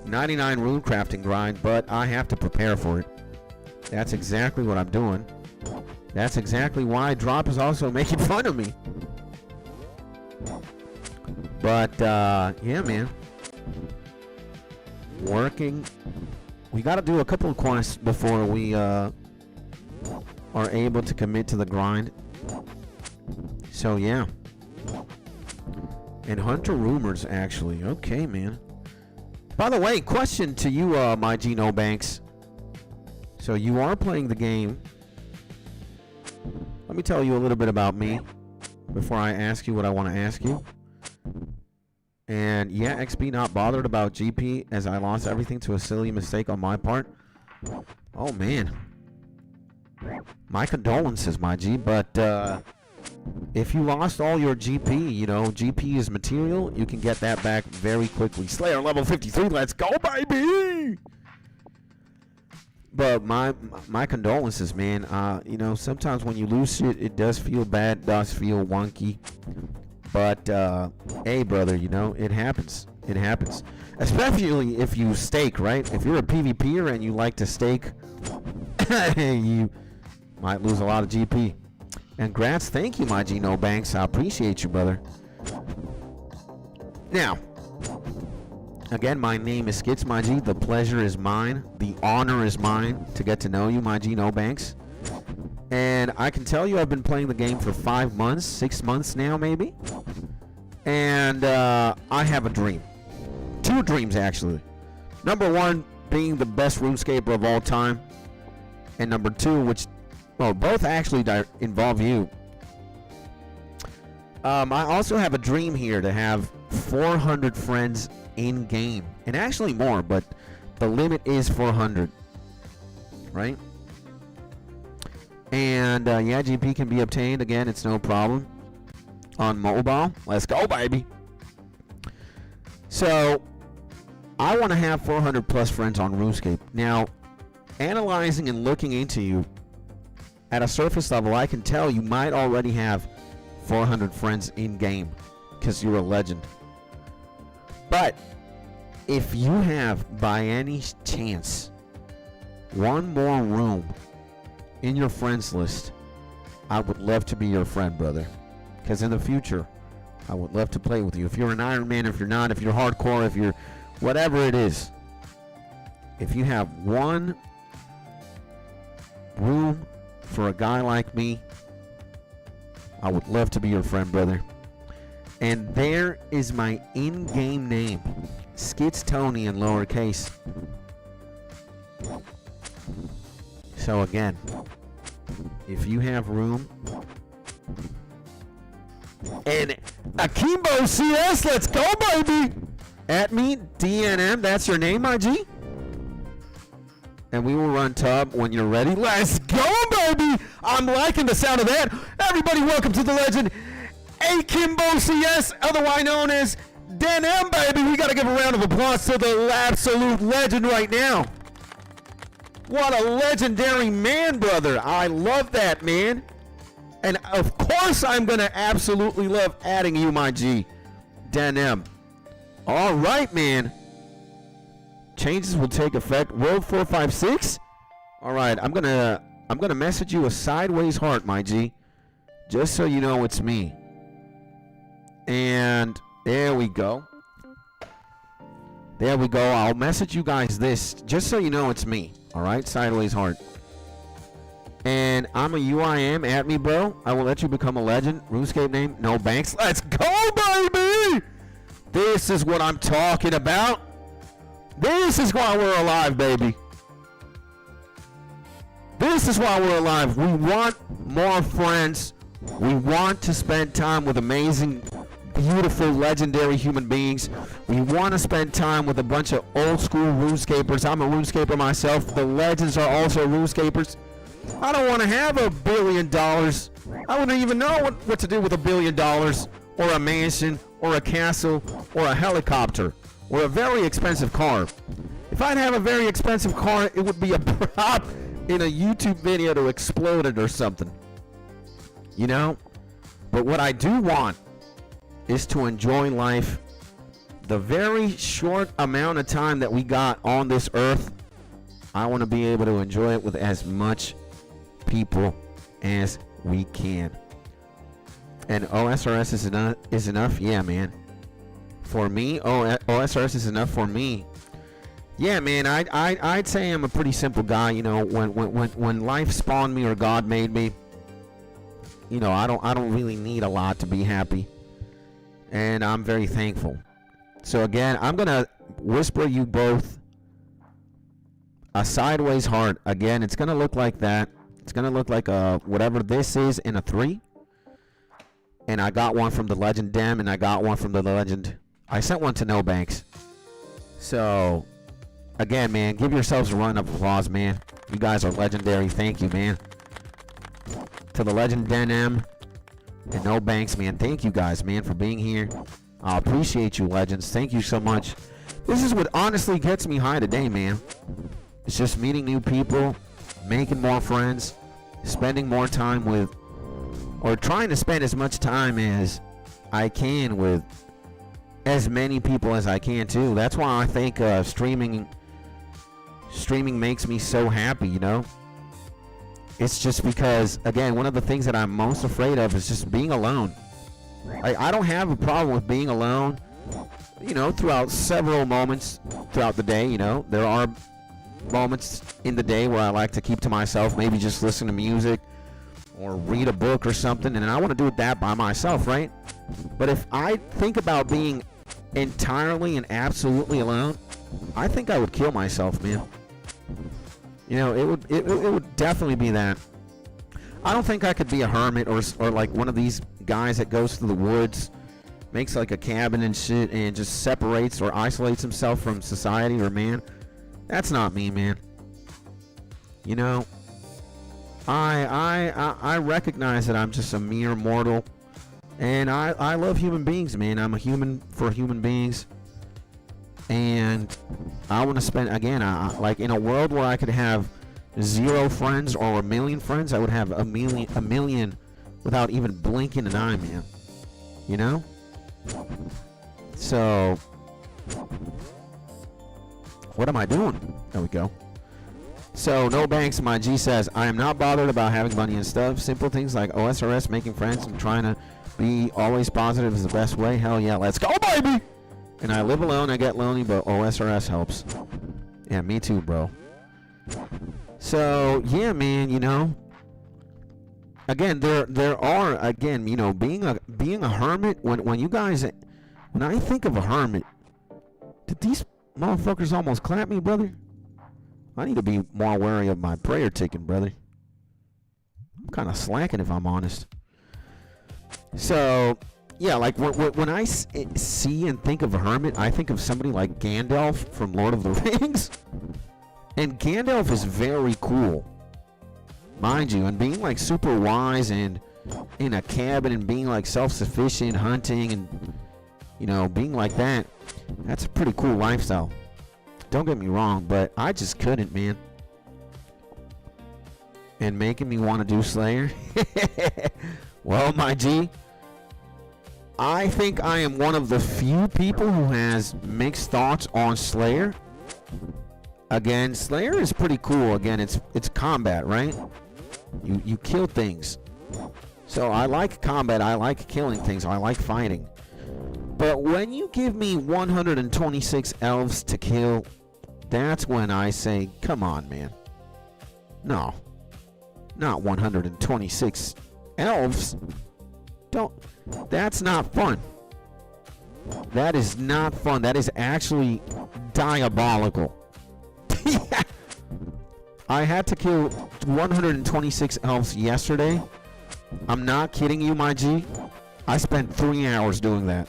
99 runecrafting grind, but I have to prepare for it. That's exactly what I'm doing. That's exactly why Drop is also making fun of me. But, yeah, man. Working. We got to do a couple of quests before we are able to commit to the grind. So, yeah. And Hunter Rumors, actually. Okay, man. By the way, question to you, my G 𝗏𝗏𝗏𝗏𝗏𝗏𝗏𝗏𝗏𝗏𝗏𝗏𝗏. So, you are playing the game. Let me tell you a little bit about me before I ask you what I want to ask you. And yeah, XP not bothered about GP as I lost everything to a silly mistake on my part. Oh, man. My condolences, my G. But if you lost all your GP, you know, GP is material. You can get that back very quickly. Slayer level 53. Let's go, baby! But my condolences, man. You know, sometimes when you lose shit, it does feel bad, does feel wonky. But, hey, brother, you know, it happens. It happens. Especially if you stake, right? If you're a PvPer and you like to stake, you might lose a lot of GP. And Grats, thank you, my G 𝗏𝗏𝗏𝗏𝗏𝗏𝗏𝗏𝗏. I appreciate you, brother. Now, again, my name is Skits, my G. The pleasure is mine. The honor is mine to get to know you, my G 𝗏𝗏𝗏𝗏𝗏𝗏𝗏𝗏𝗏𝗏𝗏. And I can tell you I've been playing the game for 5 months, 6 months now, maybe. And I have a dream. 2 dreams, actually. Number 1, being the best RuneScaper of all time. And number 2, which, well, both actually involve you. I also have a dream here to have 400 friends in game, and actually more, but the limit is 400, right? And yeah, GP can be obtained again. It's no problem on mobile. Let's go, baby. So I want to have 400 plus friends on RuneScape. Now, analyzing and looking into you at a surface level, I can tell you might already have 400 friends in game because you're a legend. But if you have, by any chance, one more room in your friends list, I would love to be your friend, brother. Because in the future, I would love to play with you. If you're an Iron Man, if you're not, if you're hardcore, if you're whatever it is. If you have one room for a guy like me, I would love to be your friend, brother. And there is my in-game name, 𝗬𝗏𝗧𝗏𝗘𝗧𝗜𝗖 in lowercase. So again, if you have room, and 𝗦𝗬𝗧𝗏𝗘𝗧𝗜𝗖, let's go, baby! At me, DNM, that's your name, my G? And we will run tub when you're ready. Let's go, baby! I'm liking the sound of that. Everybody, welcome to the legend, 𝗦𝗬𝗧𝗏𝗘𝗧𝗜𝗍, otherwise known as DNM, baby. We got to give a round of applause to the absolute legend right now. What a legendary man, brother. I love that, man. And of course, I'm going to absolutely love adding you, my G, DNM. All right, man. Changes will take effect. World 456. All right, I'm gonna message you a sideways heart, my G, just so you know it's me. And there we go. There we go. I'll message you guys this just so you know it's me. All right, sideways heart. And I'm a UIM. At me, bro. I will let you become a legend. RuneScape name, no banks. Let's go, baby. This is what I'm talking about. This is why we're alive, baby. This is why we're alive. We want more friends. We want to spend time with amazing, beautiful, legendary human beings. We want to spend time with a bunch of old school RuneScapers. I'm a RuneScaper myself. The legends are also RuneScapers. I don't want to have $1 billion. I wouldn't even know what to do with $1 billion, or a mansion, or a castle, or a helicopter, or a very expensive car. If I'd have a very expensive car, it would be a prop in a YouTube video to explode it or something. You know? But what I do want is to enjoy life. The very short amount of time that we got on this earth, I want to be able to enjoy it with as much people as we can. And OSRS is enough? Yeah, man. For me, OSRS is enough for me. Yeah, man, I'd say I'm a pretty simple guy. You know, when life spawned me or God made me, you know, I don't really need a lot to be happy. And I'm very thankful. So again, I'm gonna whisper you both a sideways heart. Again, it's gonna look like that. It's gonna look like a whatever this is in a 3. And I got one from the legend Dem, and I got one from the legend. I sent one to No Banks. So again, man, give yourselves a round of applause, man. You guys are legendary. Thank you, man. To the legend Denim and No Banks, man. Thank you guys, man, for being here. I appreciate you, legends. Thank you so much. This is what honestly gets me high today, man. It's just meeting new people, making more friends, spending more time with, or trying to spend as much time as I can with as many people as I can too. That's why I think streaming makes me so happy, you know. It's just because, again, one of the things that I'm most afraid of is just being alone. I don't have a problem with being alone, you know, throughout several moments throughout the day. You know, there are moments in the day where I like to keep to myself, maybe just listen to music or read a book or something, and I want to do that by myself, right? But if I think about being entirely and absolutely alone, I think I would kill myself, man. You know, it would definitely be that. I don't think I could be a hermit or like one of these guys that goes to the woods makes like a cabin and shit and just separates or isolates himself from society or man. That's not me, man. You know, I recognize that I'm just a mere mortal, and I love human beings, man. I'm a human for human beings, and I want to spend, again, like in a world where I could have 0 friends or 1,000,000 friends, I would have a million without even blinking an eye, man. You know? So, what am I doing? There we go. So, no banks, my G says, I am not bothered about having money and stuff. Simple things like OSRS, making friends, and trying to be always positive is the best way. Hell yeah, let's go, baby! And I live alone, I get lonely, but OSRS helps. Yeah, me too, bro. So, yeah, man, you know. Again, there are, again, you know, being a hermit, when you guys, when I think of a hermit, did these motherfuckers almost clap me, brother? I need to be more wary of my prayer ticking, brother. I'm kind of slacking, if I'm honest. So, yeah, like when I see and think of a hermit, I think of somebody like Gandalf from Lord of the Rings. And Gandalf is very cool, mind you, and being like super wise and in a cabin and being like self-sufficient, hunting and, you know, being like that, that's a pretty cool lifestyle. Don't get me wrong, but I just couldn't, man. And making me want to do Slayer. Well, my G, I think I am one of the few people who has mixed thoughts on Slayer. Again, Slayer is pretty cool. Again, it's combat, right? You kill things. So I like combat. I like killing things. I like fighting. But when you give me 126 elves to kill, that's when I say, come on, man. No. Not 126 elves. That's not fun. That is not fun. That is actually diabolical. I had to kill 126 elves yesterday. I'm not kidding you, my G. I spent 3 hours doing that.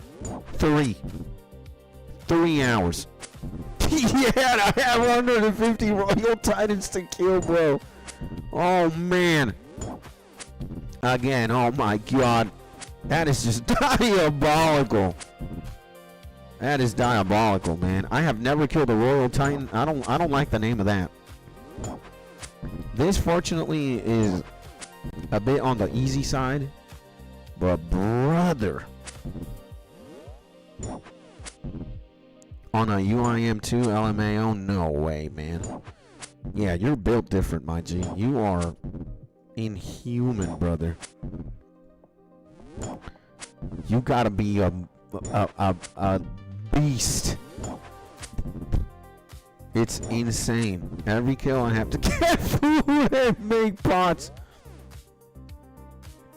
3 hours. Yeah, I have 150 Royal Titans to kill, bro. Oh, man. Again, oh my God. That is just diabolical. That is diabolical, man. I have never killed a Royal Titan. I don't like the name of that. This, fortunately, is a bit on the easy side. But, brother, on a UIM2 LMAO, no way, man. Yeah, you're built different, my G. You are inhuman, brother. You gotta be a beast. It's insane. Every kill I have to get food and make pots.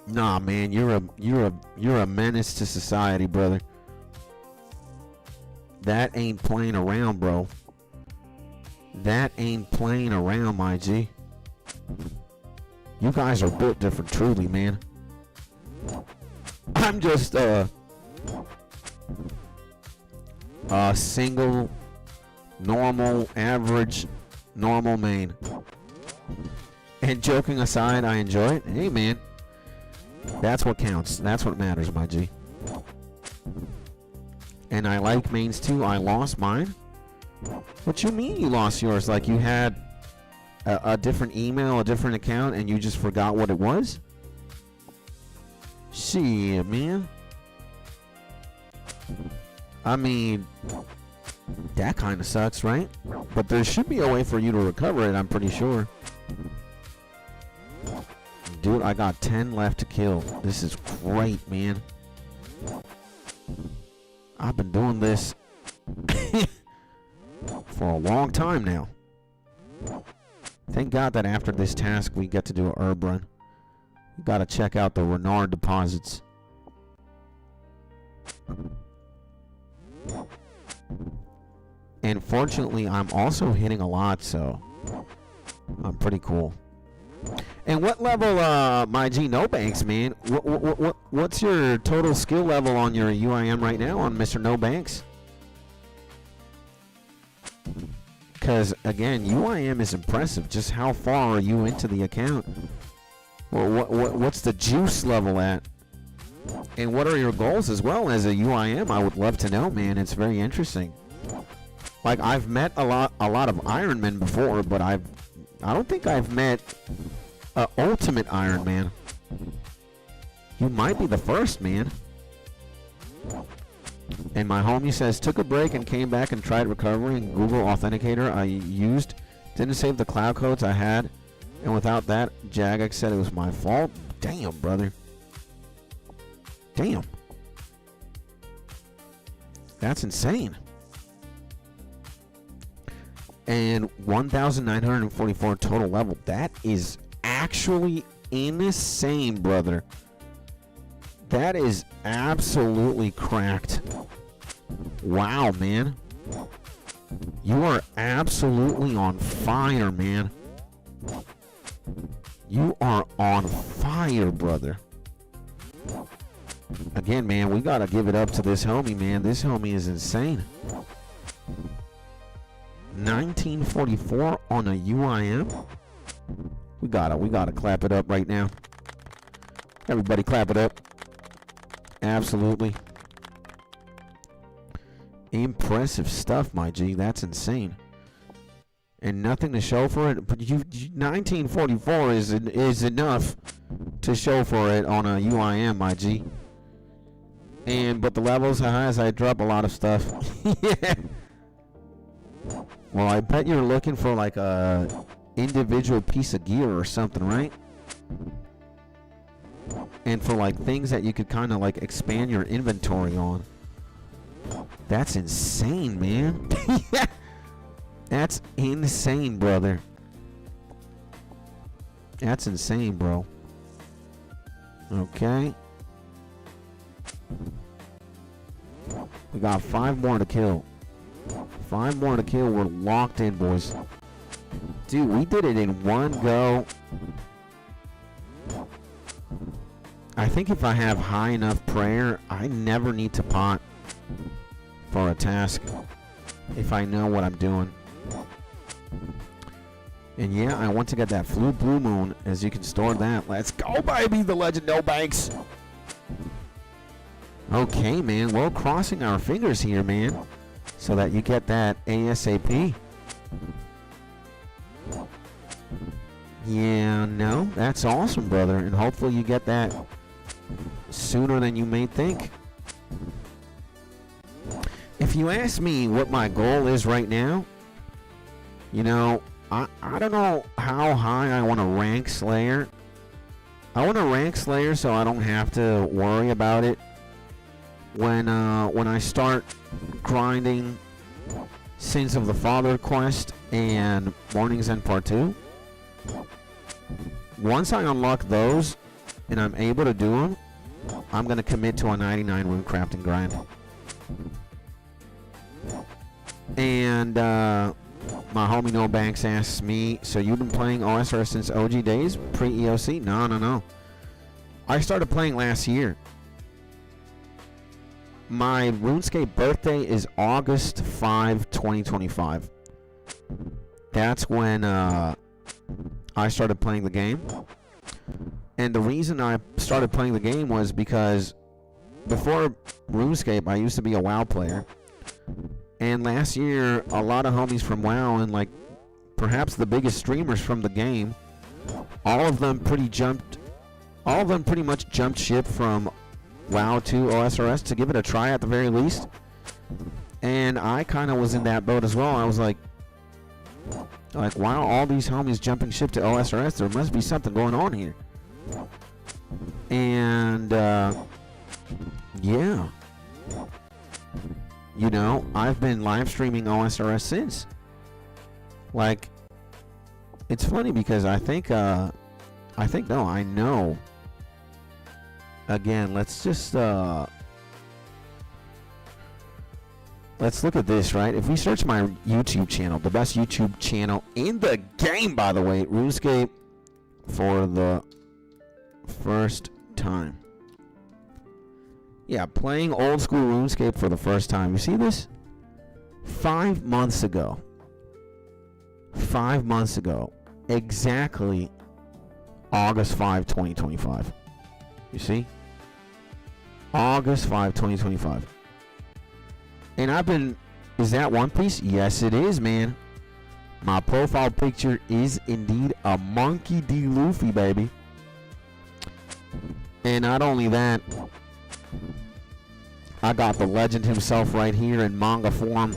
Nah, man, you're a menace to society, brother. That ain't playing around, bro. That ain't playing around, my G. You guys are built different, truly, man. I'm just a single, normal, average, normal main. And joking aside, I enjoy it. Hey, man. That's what counts. That's what matters, my G. And I like mains too. I lost mine. What you mean you lost yours? Like you had a different email, a different account, and you just forgot what it was? Shit, man. I mean, that kind of sucks, right? But there should be a way for you to recover it, I'm pretty sure. Dude, I got 10 left to kill. This is great, man. I've been doing this for a long time now. Thank God that after this task we get to do a herb run. We gotta check out the Renard deposits. And fortunately, I'm also hitting a lot, so I'm pretty cool. And what level, my G, no banks, man? What's your total skill level on your UIM right now on Mr. No Banks? Because, again, UIM is impressive. Just how far are you into the account? Well, what's the juice level at? And what are your goals as well as a UIM? I would love to know, man. It's very interesting. Like, I've met a lot of Ironmen before, but I don't think I've met a ultimate Iron Man. You might be the first, man. And my homie says, took a break and came back and tried recovering. Google Authenticator I used didn't save the cloud codes I had, and without that, Jagex said it was my fault. Damn, brother. Damn. That's insane. And 1,944 total level. That is actually insane, brother. That is absolutely cracked. Wow, man. You are absolutely on fire, man. You are on fire, brother. Again, man, we gotta give it up to this homie, man. This homie is insane. 1944 on a UIM. We gotta clap it up right now. Everybody clap it up. Absolutely. Impressive stuff, my G. That's insane. And nothing to show for it. But 1944 is enough to show for it on a UIM, my G. But the levels as I drop a lot of stuff. Yeah. Well, I bet you're looking for like a individual piece of gear or something, right? And for like things that you could kind of like expand your inventory on. That's insane, man. Yeah. That's insane, brother. That's insane, bro. Okay. We got 5 more to kill. 5 more to kill. We're locked in, boys. Dude, we did it in one go. I think if I have high enough prayer, I never need to pot for a task if I know what I'm doing. And yeah, I want to get that Blue Moon, as you can store that. Let's go, baby, the Legend No Banks. Okay, man. Well, crossing our fingers here, man, so that you get that ASAP. Yeah, no, that's awesome, brother. And hopefully you get that sooner than you may think. If you ask me what my goal is right now, you know, I don't know how high I want to rank Slayer. I want to rank Slayer so I don't have to worry about it when I start grinding Sins of the Father quest and Morning's End Part 2. Once I unlock those and I'm able to do them, I'm going to commit to a 99 rune crafting grind. And my homie No Banks asks me, so you've been playing OSR since OG days, pre-EOC? No. I started playing last year. My RuneScape birthday is August 5, 2025. That's when I started playing the game. And the reason I started playing the game was because before RuneScape, I used to be a WoW player. And last year, a lot of homies from WoW and like perhaps the biggest streamers from the game, all of them pretty much jumped ship from WoW to OSRS to give it a try at the very least. And I kind of was in that boat as well. I was like, wow, all these homies jumping ship to OSRS, there must be something going on here. And yeah. You know, I've been live streaming OSRS since. Like, it's funny because I know. Again, let's just, let's look at this, right? If we search my YouTube channel, the best YouTube channel in the game, by the way, RuneScape for the first time. Yeah, playing old school RuneScape for the first time. You see this? 5 months ago. 5 months ago. Exactly August 5, 2025. You see? August 5, 2025. And I've been... Is that One Piece? Yes, it is, man. My profile picture is indeed a Monkey D. Luffy, baby. And not only that, I got the legend himself right here in manga form.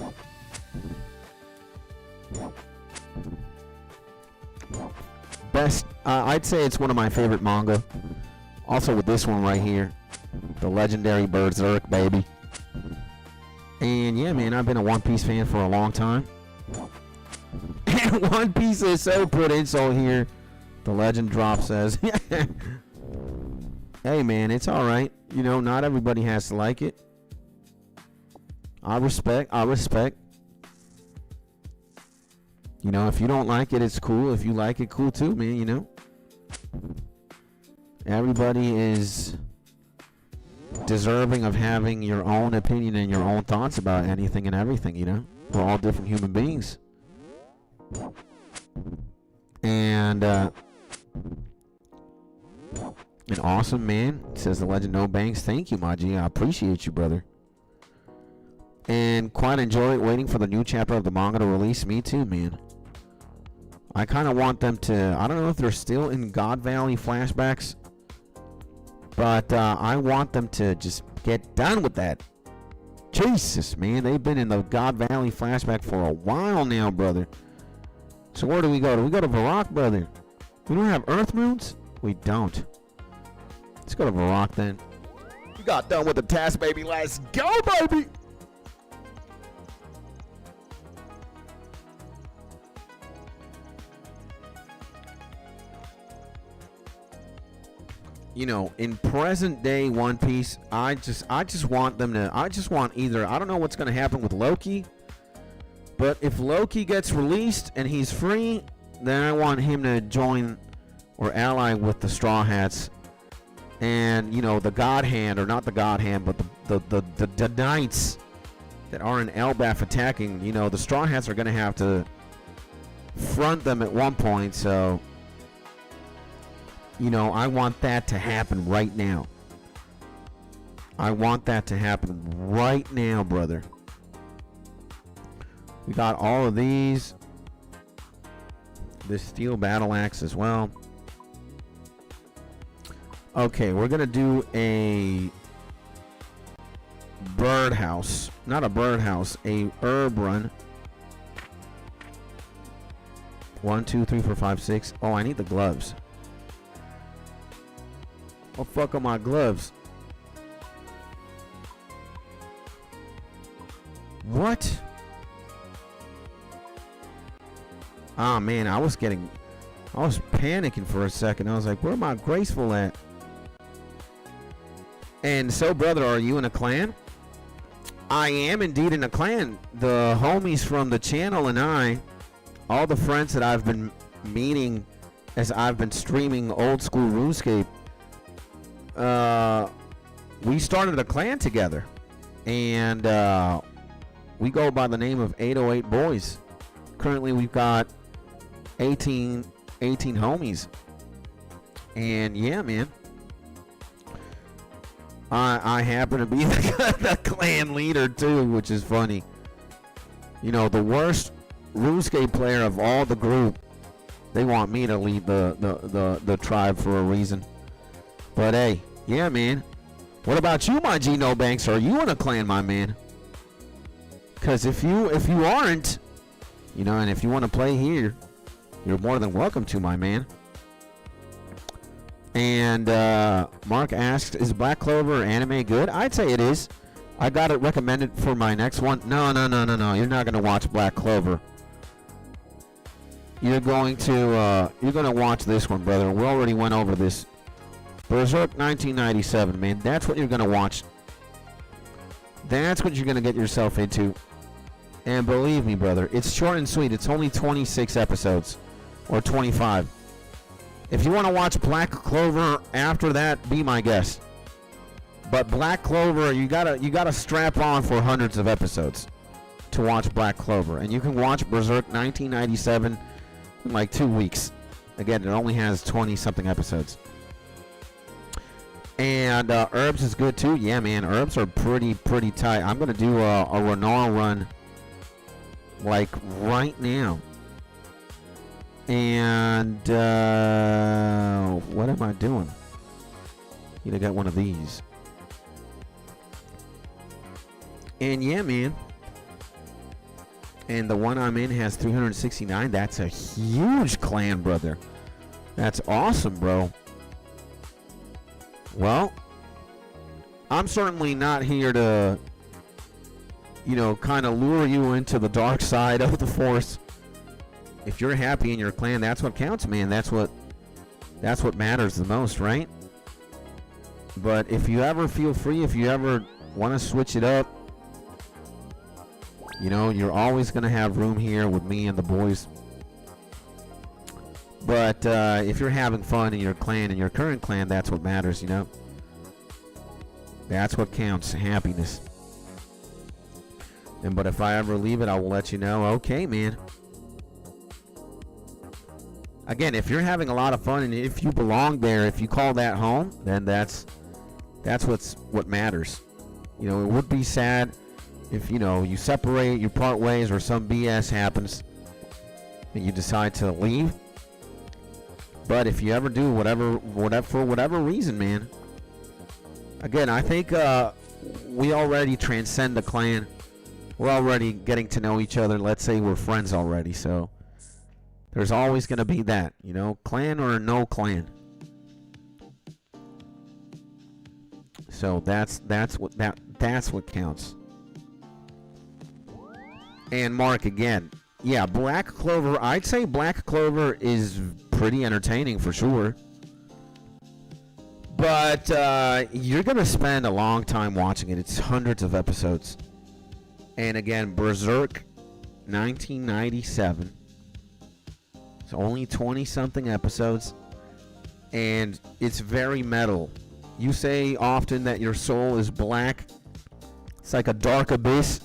Best, I'd say it's one of my favorite manga. Also with this one right here, the legendary 𝗔𝗪𝗔𝗞𝗘𝗡𝗜𝗜, baby. And yeah, man, I've been a One Piece fan for a long time. And One Piece is so put insult here. The legend drop says, hey man, it's alright. You know, not everybody has to like it. I respect. You know, if you don't like it, it's cool. If you like it, cool too, man, you know. Everybody is deserving of having your own opinion and your own thoughts about anything and everything, you know. We're all different human beings. And an awesome man, says the legend No Banks. Thank you, 𝗦𝗬𝗡𝗧𝗏𝗏. I appreciate you, brother. And quite enjoy waiting for the new chapter of the manga to release. Me too, man. I kind of want them to... I don't know if they're still in God Valley flashbacks, but I want them to just get done with that. Jesus, man. They've been in the God Valley flashback for a while now, brother. So where do we go? Do we go to 𝗏𝗏, brother? We don't have Earth Moons? We don't. Let's go to 𝗏𝗏 then. We got done with the task, baby. Let's go, baby! You know, in present day One Piece, I just want them to... I just want either... I don't know what's going to happen with Loki, but if Loki gets released and he's free, then I want him to join or ally with the Straw Hats. And, you know, the God Hand, or not the God Hand, but the Knights that are in Elbaf attacking, you know, the Straw Hats are going to have to front them at one point, so... You know, I want that to happen right now. I want that to happen right now, brother. We got all of these. This steel battle axe as well. Okay, we're going to do a birdhouse. Not a birdhouse, a herb run. 1, 2, 3, 4, 5, 6. Oh, I need the gloves. Oh, fuck on my gloves. What? Ah, man, I was panicking for a second. I was like, where am I graceful at? And so, brother, are you in a clan? I am indeed in a clan. The homies from the channel and I, all the friends that I've been meeting as I've been streaming old school RuneScape, we started a clan together, and we go by the name of 808 Boys. Currently we've got 18 homies, and yeah, man, I happen to be the clan leader too, which is funny. You know, the worst RuneScape player of all the group, they want me to lead the tribe for a reason. But hey, yeah, man. What about you, my G No Banks? Are you in a clan, my man? Because if you aren't, you know, and if you want to play here, you're more than welcome to, my man. And Mark asked, is Black Clover anime good? I'd say it is. I got it recommended for my next one. No. You're not going to watch Black Clover. You're going to watch this one, brother. We already went over this. Berserk 1997, man. That's what you're going to watch. That's what you're going to get yourself into. And believe me, brother, it's short and sweet. It's only 26 episodes. Or 25. If you want to watch Black Clover after that, be my guest. But Black Clover, you gotta strap on for hundreds of episodes to watch Black Clover, and you can watch Berserk 1997 in like 2 weeks. Again, it only has 20-something episodes. And Herbs is good too. Yeah, man, Herbs are pretty tight. I'm gonna do a Renal run like right now. And what am I doing? Need to get one of these. And yeah, man. And the one I'm in has 369. That's a huge clan, brother. That's awesome, bro. Well, I'm certainly not here to, you know, kind of lure you into the dark side of the Force. If you're happy in your clan, that's what counts, man. That's what matters the most, right? But if you ever feel free, if you ever want to switch it up, you know, you're always going to have room here with me and the boys. But if you're having fun in your clan, in your current clan, that's what matters, you know. That's what counts, happiness. But if I ever leave it, I will let you know. Okay, man. Again, if you're having a lot of fun and if you belong there, if you call that home, then that's what matters. You know, it would be sad if, you know, you separate, you part ways, or some BS happens and you decide to leave. But if you ever do, whatever for whatever reason, man. Again, I think we already transcend the clan. We're already getting to know each other. Let's say we're friends already, so there's always going to be that, you know, clan or no clan. So that's what counts. And Mark again. Yeah, Black Clover. I'd say Black Clover is pretty entertaining for sure. But you're going to spend a long time watching it. It's hundreds of episodes. And again, Berserk 1997. It's only 20-something episodes. And it's very metal. You say often that your soul is black. It's like a dark abyss.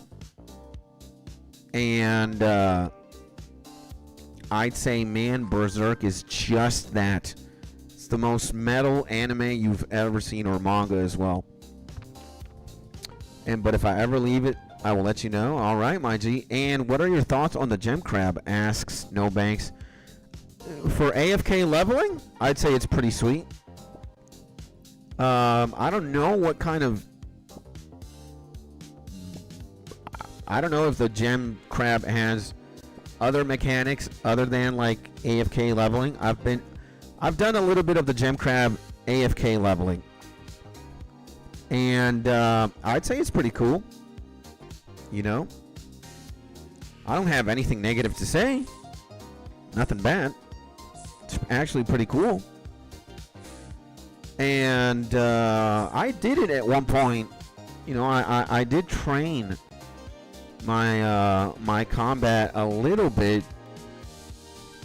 And I'd say, man, Berserk is just that. It's the most metal anime you've ever seen, or manga as well. But if I ever leave it, I will let you know. All right, my G. And what are your thoughts on the gem crab? Asks No Banks. For AFK leveling, I'd say it's pretty sweet. I don't know what kind of... I don't know if the gem crab has other mechanics other than like AFK leveling. I've done a little bit of the gem crab AFK leveling, and I'd say it's pretty cool. You know, I don't have anything negative to say. Nothing bad. It's actually pretty cool. And I did it at one point. You know, I did train my combat a little bit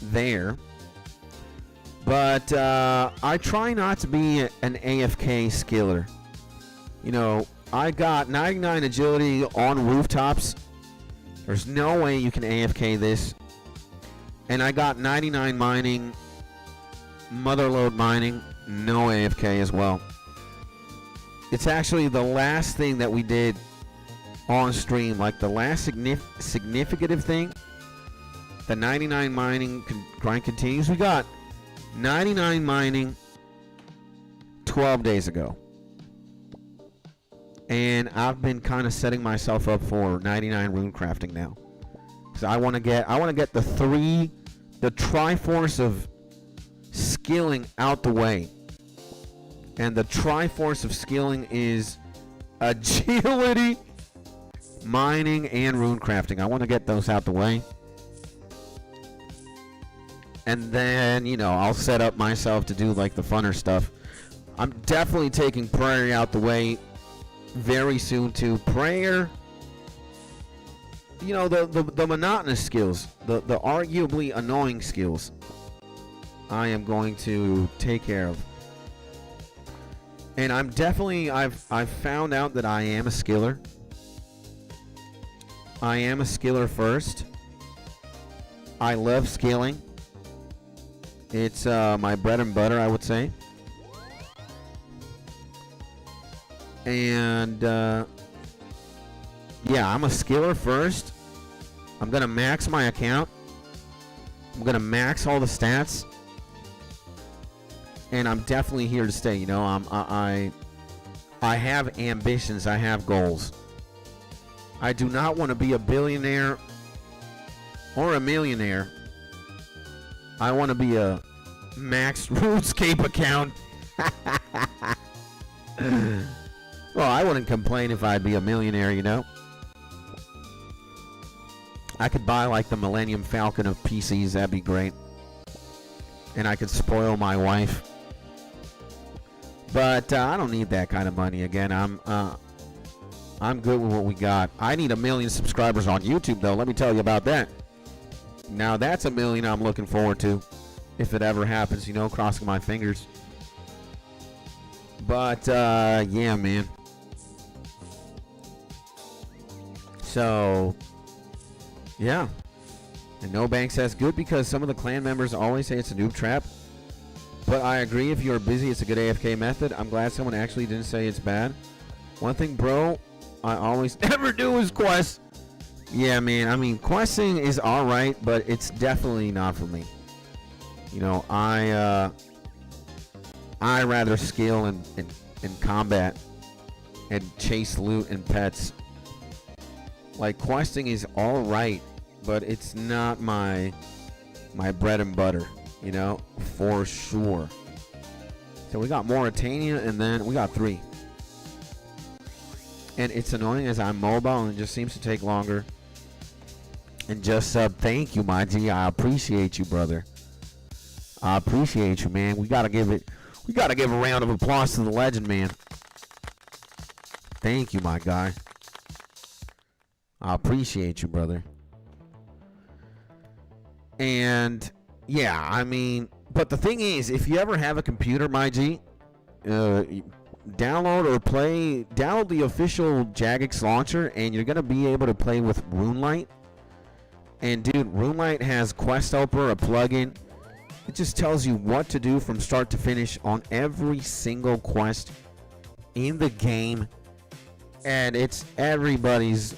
there, but I try not to be an AFK skiller. You know, I got 99 agility on rooftops. There's no way you can AFK this. And I got 99 mining, motherload mining, no AFK as well. It's actually the last thing that we did on stream, like the last significant thing. The 99 mining grind continues. We got 99 mining 12 days ago, and I've been kind of setting myself up for 99 rune crafting now, because I want to get the Triforce of skilling out the way. And the Triforce of skilling is agility, mining, and rune crafting. I want to get those out the way. And then, you know, I'll set up myself to do like the funner stuff. I'm definitely taking prayer out the way very soon too. Prayer, you know, the monotonous skills, the arguably annoying skills. I am going to take care of. And I'm definitely, I've found out that I am a skiller. I am a skiller first. I love skilling. It's my bread and butter, I would say. And yeah, I'm a skiller first. I'm gonna max my account. I'm gonna max all the stats. And I'm definitely here to stay. You know, I have ambitions. I have goals. I do not want to be a billionaire or a millionaire. I want to be a maxed RUNESCAPE account. Well, I wouldn't complain if I'd be a millionaire, you know. I could buy like the Millennium Falcon of PCs. That'd be great. And I could spoil my wife. But I don't need that kind of money. Again, I'm good with what we got. I need 1 million subscribers on YouTube, though. Let me tell you about that. Now, that's 1 million I'm looking forward to. If it ever happens, you know, crossing my fingers. But, yeah, man. So, yeah. And No Bank says good because some of the clan members always say it's a noob trap. But I agree, if you're busy, it's a good AFK method. I'm glad someone actually didn't say it's bad. One thing, bro, I always ever do is quest. Yeah, man, I mean, questing is alright, but it's definitely not for me. You know, I rather skill in combat and chase loot and pets. Like, questing is alright, but it's not my bread and butter. You know, for sure. So we got Mauritania, and then we got 3. And it's annoying as I'm mobile and it just seems to take longer. And just thank you, my G. I appreciate you, brother. I appreciate you, man. We gotta give a round of applause to the legend, man. Thank you, my guy. I appreciate you, brother. And yeah, I mean, but the thing is, if you ever have a computer, my G, download the official Jagex launcher, and you're gonna be able to play with RuneLite. And dude, RuneLite has Quest Helper, a plugin. It just tells you what to do from start to finish on every single quest in the game, and it's everybody's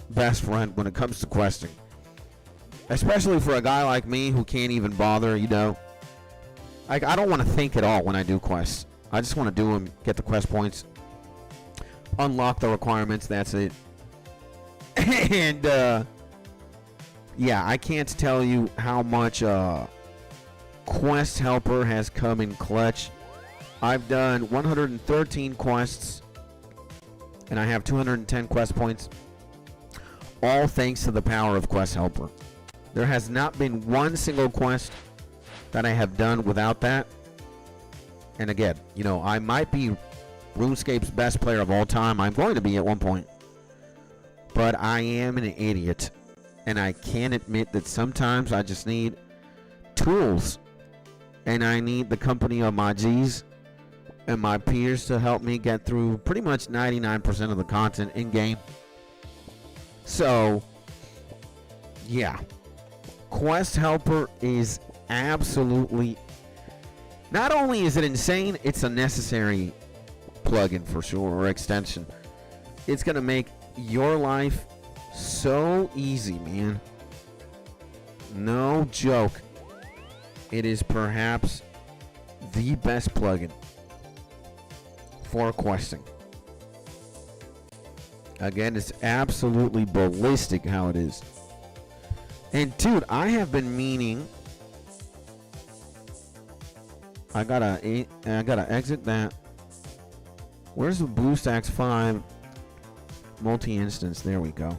best friend when it comes to questing. Especially for a guy like me who can't even bother, you know. Like, I don't want to think at all when I do quests. I just want to do them, get the quest points, unlock the requirements, that's it. And, yeah, I can't tell you how much Quest Helper has come in clutch. I've done 113 quests, and I have 210 quest points, all thanks to the power of Quest Helper. There has not been one single quest that I have done without that. And again, you know, I might be RuneScape's best player of all time. I'm going to be at one point. But I am an idiot. And I can admit that sometimes I just need tools. And I need the company of my G's and my peers to help me get through pretty much 99% of the content in-game. So, yeah. Quest Helper is absolutely, not only is it insane, it's a necessary plugin for sure, or extension. It's gonna make your life so easy, man. No joke. It is perhaps the best plugin for questing. Again, it's absolutely ballistic how it is. And dude, I have been meaning. I gotta exit that. Where's the BlueStacks 5 multi-instance? There we go.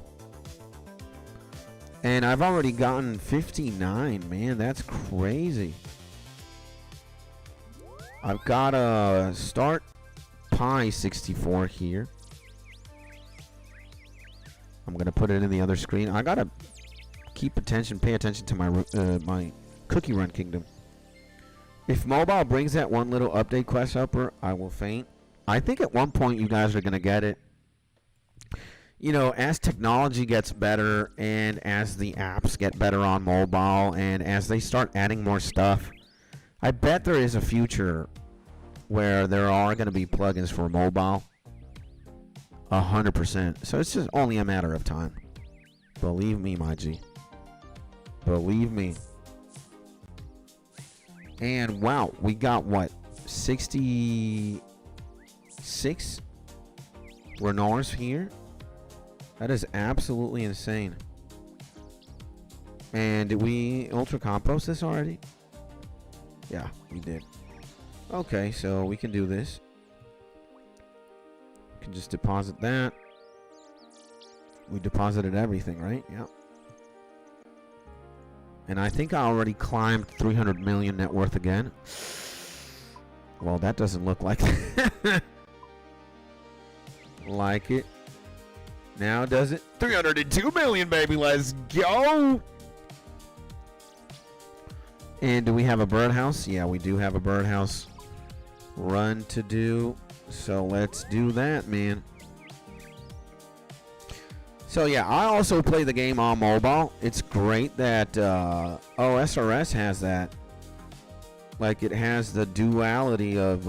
And I've already gotten 59, man. That's crazy. I've got a start Pi 64 here. I'm gonna put it in the other screen. I gotta pay attention to my my cookie run kingdom. If mobile brings that one little update quest upper, I will faint. I think at one point you guys are going to get it. You know, as technology gets better and as the apps get better on mobile and as they start adding more stuff, I bet there is a future where there are going to be plugins for mobile. 100%. So it's just only a matter of time. Believe me, my G. Believe me. And wow, we got what? 66 Renars here. That is absolutely insane. And did we ultra compost this already? Yeah, we did. Okay, so we can do this. We can just deposit that. We deposited everything, right? Yep. And I think I already climbed 300 million net worth again. Well, that doesn't look like it. Like it. Now does it? 302 million, baby. Let's go. And do we have a birdhouse? Yeah, we do have a birdhouse run to do. So let's do that, man. So yeah, I also play the game on mobile. It's great that osrs has that. Like, it has the duality of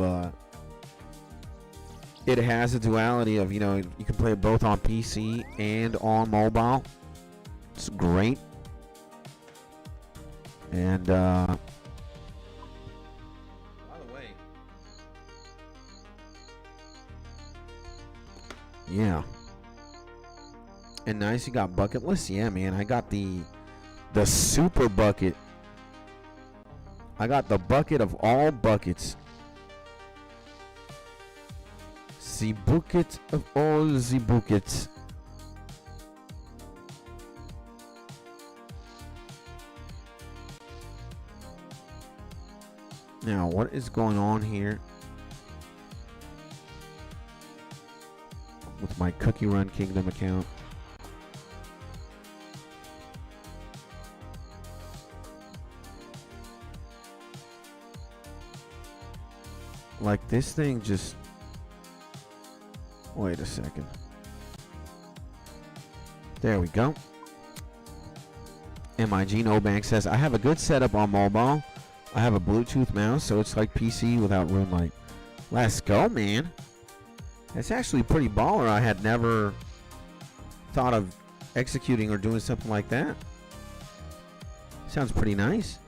you know, you can play it both on PC and on mobile. It's great. And by the way, yeah. And nice, you got bucket list. Yeah, man, I got the super bucket. I got the bucket of all buckets. The bucket of all the buckets. Now, what is going on here with my Cookie Run Kingdom account? Like, this thing just... Wait a second. There we go. MIG NoBank says, I have a good setup on mobile. I have a Bluetooth mouse, so it's like PC without room light. Let's go, man. That's actually pretty baller. I had never thought of executing or doing something like that. Sounds pretty nice.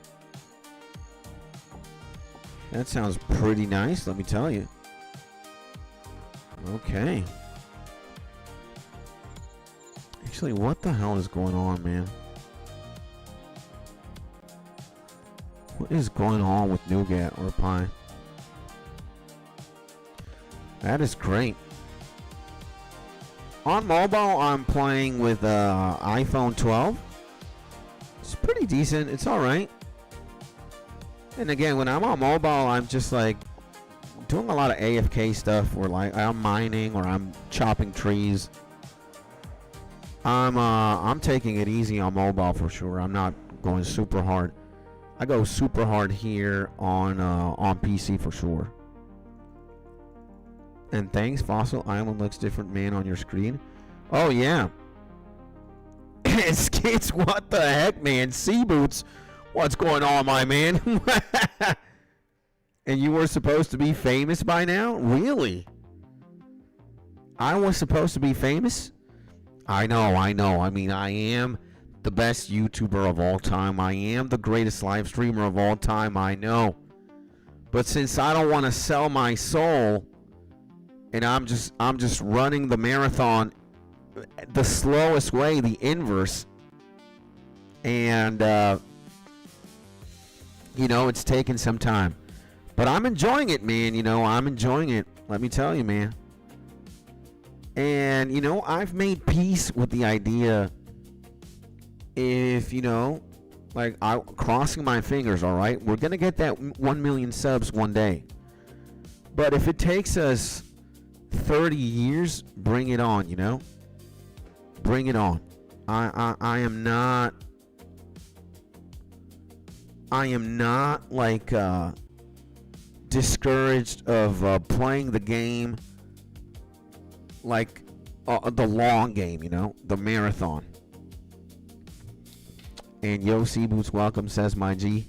That sounds pretty nice, let me tell you. Okay. Actually, what the hell is going on, man? What is going on with Nougat or Pie? That is great. On mobile, I'm playing with iPhone 12. It's pretty decent. It's all right. And again, when I'm on mobile, I'm just like doing a lot of AFK stuff, where like I'm mining or I'm chopping trees. I'm taking it easy on mobile for sure. I'm not going super hard. I go super hard here on PC for sure. And thanks, Fossil Island looks different, man, on your screen. Oh yeah. Skits, what the heck, man? Sea Boots, what's going on, my man? And you were supposed to be famous by now? Really? I was supposed to be famous? I know. I mean, I am the best YouTuber of all time. I am the greatest live streamer of all time. I know. But since I don't want to sell my soul, and I'm just running the marathon the slowest way, the inverse. And you know, it's taken some time. But I'm enjoying it, man. You know, I'm enjoying it. Let me tell you, man. And, you know, I've made peace with the idea, if, you know, like, I'm crossing my fingers, all right? We're going to get that 1 million subs one day. But if it takes us 30 years, bring it on, you know? Bring it on. I am not like, discouraged of playing the game like the long game, you know, the marathon. And yo, 𝗬𝗪𝗡𝗧𝗏𝗧𝗏 welcome, says my G.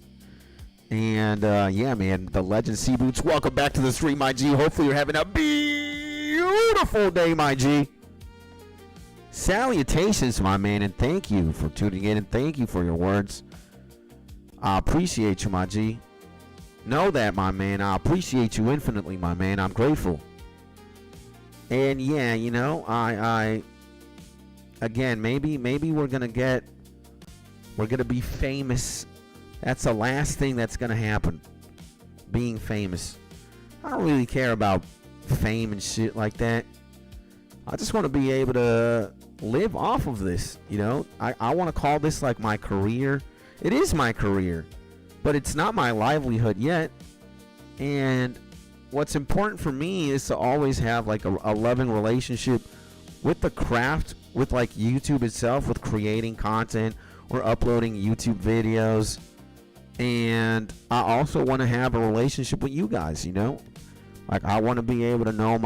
And yeah, man, the legend 𝗬𝗪𝗡𝗧𝗏𝗧𝗏, welcome back to the stream, my G. Hopefully you're having a beautiful day, my G. Salutations, my man, and thank you for tuning in, and thank you for your words. I appreciate you, my G. Know that, my man. I appreciate you infinitely, my man. I'm grateful. And yeah, you know, I again, maybe we're gonna be famous. That's the last thing that's gonna happen. Being famous. I don't really care about fame and shit like that. I just want to be able to live off of this, you know. I want to call this like my career. It is my career, but it's not my livelihood yet. And what's important for me is to always have like a loving relationship with the craft, with like YouTube itself, with creating content or uploading YouTube videos. And I also want to have a relationship with you guys, you know. Like, I want to be able to know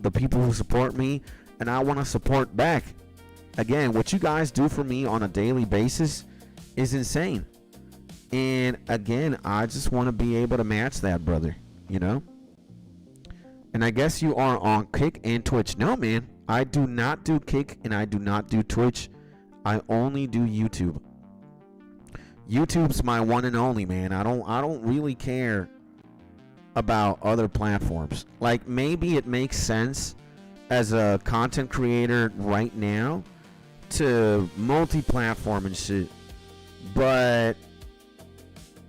the people who support me, and I want to support back. Again, what you guys do for me on a daily basis is insane. And again, I just want to be able to match that, brother, you know. And I guess you are on Kick and Twitch. No, man, I do not do Kick and I do not do Twitch. I only do YouTube. YouTube's my one and only, man. I don't really care about other platforms. Like, maybe it makes sense as a content creator right now to multi-platform and shit, but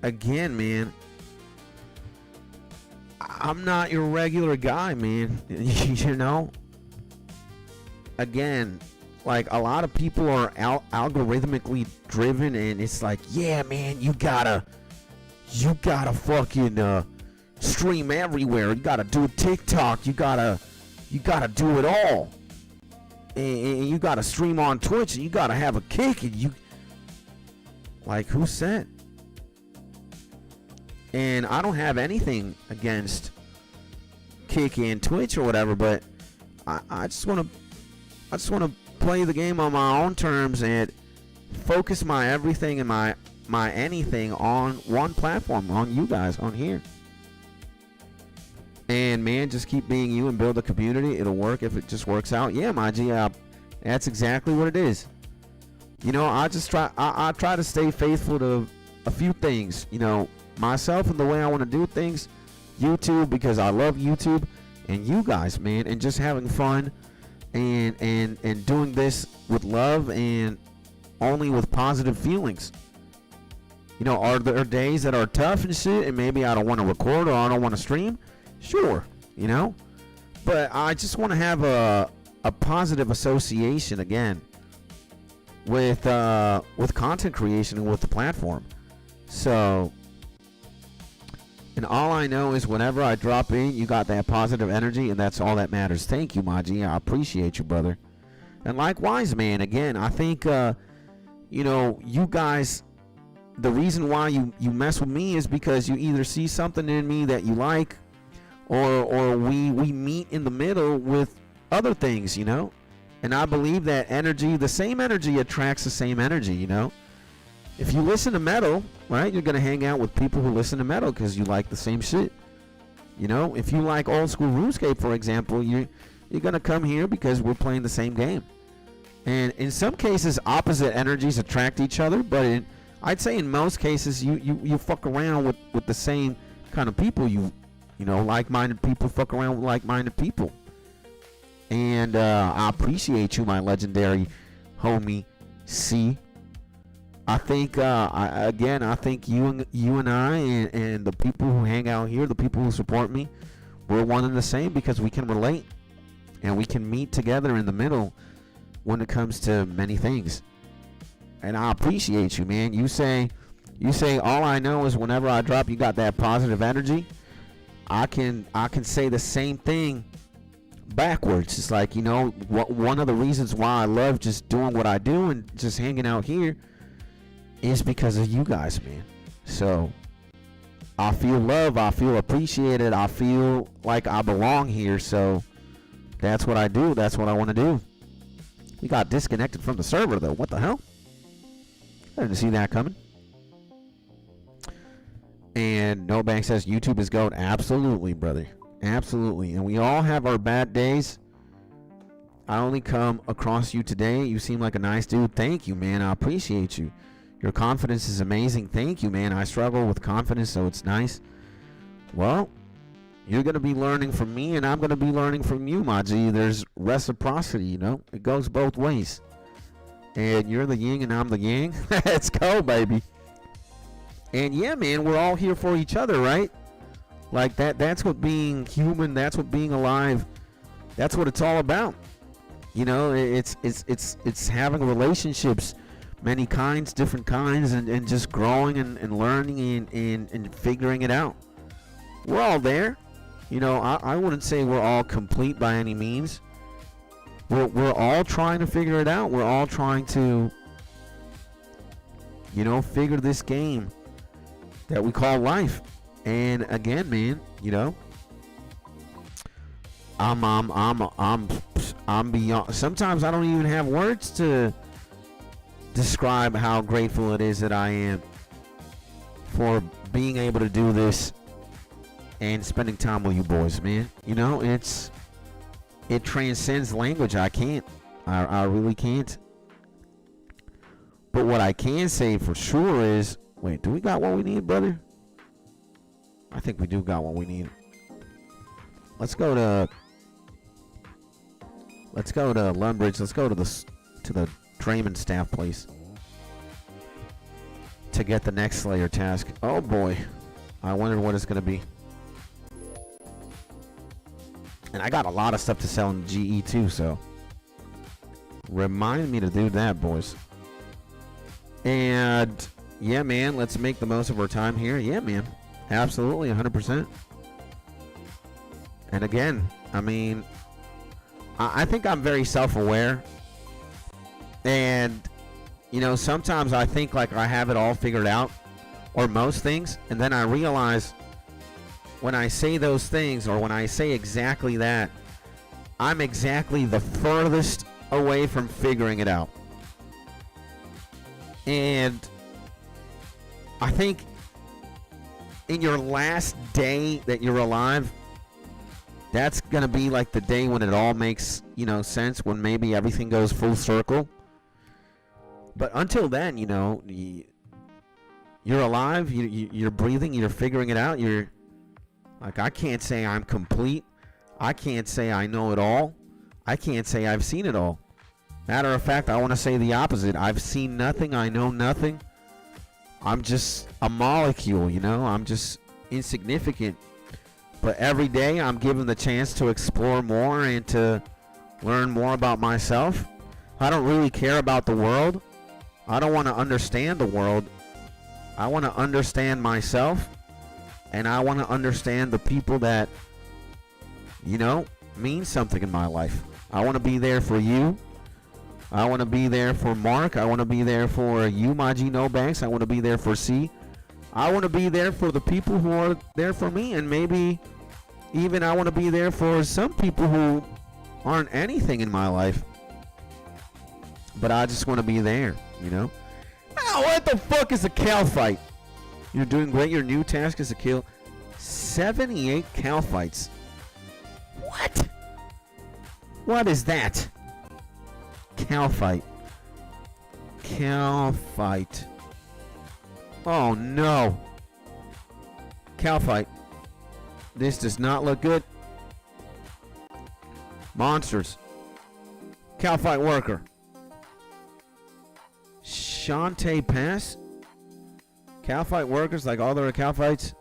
again, man, I'm not your regular guy, man. You know, again, like, a lot of people are algorithmically driven, and it's like, yeah, man, you gotta fucking stream everywhere. You gotta do TikTok. You gotta do it all. And you gotta stream on Twitch, and you gotta have a kick, and you, like, who said? And I don't have anything against Kick and Twitch or whatever, but I just wanna play the game on my own terms and focus my everything and my anything on one platform, on you guys, on here. And man, just keep being you and build a community. It'll work if it just works out. Yeah, my G, that's exactly what it is. You know, I try to stay faithful to a few things. You know, myself and the way I want to do things. YouTube, because I love YouTube, and you guys, man, and just having fun, and doing this with love and only with positive feelings. You know, are there days that are tough and shit, and maybe I don't want to record or I don't want to stream? Sure, you know, but I just want to have a positive association again with content creation and with the platform. So, and all I know is whenever I drop in, you got that positive energy, and that's all that matters. Thank you, Maji. I appreciate you, brother. And likewise, man, again, I think, you know, you guys, the reason why you mess with me is because you either see something in me that you like, or we meet in the middle with other things, you know. And I believe that energy, the same energy attracts the same energy, you know. If you listen to metal, right, you're going to hang out with people who listen to metal because you like the same shit. You know, if you like old school RuneScape, for example, you're going to come here because we're playing the same game. And in some cases, opposite energies attract each other, but I'd say in most cases, you fuck around with the same kind of people. You know, like-minded people fuck around with like-minded people. And I appreciate you, my legendary homie C. I think, I think you and I and the people who hang out here, the people who support me, we're one and the same because we can relate. And we can meet together in the middle when it comes to many things. And I appreciate you, man. You say all I know is whenever I drop, you got that positive energy. I can say the same thing backwards. It's like, you know, one of the reasons why I love just doing what I do and just hanging out here is because of you guys, man. So I feel love. I feel appreciated. I feel like I belong here. So that's what I do. That's what I want to do. We got disconnected from the server, though. What the hell? I didn't see that coming. And No Bank says YouTube is goat. Absolutely, brother. Absolutely. And we all have our bad days. I only come across you today. You seem like a nice dude. Thank you, man. I appreciate you. Your confidence is amazing. Thank you, man. I struggle with confidence, so it's nice. Well, you're going to be learning from me, and I'm going to be learning from you, my G. There's reciprocity, you know. It goes both ways. And you're the yin, and I'm the yang. Let's go, baby. And yeah, man, we're all here for each other, right? Like that's what being human, that's what being alive, that's what it's all about. You know, it's having relationships, many kinds, different kinds, and just growing and learning and figuring it out. We're all there. You know, I wouldn't say we're all complete by any means. We're all trying to figure it out. We're all trying to, you know, figure this game that we call life. And again, man, you know, I'm beyond. Sometimes I don't even have words to describe how grateful it is that I am for being able to do this and spending time with you boys, man. You know, it transcends language. I can't. I really can't. But what I can say for sure is, wait, do we got what we need, brother? I think we do got what we need. Let's go to Lumbridge. Let's go to the Draymond staff place to get the next Slayer task. Oh boy, I wonder what it's gonna be. And I got a lot of stuff to sell in GE too, so remind me to do that, boys. And yeah, man, let's make the most of our time here. Yeah, man. Absolutely, 100%. And again, I mean, I think I'm very self-aware. And, you know, sometimes I think like I have it all figured out, or most things, and then I realize when I say those things, or when I say exactly that, I'm exactly the furthest away from figuring it out. And I think in your last day that you're alive, that's gonna be like the day when it all makes, you know, sense, when maybe everything goes full circle. But until then, you know, you're alive, you're breathing, you're figuring it out. You're like, I can't say I'm complete. I can't say I know it all. I can't say I've seen it all. Matter of fact, I want to say the opposite. I've seen nothing. I know nothing. I'm just a molecule, you know. I'm just insignificant. But every day I'm given the chance to explore more and to learn more about myself. I don't really care about the world. I don't want to understand the world. I want to understand myself. And I want to understand the people that, you know, mean something in my life. I want to be there for you. I want to be there for Mark. I want to be there for you, my G No Banks. I want to be there for C. I want to be there for the people who are there for me. And maybe even I want to be there for some people who aren't anything in my life. But I just want to be there, you know. Now, what the fuck is a cow fight? You're doing great. Your new task is to kill 78 cow fights. What? What is that? Cow fight. Cow fight. Oh no. Cow fight. This does not look good. Monsters. Cow fight worker. Shantae Pass. Cow fight workers like all their cow fights.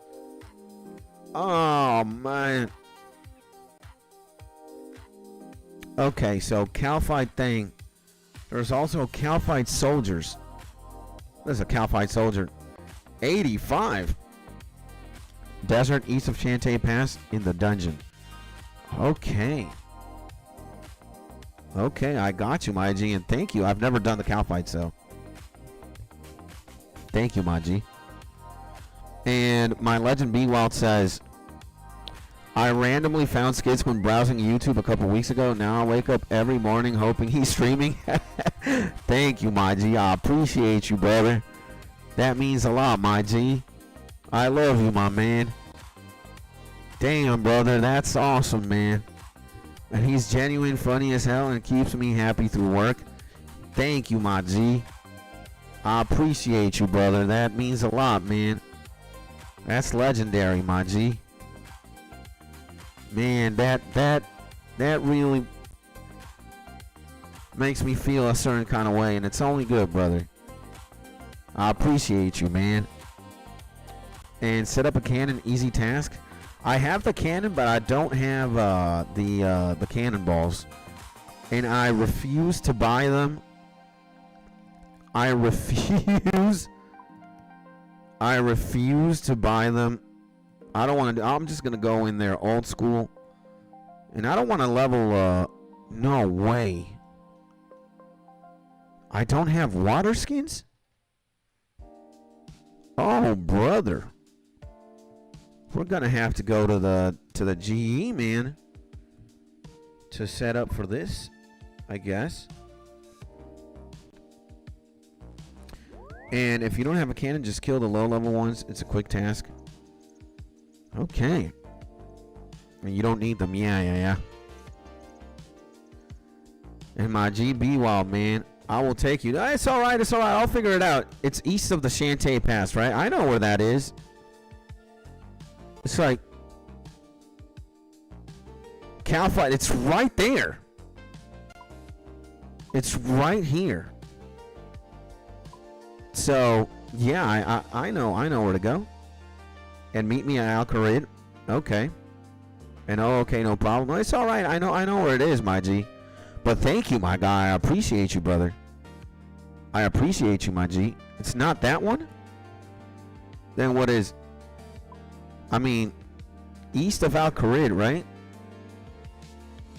Oh man. Okay, so cow fight thing. There's also cow fight soldiers. There's a cow fight soldier. 85. Desert east of Shantae Pass in the dungeon. Okay. Okay, I got you, my G, and thank you. I've never done the cow fight, so thank you, my G. And my legend 𝗦𝗬𝗡𝗧𝗛𝗖 says, I randomly found Skits when browsing YouTube a couple weeks ago. Now I wake up every morning hoping he's streaming. Thank you, my G. I appreciate you, brother. That means a lot, my G. I love you, my man. Damn, brother. That's awesome, man. And he's genuine, funny as hell, and keeps me happy through work. Thank you, my G. I appreciate you, brother. That means a lot, man. That's legendary, my G. Man, that really makes me feel a certain kind of way, and it's only good, brother. I appreciate you, man. And set up a cannon, easy task. I have the cannon, but I don't have the cannonballs, and I refuse to buy them. I refuse to buy them. I don't want to. I'm just gonna go in there old school, and I don't want to level. No way. I don't have water skins. Oh, brother. We're gonna have to go to the GE, man, to set up for this, I guess. And if you don't have a cannon, just kill the low level ones. It's a quick task. Okay. And you don't need them. Yeah. And my GB Wild, man, I will take you. It's all right. I'll figure it out. It's east of the 𝗧𝗘𝗏𝗂𝗧𝗏 Pass, right? I know where that is. It's like Calfight. It's right there. It's right here. So yeah, I know where to go. And meet me at 𝗦𝗬𝗡𝗧𝗏𝗘𝗡𝗧𝗜𝗖. Okay. And okay, no problem. It's all right. I know where it is, my G. But thank you, my guy. I appreciate you, brother. I appreciate you, my G. It's not that one? Then what is? I mean, east of 𝗦𝗬𝗡𝗧𝗏𝗧𝗏, right?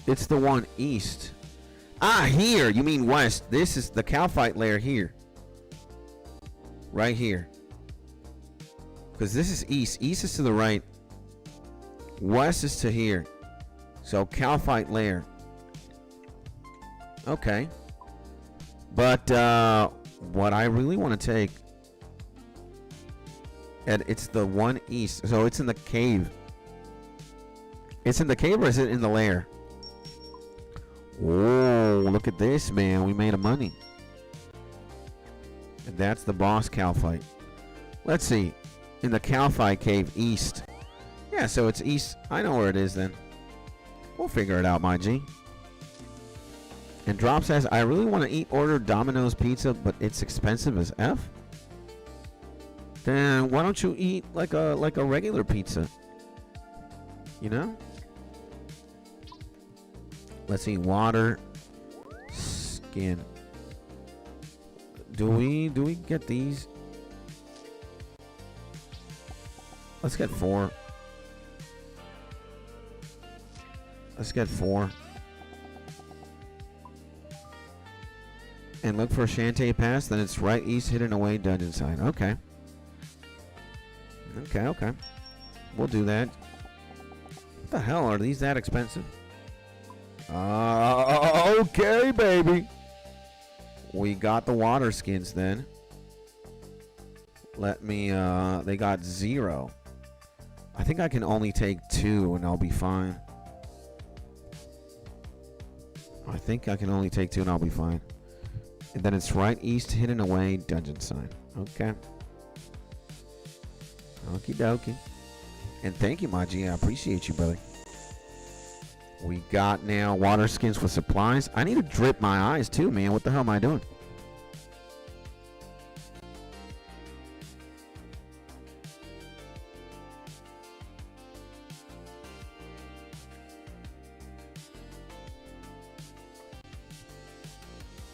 It's the one east. Ah, here. You mean west. This is the Calfight layer here. Right here. Because this is east. East is to the right. West is to here. So Calfight layer. Okay. But what I really want to take, and it's the one east. So it's in the cave. It's in the cave, or is it in the lair? Whoa, look at this, man. We made a money. And that's the boss Calfight. Let's see. In the Calfight cave east. Yeah, so it's east. I know where it is then. We'll figure it out, my G. And Drop says, I really want to order Domino's pizza, but it's expensive as F. Then why don't you eat like a regular pizza? You know? Let's see, water, skin. Do we get these? Let's get 4. Let's get 4. And look for 𝗧𝗘𝗏𝗂𝗧𝗏 Pass. Then it's right east, hidden away, dungeon side. Okay. Okay. We'll do that. What the hell? Are these that expensive? Okay, baby. We got the water skins then. Let me, they got 0. I think I can only take 2 and I'll be fine. I think I can only take 2 and I'll be fine. And then it's right east, hidden away, dungeon sign. Okay. Okie dokie. And thank you, my G. I appreciate you, brother. We got now water skins with supplies. I need to drip my eyes too, man. What the hell am I doing?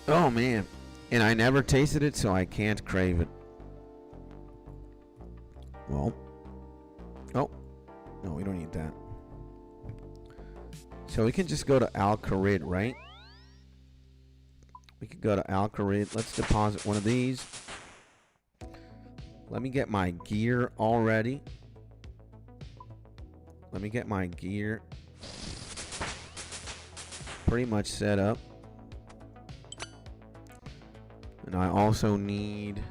Oh, man. And I never tasted it, so I can't crave it. Well. Oh. No, we don't need that. So we can just go to 𝗦𝗬𝗡𝗧𝗏𝗧𝗏, right? We could go to 𝗦𝗬𝗡𝗧𝗏𝗧𝗏. Let's deposit one of these. Let me get my gear already. Let me get my gear pretty much set up. And I also need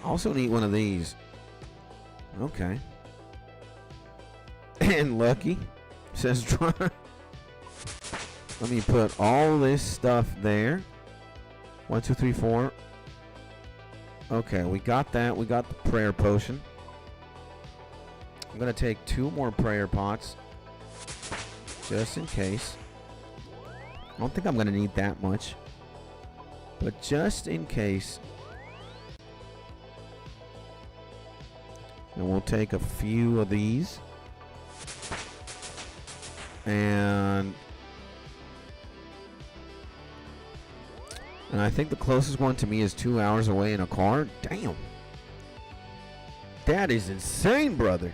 one of these. Okay. And lucky says try. Let me put all this stuff there. 1, 2, 3, 4. Okay, we got that. We got the prayer potion. I'm gonna take 2 more prayer pots just in case. I don't think I'm gonna need that much, but just in case. And we'll take a few of these. And I think the closest one to me is 2 hours away in a car. Damn. That is insane, brother.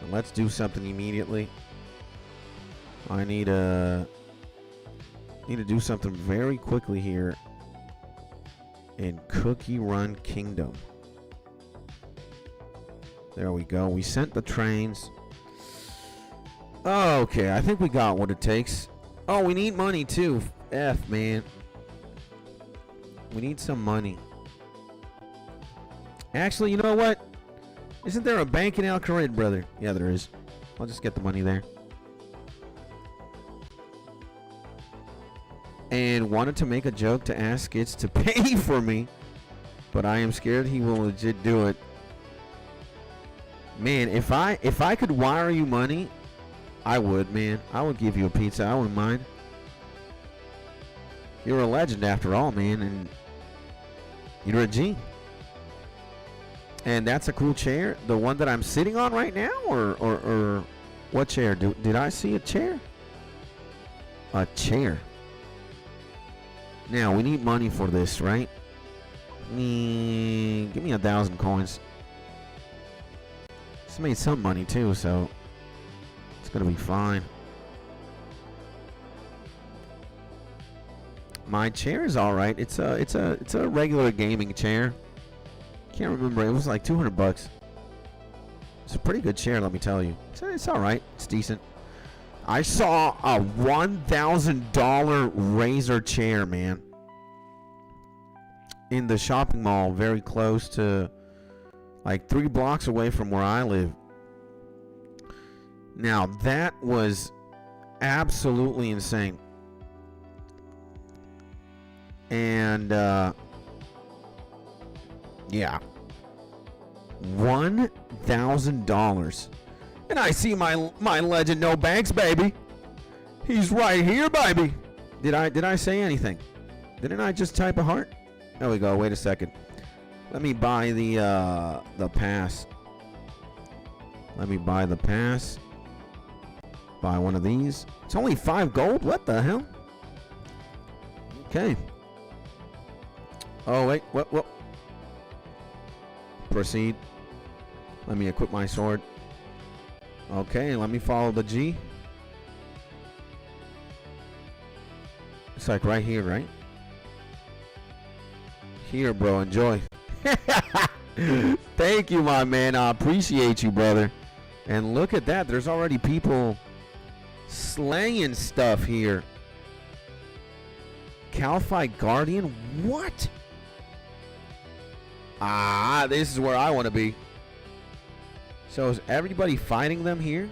And let's do something immediately. I need to do something very quickly here in Cookie Run Kingdom. There we go. We sent the trains. Oh, okay, I think we got what it takes. Oh, we need money too. F, man. We need some money. Actually, you know what? Isn't there a bank in 𝗦𝗬𝗡𝗘𝗧𝗜𝗖, brother? Yeah, there is. I'll just get the money there. And wanted to make a joke to ask Skits to pay for me, but I am scared he will legit do it. Man, if I could wire you money, I would, man. I would give you a pizza. I wouldn't mind. You're a legend after all, man, and you're a G. And that's a cool chair. The one that I'm sitting on right now, or what chair? Did I see a chair? A chair. Now we need money for this, right? Give me 1,000 coins. It's made some money too, so it's gonna be fine. My chair is all right. It's a regular gaming chair. Can't remember. It was like 200 bucks. It's a pretty good chair, let me tell you. It's all right. It's decent. I saw a $1,000 Razer chair, man, in the shopping mall, very close to, like 3 blocks away from where I live. Now that was absolutely insane. And yeah, $1,000. And I see my legend No Banks, baby. He's right here, baby. Did I say anything? Didn't I just type a heart? There we go. Wait a second. Let me buy the pass. Let me buy the pass. Buy one of these. It's only 5 gold. What the hell? Okay. Oh wait. What? Proceed. Let me equip my sword. Okay, let me follow the G. It's like right here, right? Here, bro. Enjoy. Thank you, my man. I appreciate you, brother. And look at that. There's already people slaying stuff here. 𝗏𝗏𝗏 Guardian? What? Ah, this is where I want to be. So is everybody fighting them here?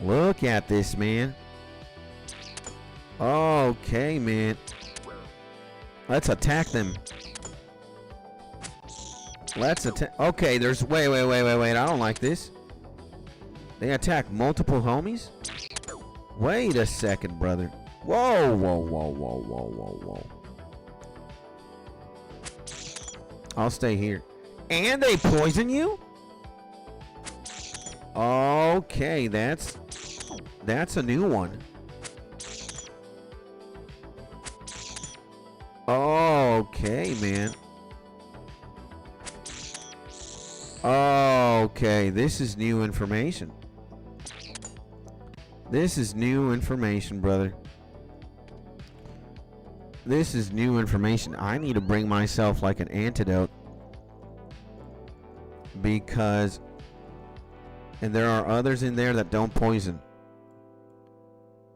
Look at this, man. Okay, man. Let's attack them. Let's attack. Okay, there's wait. I don't like this. They attack multiple homies? Wait a second, brother. Whoa. I'll stay here. And they poison you? Okay, that's a new one. Okay, man. Okay, this is new information. This is new information, brother. this is new information. I need to bring myself like an antidote, because, and there are others in there that don't poison.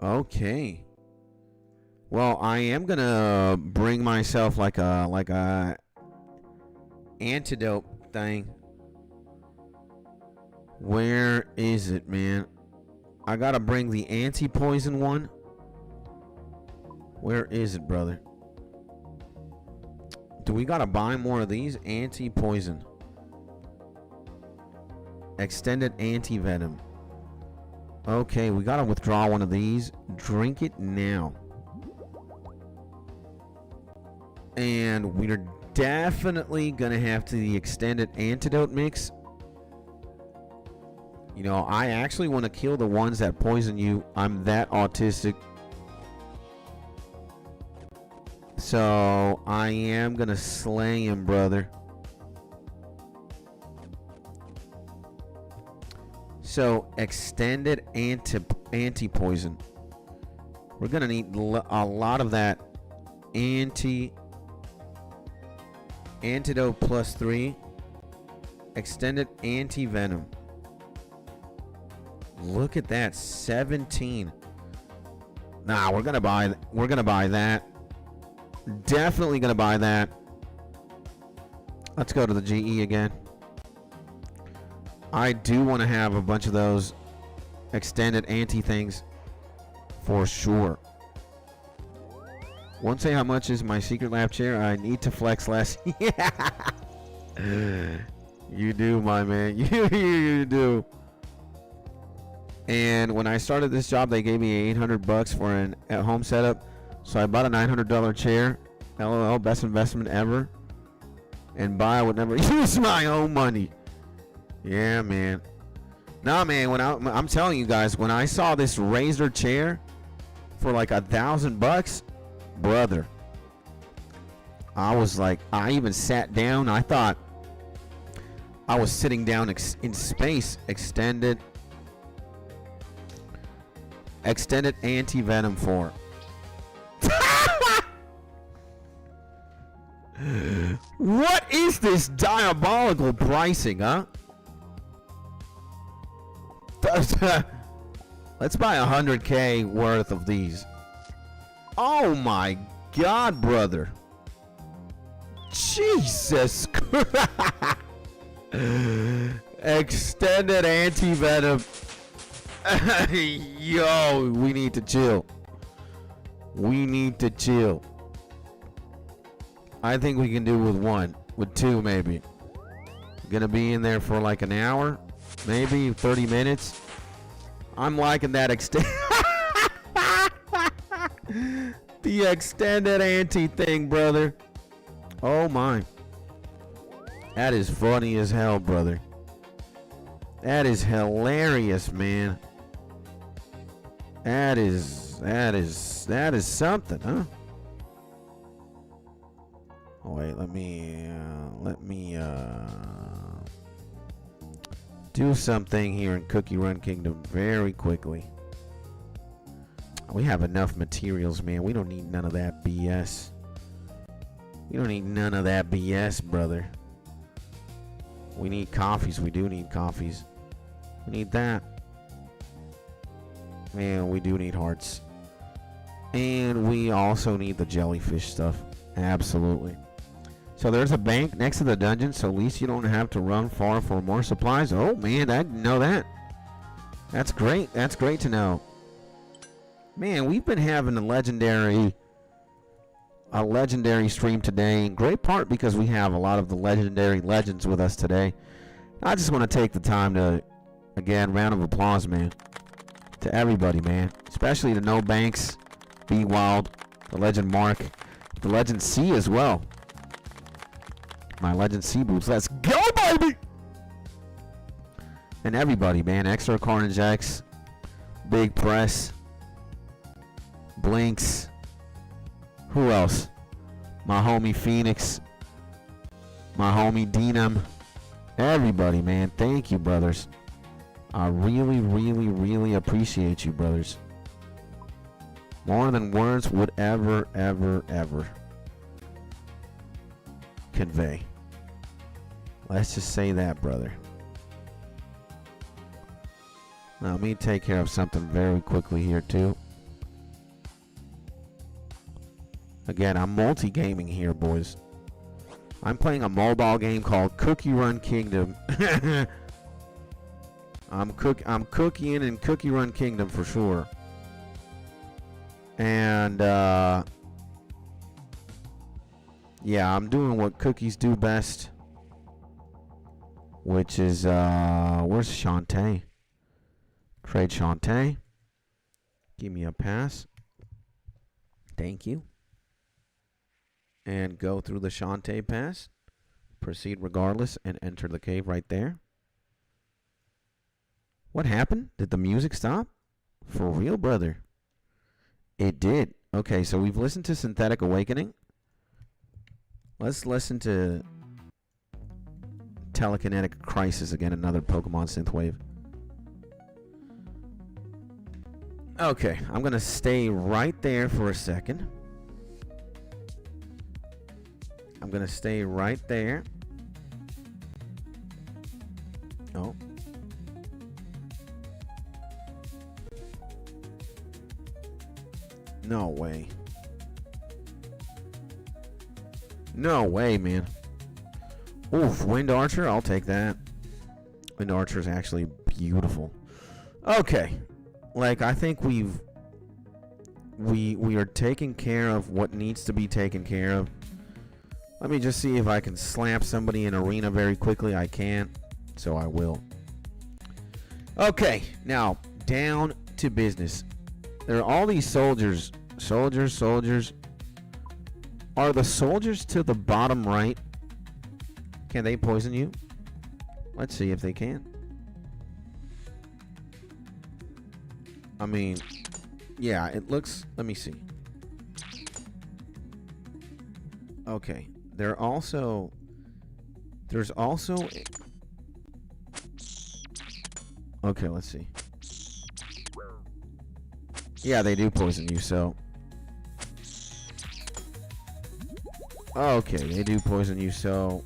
Okay. Well, I am gonna bring myself like a antidote thing. Where is it, man? I gotta bring the anti-poison one. Where is it, brother? Do we gotta buy more of these? Anti-poison. Extended anti-venom. Okay, we gotta withdraw one of these. Drink it now. And we're definitely gonna have to the extended antidote mix. You know, I actually want to kill the ones that poison you. I'm that autistic. So I am gonna slay him, brother. So extended anti-poison. We're gonna need a lot of that antidote +3, extended anti-venom. Look at that, 17. Nah, we're gonna buy that. Definitely gonna buy that. Let's go to the GE again. I do want to have a bunch of those extended anti things for sure. Won't say how much is my secret lab chair. I need to flex less. Yeah. You do, my man. You do. And when I started this job, they gave me $800 for an at-home setup. So I bought a $900 chair. LOL, best investment ever. And I would never use my own money. Yeah, man. Nah, man. I'm telling you guys, when I saw this Razer chair for like $1,000, brother, I was like, I even sat down. I thought I was sitting down in space. Extended anti-venom 4. What is this diabolical pricing, huh? Let's buy 100K worth of these. Oh my God, brother. Jesus Christ. Extended anti-venom. Yo, we need to chill. We need to chill. I think we can do with two maybe. Gonna be in there for like an hour, maybe 30 minutes. I'm liking that the extended anti thing, brother. Oh my. That is funny as hell, brother. That is hilarious, man. That is something, huh? Oh wait, let me do something here in Cookie Run Kingdom very quickly. We have enough materials, man. We don't need none of that BS. We don't need none of that BS, brother. We need coffees. We do need coffees. We need that. Man, we do need hearts. And we also need the jellyfish stuff. Absolutely. So there's a bank next to the dungeon, so at least you don't have to run far for more supplies. Oh man, I didn't know that. That's great. That's great to know. Man, we've been having a legendary stream today, in great part because we have a lot of the legendary legends with us today. I just want to take the time to, again, round of applause, man, to everybody, man, especially to No Banks, Be Wild, the Legend Mark, the Legend C as well. My Legend C boots. Let's go, baby! And everybody, man. Extra Carnage X, Big Press, Blinks. Who else? My homie Phoenix. My homie Denham. Everybody, man. Thank you, brothers. I really, really, really appreciate you, brothers. More than words would ever convey. Let's just say that, brother. Now, let me take care of something very quickly here, too. Again, I'm multi-gaming here, boys. I'm playing a mobile game called Cookie Run Kingdom. I'm cookieing in Cookie Run Kingdom for sure. And, yeah, I'm doing what cookies do best. Which is, where's Shantae? Trade Shantae. Give me a pass. Thank you. And go through the Shantae pass. Proceed regardless and enter the cave right there. What happened? Did the music stop? For real, brother? It did. Okay, so we've listened to Synthetic Awakening. Let's listen to Telekinetic Crisis again, another Pokemon Synthwave. Okay, I'm going to stay right there for a second. I'm going to stay right there. Oh. No way. No way, man. Oof, Wind Archer, I'll take that. Wind Archer is actually beautiful. Okay. Like, I think we are taking care of what needs to be taken care of. Let me just see if I can slap somebody in arena very quickly. I can't, so I will. Okay, now, down to business. There are all these soldiers. Soldiers. Are the soldiers to the bottom right? Can they poison you? Let's see if they can. I mean, yeah, it looks... Let me see. Okay. There's also... Okay, let's see. Yeah, they do poison you, so... Okay, they do poison you, so...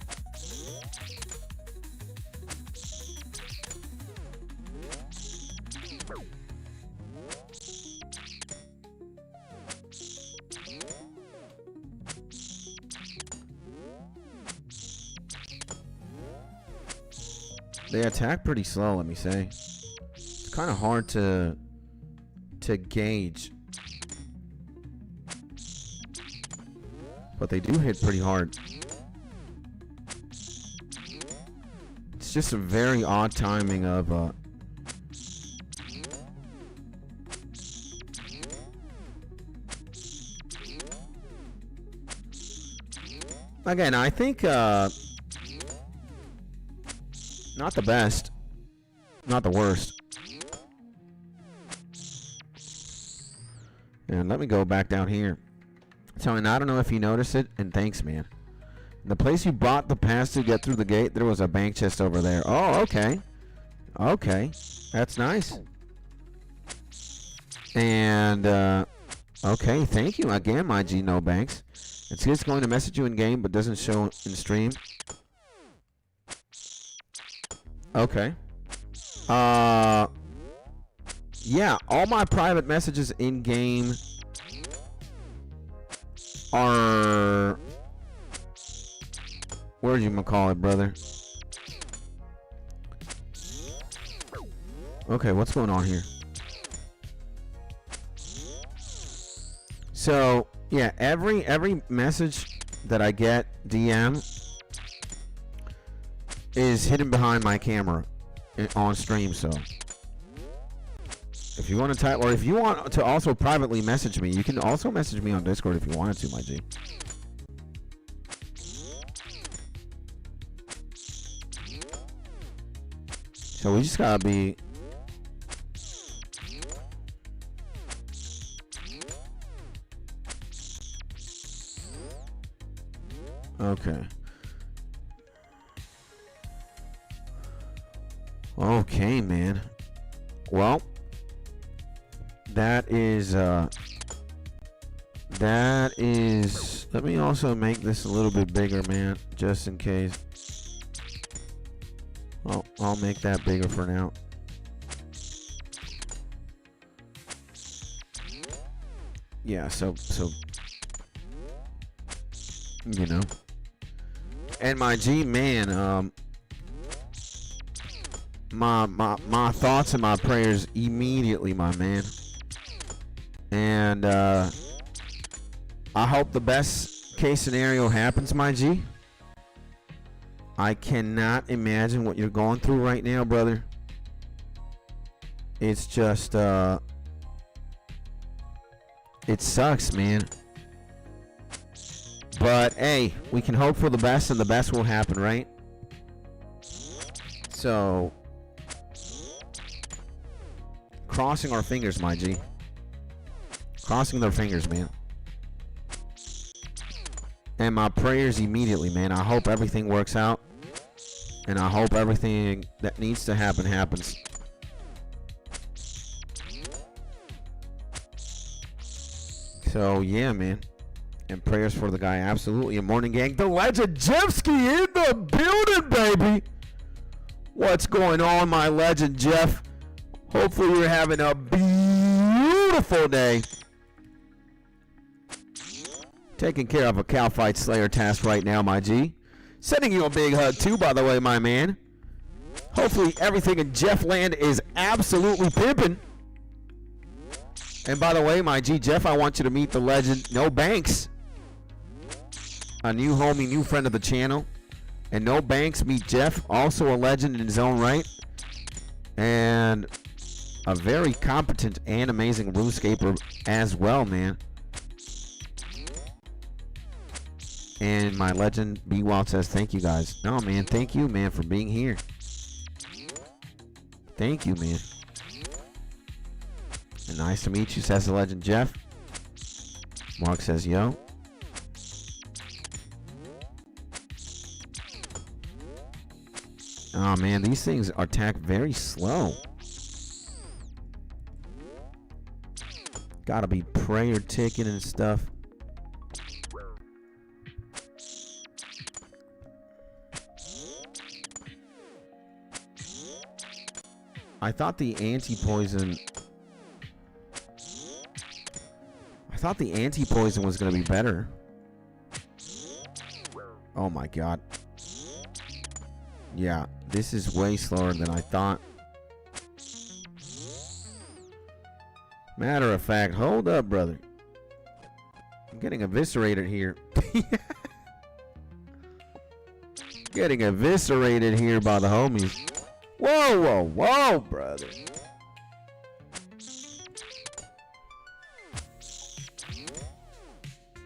They attack pretty slow, let me say. It's kind of hard to gauge. But they do hit pretty hard. It's just a very odd timing of again, I think not the best, not the worst. And let me go back down here. So, and I don't know if you noticed it, and thanks, man. The place you bought the pass to get through the gate, there was a bank chest over there. Oh, okay. Okay. That's nice. And, okay, thank you again, my G No Banks. It's just going to message you in game, but doesn't show in stream. Okay. Yeah, all my private messages in game are... Where do you call it, brother? Okay, what's going on here? So, yeah, every message that I get DM is hidden behind my camera on stream, so if you want to type, or if you want to also privately message me, you can also message me on Discord if you wanted to, my G. So we just gotta be... Okay. Okay, man. Well, that is That is... Let me also make this a little bit bigger, man, just in case. Oh, I'll make that bigger for now. Yeah, so you know. And my G, man, my thoughts and my prayers immediately, my man. And I hope the best case scenario happens, my G. I cannot imagine what you're going through right now, brother. It's just it sucks, man. But hey, we can hope for the best, and the best will happen, right? So, crossing our fingers, my G. Crossing their fingers, man. And my prayers immediately, man. I hope everything works out. And I hope everything that needs to happen happens. So, yeah, man. And prayers for the guy, absolutely. And morning gang, the legend Jeffsky in the building, baby. What's going on, my legend Jeff? Hopefully you're having a beautiful day. Taking care of a cow fight slayer task right now, my G. Sending you a big hug too, by the way, my man. Hopefully everything in Jeff land is absolutely pimping. And by the way, my G Jeff, I want you to meet the legend No Banks. A new homie, new friend of the channel. And No Banks, meet Jeff, also a legend in his own right. And a very competent and amazing RuneScaper as well, man. And my legend B-Wild says, thank you guys. No, man, thank you, man, for being here. Thank you, man. And nice to meet you, says the legend Jeff. Mark says, yo. Oh, man, these things attack very slow. Gotta be prayer ticking and stuff. I thought the anti-poison was going to be better. Oh my god. Yeah, this is way slower than I thought. Matter of fact, hold up, brother. I'm getting eviscerated here. Getting eviscerated here by the homies. Whoa, whoa, whoa, brother.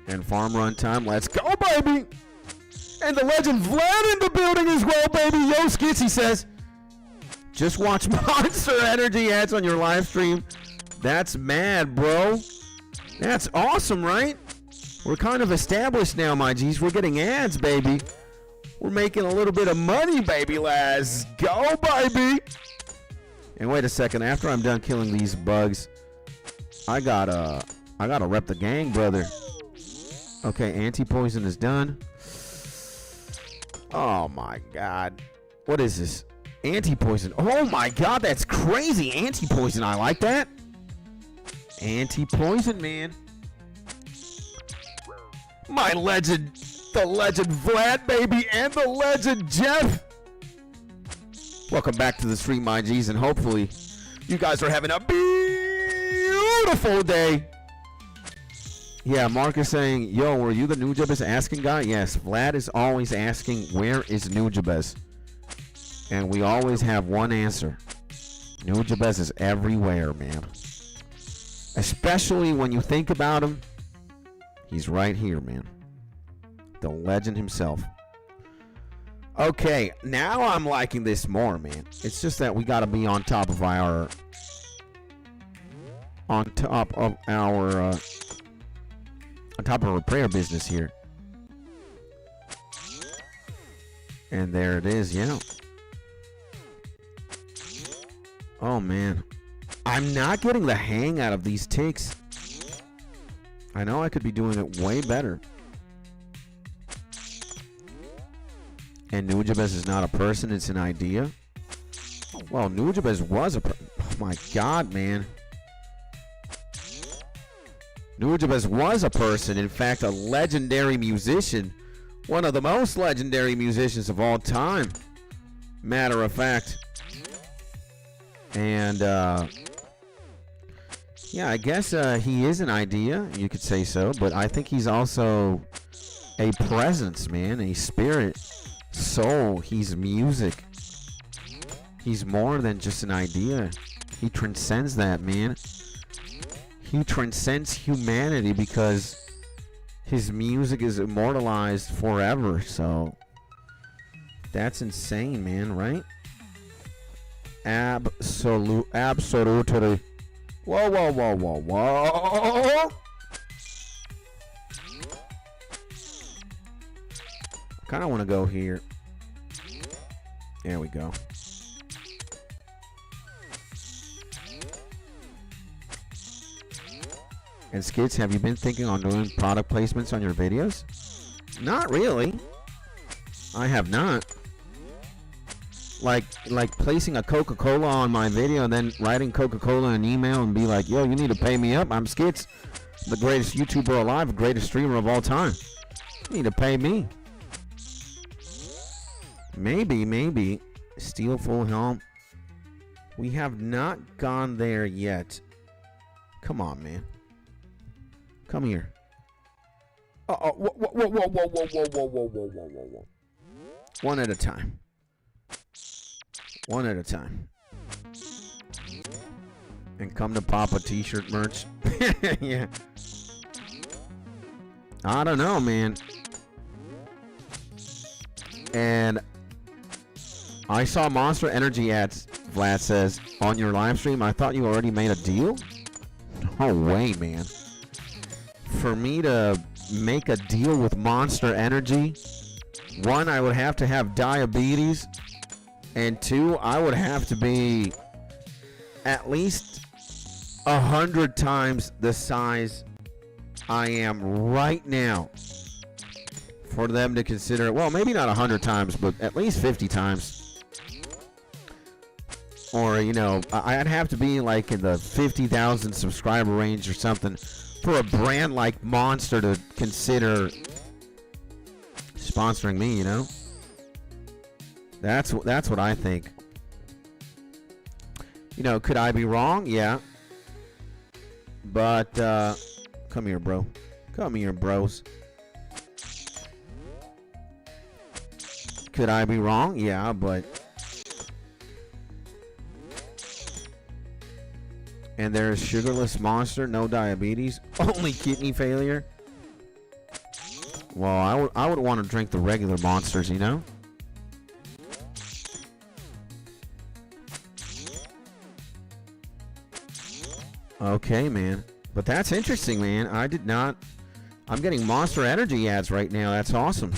And farm run time. Let's go, baby. And the legend Vlad in the building as well, baby. Yo, Skitsy says, just watch Monster Energy ads on your live stream. That's mad, bro. That's awesome, right? We're kind of established now, my G's. We're getting ads, baby. We're making a little bit of money, baby. Let's go, baby. And wait a second. After I'm done killing these bugs, I gotta rep the gang, brother. Okay, anti-poison is done. Oh my god. What is this? Anti-poison. Oh my god, that's crazy. Anti-poison. I like that. Anti-poison, man. My legend. The legend Vlad, baby, and the legend Jeff. Welcome back to the stream, my G's, and hopefully you guys are having a beautiful day. Yeah, Mark is saying, yo, were you the 𝗦𝗬𝗡𝗧𝗛𝗜𝗍 asking guy? Yes, Vlad is always asking, where is 𝗦𝗬𝗡𝗧𝗛𝗍? And we always have one answer. 𝗦𝗬𝗡𝗧𝗏 is everywhere, man. Especially when you think about him, he's right here, man. The legend himself. Okay, now I'm liking this more, man. It's just that we gotta be on top of our prayer business here. And there it is, yeah. Oh man, I'm not getting the hang out of these ticks. I know I could be doing it way better. And 𝗬𝗬𝗡𝗧𝗏 is not a person, it's an idea. Well, 𝗬𝗬𝗡𝗧𝗏 was a person. Oh my god, man. 𝗬𝗬𝗡𝗧𝗏 was a person. In fact, a legendary musician. One of the most legendary musicians of all time. Matter of fact. And, yeah, I guess he is an idea. You could say so. But I think he's also a presence, man. A spirit. Soul. He's music. He's more than just an idea. He transcends that, man. He transcends humanity because his music is immortalized forever. So that's insane, man, right? Absolutely. Whoa, whoa, whoa, whoa, whoa. I kind of want to go here. There we go. And Skids, have you been thinking on doing product placements on your videos? Not really. I have not. Like placing a Coca-Cola on my video and then writing Coca-Cola an email and be like, yo, you need to pay me up. I'm Skids, the greatest YouTuber alive, the greatest streamer of all time. You need to pay me. Maybe. Steel full helm. We have not gone there yet. Come on, man. Come here. Whoa. One at a time. One at a time. And come to Papa t-shirt merch. Yeah. I don't know, man. And I saw Monster Energy ads, Vlad says, on your live stream. I thought you already made a deal? No way, man. For me to make a deal with Monster Energy, one, I would have to have diabetes, and two, I would have to be at least 100 times the size I am right now for them to consider, well, maybe not 100 times, but at least 50 times. Or, you know, I'd have to be like in the 50,000 subscriber range or something for a brand like Monster to consider sponsoring me, you know? That's what I think. You know, could I be wrong? Yeah. But, come here, bro. Come here, bros. Could I be wrong? Yeah, but... And there's sugarless Monster, no diabetes, only kidney failure. Well, I would want to drink the regular Monsters, you know? Okay, man. But that's interesting, man. I did not... I'm getting Monster Energy ads right now. That's awesome.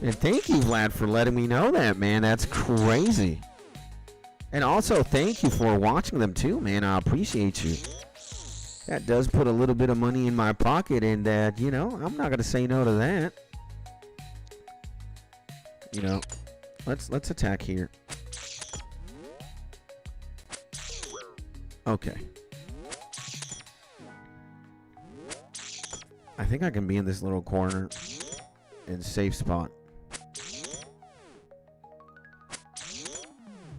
And thank you, Vlad, for letting me know that, man. That's crazy. And also, thank you for watching them, too, man. I appreciate you. That does put a little bit of money in my pocket, and that, you know, I'm not going to say no to that. You know, let's attack here. Okay. I think I can be in this little corner and safe spot.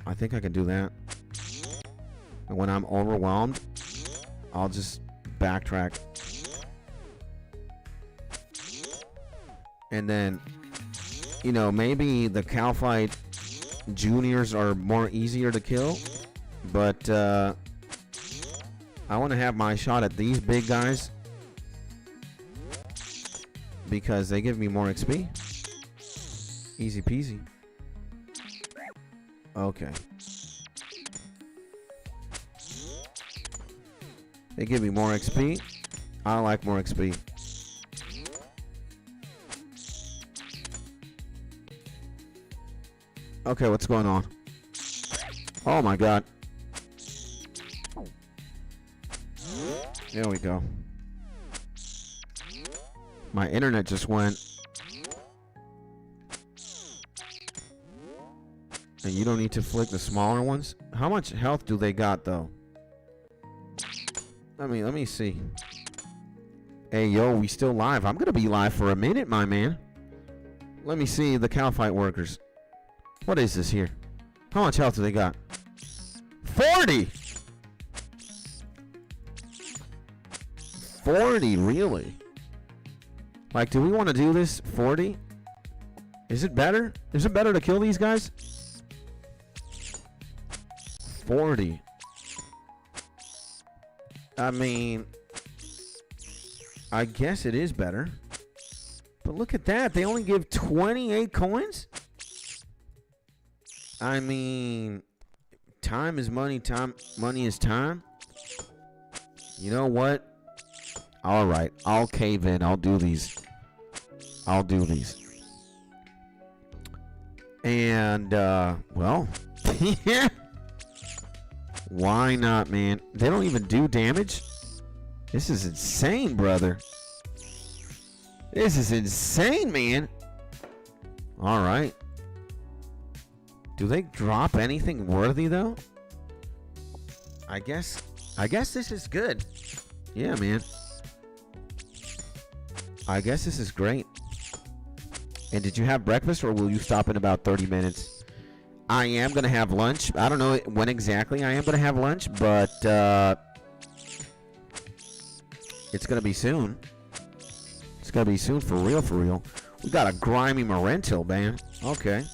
I think I can do that. And when I'm overwhelmed, I'll just backtrack. And then, you know, maybe the Calphite juniors are more easier to kill. But I want to have my shot at these big guys because they give me more XP. Easy peasy. Okay. They give me more XP. I like more XP. Okay, what's going on? Oh my god. There we go. My internet just went. And you don't need to flick the smaller ones? How much health do they got, though? Let me see. Hey, yo, we still live. I'm going to be live for a minute, my man. Let me see the cow fight workers. What is this here? How much health do they got? 40! 40, really? Like, do we want to do this? 40? Is it better? Is it better to kill these guys? 40. I mean, I guess it is better. But look at that. They only give 28 coins? I mean, time is money. Money is time. You know what? All right. I'll cave in. I'll do these. And, well, yeah. Why not, man? They don't even do damage? This is insane, brother. This is insane, man. All right. Do they drop anything worthy, though? I guess this is good. Yeah, man. I guess this is great. And did you have breakfast, or will you stop in about 30 minutes? I am going to have lunch. I don't know when exactly I am going to have lunch, but it's going to be soon. It's going to be soon for real, for real. We got a grimy Morentil, man. Okay.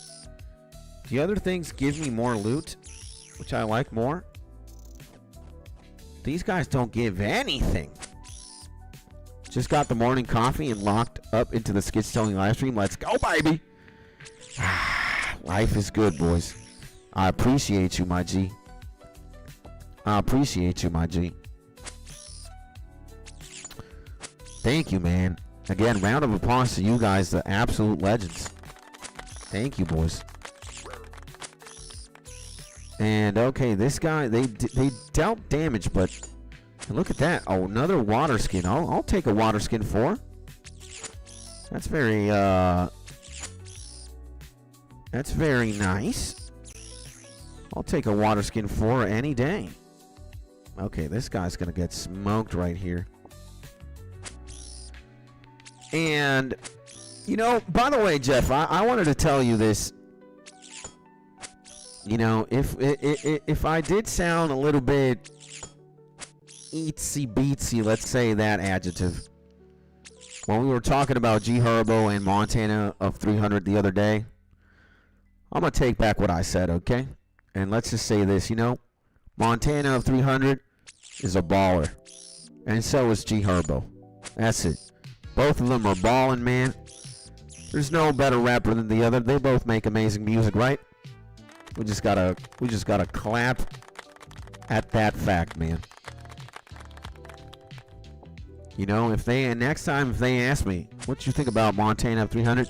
The other things give me more loot, which I like more. These guys don't give anything. Just got the morning coffee and locked up into the Skids-Tony live stream. Let's go, baby. Life is good, boys. I appreciate you, my G. I appreciate you, my G. Thank you, man. Again, round of applause to you guys, the absolute legends. Thank you, boys. And, okay, this guy, they dealt damage, but look at that. Oh, another water skin. I'll take a water skin 4. That's very, that's very nice. I'll take a water skin 4 any day. Okay, this guy's going to get smoked right here. And, you know, by the way, Jeff, I wanted to tell you this. You know, if I did sound a little bit itsy-beatsy, let's say that adjective, when we were talking about 𝗔𝗪𝗔𝗞𝗘𝗡𝗜𝗓 and Montana of 300 the other day, I'm going to take back what I said, okay? And let's just say this, you know, Montana of 300 is a baller. And so is 𝗔𝗪𝗔𝗞𝗘𝗡𝗧𝗜𝗖. That's it. Both of them are balling, man. There's no better rapper than the other. They both make amazing music, right? We just gotta clap at that fact, man. You know, next time if they ask me, what you think about Montana of 300?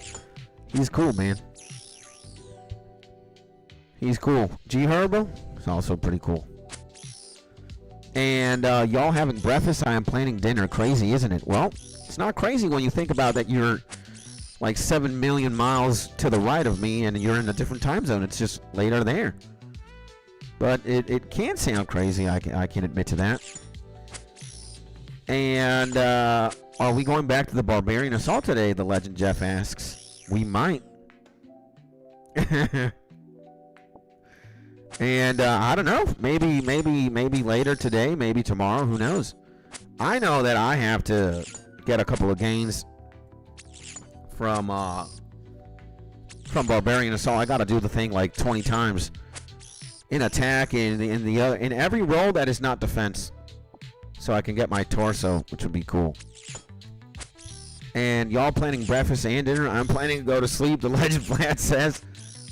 He's cool, man. He's cool. 𝗔𝗪𝗔𝗞𝗘𝗧𝗏 is also pretty cool. And y'all having breakfast? I am planning dinner. Crazy, isn't it? Well, it's not crazy when you think about that you're like 7 million miles to the right of me and you're in a different time zone. It's just later there. But it can sound crazy. I can admit to that. And are we going back to the Barbarian Assault today? The legend Jeff asks. We might. And I don't know. Maybe later today. Maybe tomorrow. Who knows? I know that I have to get a couple of gains from Barbarian Assault. I got to do the thing like 20 times in attack in every role that is not defense, so I can get my torso, which would be cool. And y'all planning breakfast and dinner? I'm planning to go to sleep. The legend Vlad says.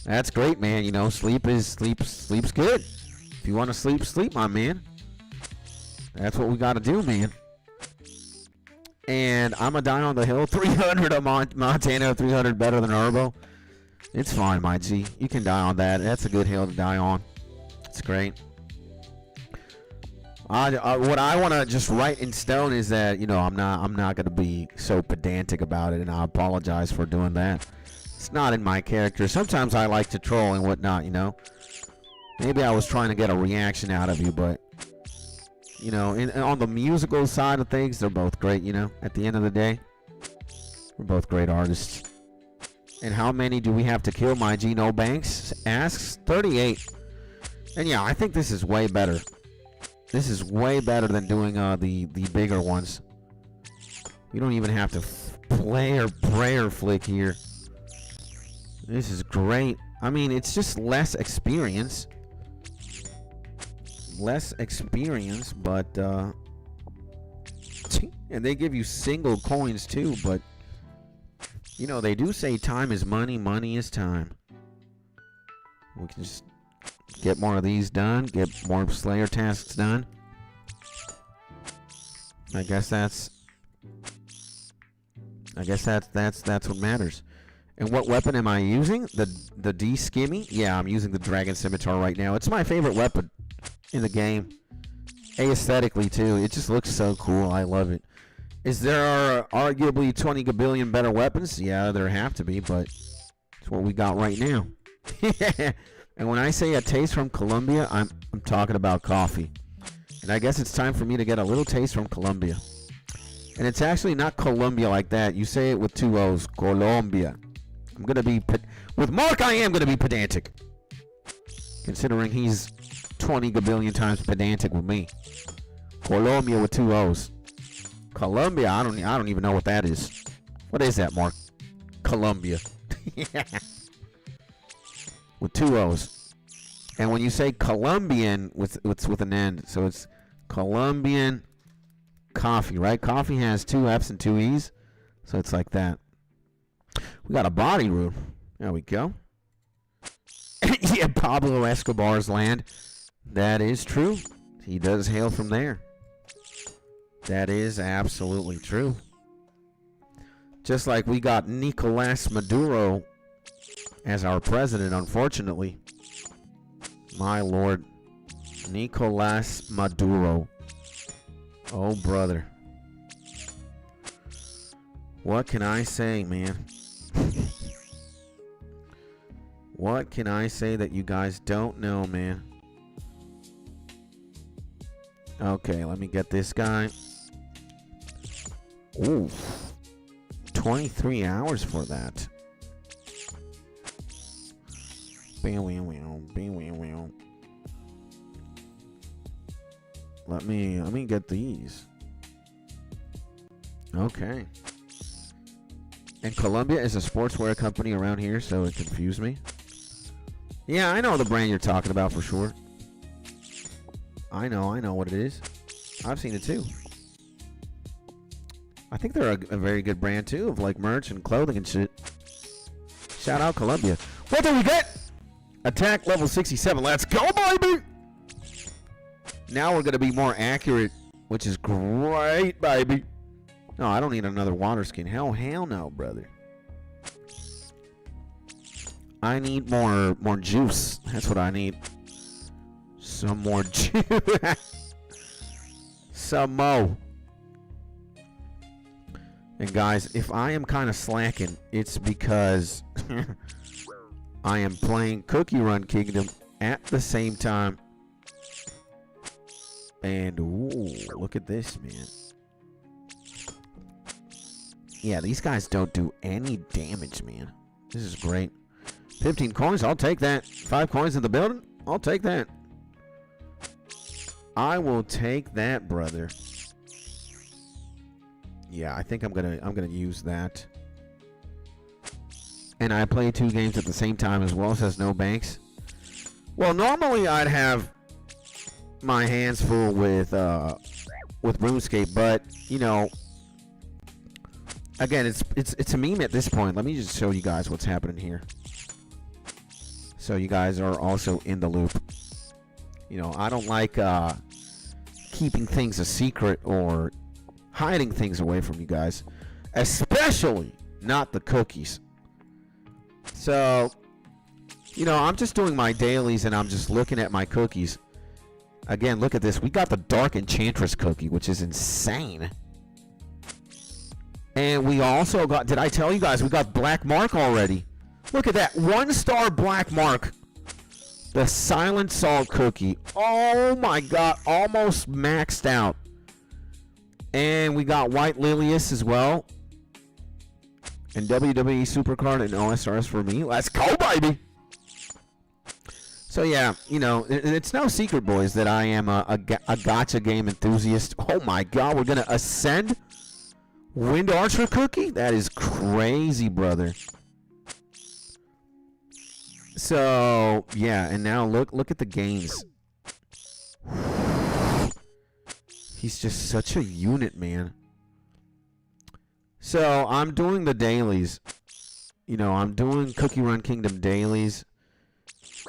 That's great, man. You know, sleep's good. If you want to sleep, my man. That's what we got to do, man. And I'm going to die on the hill. 300 of Montana, 300 better than Herbo. It's fine, my G. You can die on that. That's a good hill to die on. It's great. What I want to just write in stone is that, you know, I'm not going to be so pedantic about it, and I apologize for doing that. It's not in my character. Sometimes I like to troll and whatnot, you know. Maybe I was trying to get a reaction out of you, but, you know, on the musical side of things, they're both great, you know. At the end of the day, we're both great artists. And how many do we have to kill? My Gino Banks asks. 38. And yeah, I think this is way better. This is way better than doing the bigger ones. You don't even have to prayer flick here. This is great. I mean, it's just less experience. Less experience, but and they give you single coins too, but you know, they do say time is money, money is time. We can just get more of these done, get more Slayer tasks done. I guess that's what matters. And what weapon am I using? The 𝗬𝗪𝗡𝗏𝗧𝗏𝗍𝗑𝗪𝗏 Yeah, I'm using the Dragon Scimitar right now. It's my favorite weapon in the game. Aesthetically too. It just looks so cool. I love it. Is there arguably 20 gabillion better weapons? Yeah, there have to be, but it's what we got right now. And when I say a taste from Colombia, I'm talking about coffee. And I guess it's time for me to get a little taste from Colombia. And it's actually not Colombia like that. You say it with two O's. Colombia. I'm going to be... With Mark, I am going to be pedantic. Considering he's 20 gabillion times pedantic with me. Colombia with two O's. Colombia, I don't even know what that is. What is that, Mark? Colombia. With two O's. And when you say Colombian, it's with an N. So it's Colombian coffee, right? Coffee has two F's and two E's. So it's like that. We got a body rune. There we go. Yeah, Pablo Escobar's land. That is true. He does hail from there. That is absolutely true. Just like we got Nicolas Maduro as our president, unfortunately. My lord. Nicolas Maduro. Oh, brother. What can I say, man? What can I say that you guys don't know, man? Okay, let me get this guy. Ooh. 23 hours for that. Let me get these. Okay. And Columbia is a sportswear company around here, so it confused me. Yeah, I know the brand you're talking about for sure. I know what it is. I've seen it too. I think they're a very good brand too of like merch and clothing and shit. Shout out Columbia. What do we get? Attack level 67. Let's go, baby! Now we're going to be more accurate, which is great, baby. No, I don't need another water skin. Hell no, brother. I need more juice. That's what I need. Some more juice. Some more. And guys, if I am kind of slacking, it's because I am playing Cookie Run Kingdom at the same time. And ooh, look at this, man. Yeah, these guys don't do any damage, man. This is great. 15 coins, I'll take that. 5 coins in the building, I'll take that. I will take that, brother. Yeah, I think I'm gonna use that. And I play 2 games at the same time as well, says No Banks. Well, normally I'd have my hands full with RuneScape, but you know, again, it's a meme at this point. Let me just show you guys what's happening here, so you guys are also in the loop. You know, I don't like keeping things a secret or hiding things away from you guys, especially not the cookies. So, you know, I'm just doing my dailies and I'm just looking at my cookies. Again, look at this. We got the Dark Enchantress cookie, which is insane. And we also got, did I tell you guys, we got Black Mark already. Look at that. 1-star Black Mark. The Silent Salt cookie. Oh my god. Almost maxed out. And we got White Lilius as well. And WWE Supercard and OSRs for me. Let's go, baby. So yeah, you know, it's no secret, boys, that I am a gacha game enthusiast. Oh my god, we're going to ascend Wind Archer cookie? That is crazy, brother. So, yeah, and now look at the gains. He's just such a unit, man. So, I'm doing the dailies. You know, I'm doing Cookie Run Kingdom dailies.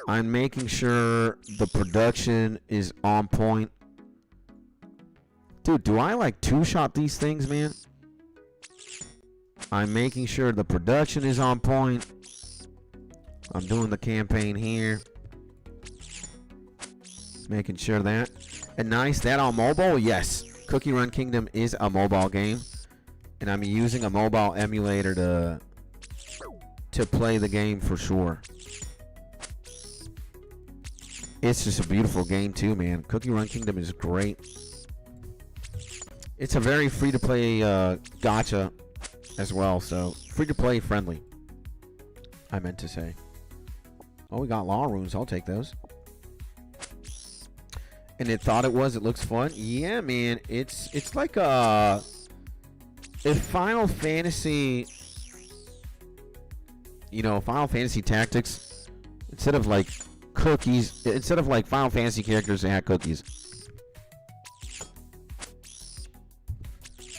I'm making sure the production is on point. Dude, do I like two-shot these things, man? I'm making sure the production is on point. I'm doing the campaign here. Making sure that. And nice, that on mobile? Yes. Cookie Run Kingdom is a mobile game. And I'm using a mobile emulator to play the game for sure. It's just a beautiful game too, man. Cookie Run Kingdom is great. It's a very free-to-play gacha as well, so free-to-play friendly, I meant to say. Oh, we got law runes. I'll take those. And it thought it was. It looks fun. Yeah, man. It's like if Final Fantasy, you know, Final Fantasy Tactics, instead of like cookies, instead of like Final Fantasy characters, they had cookies.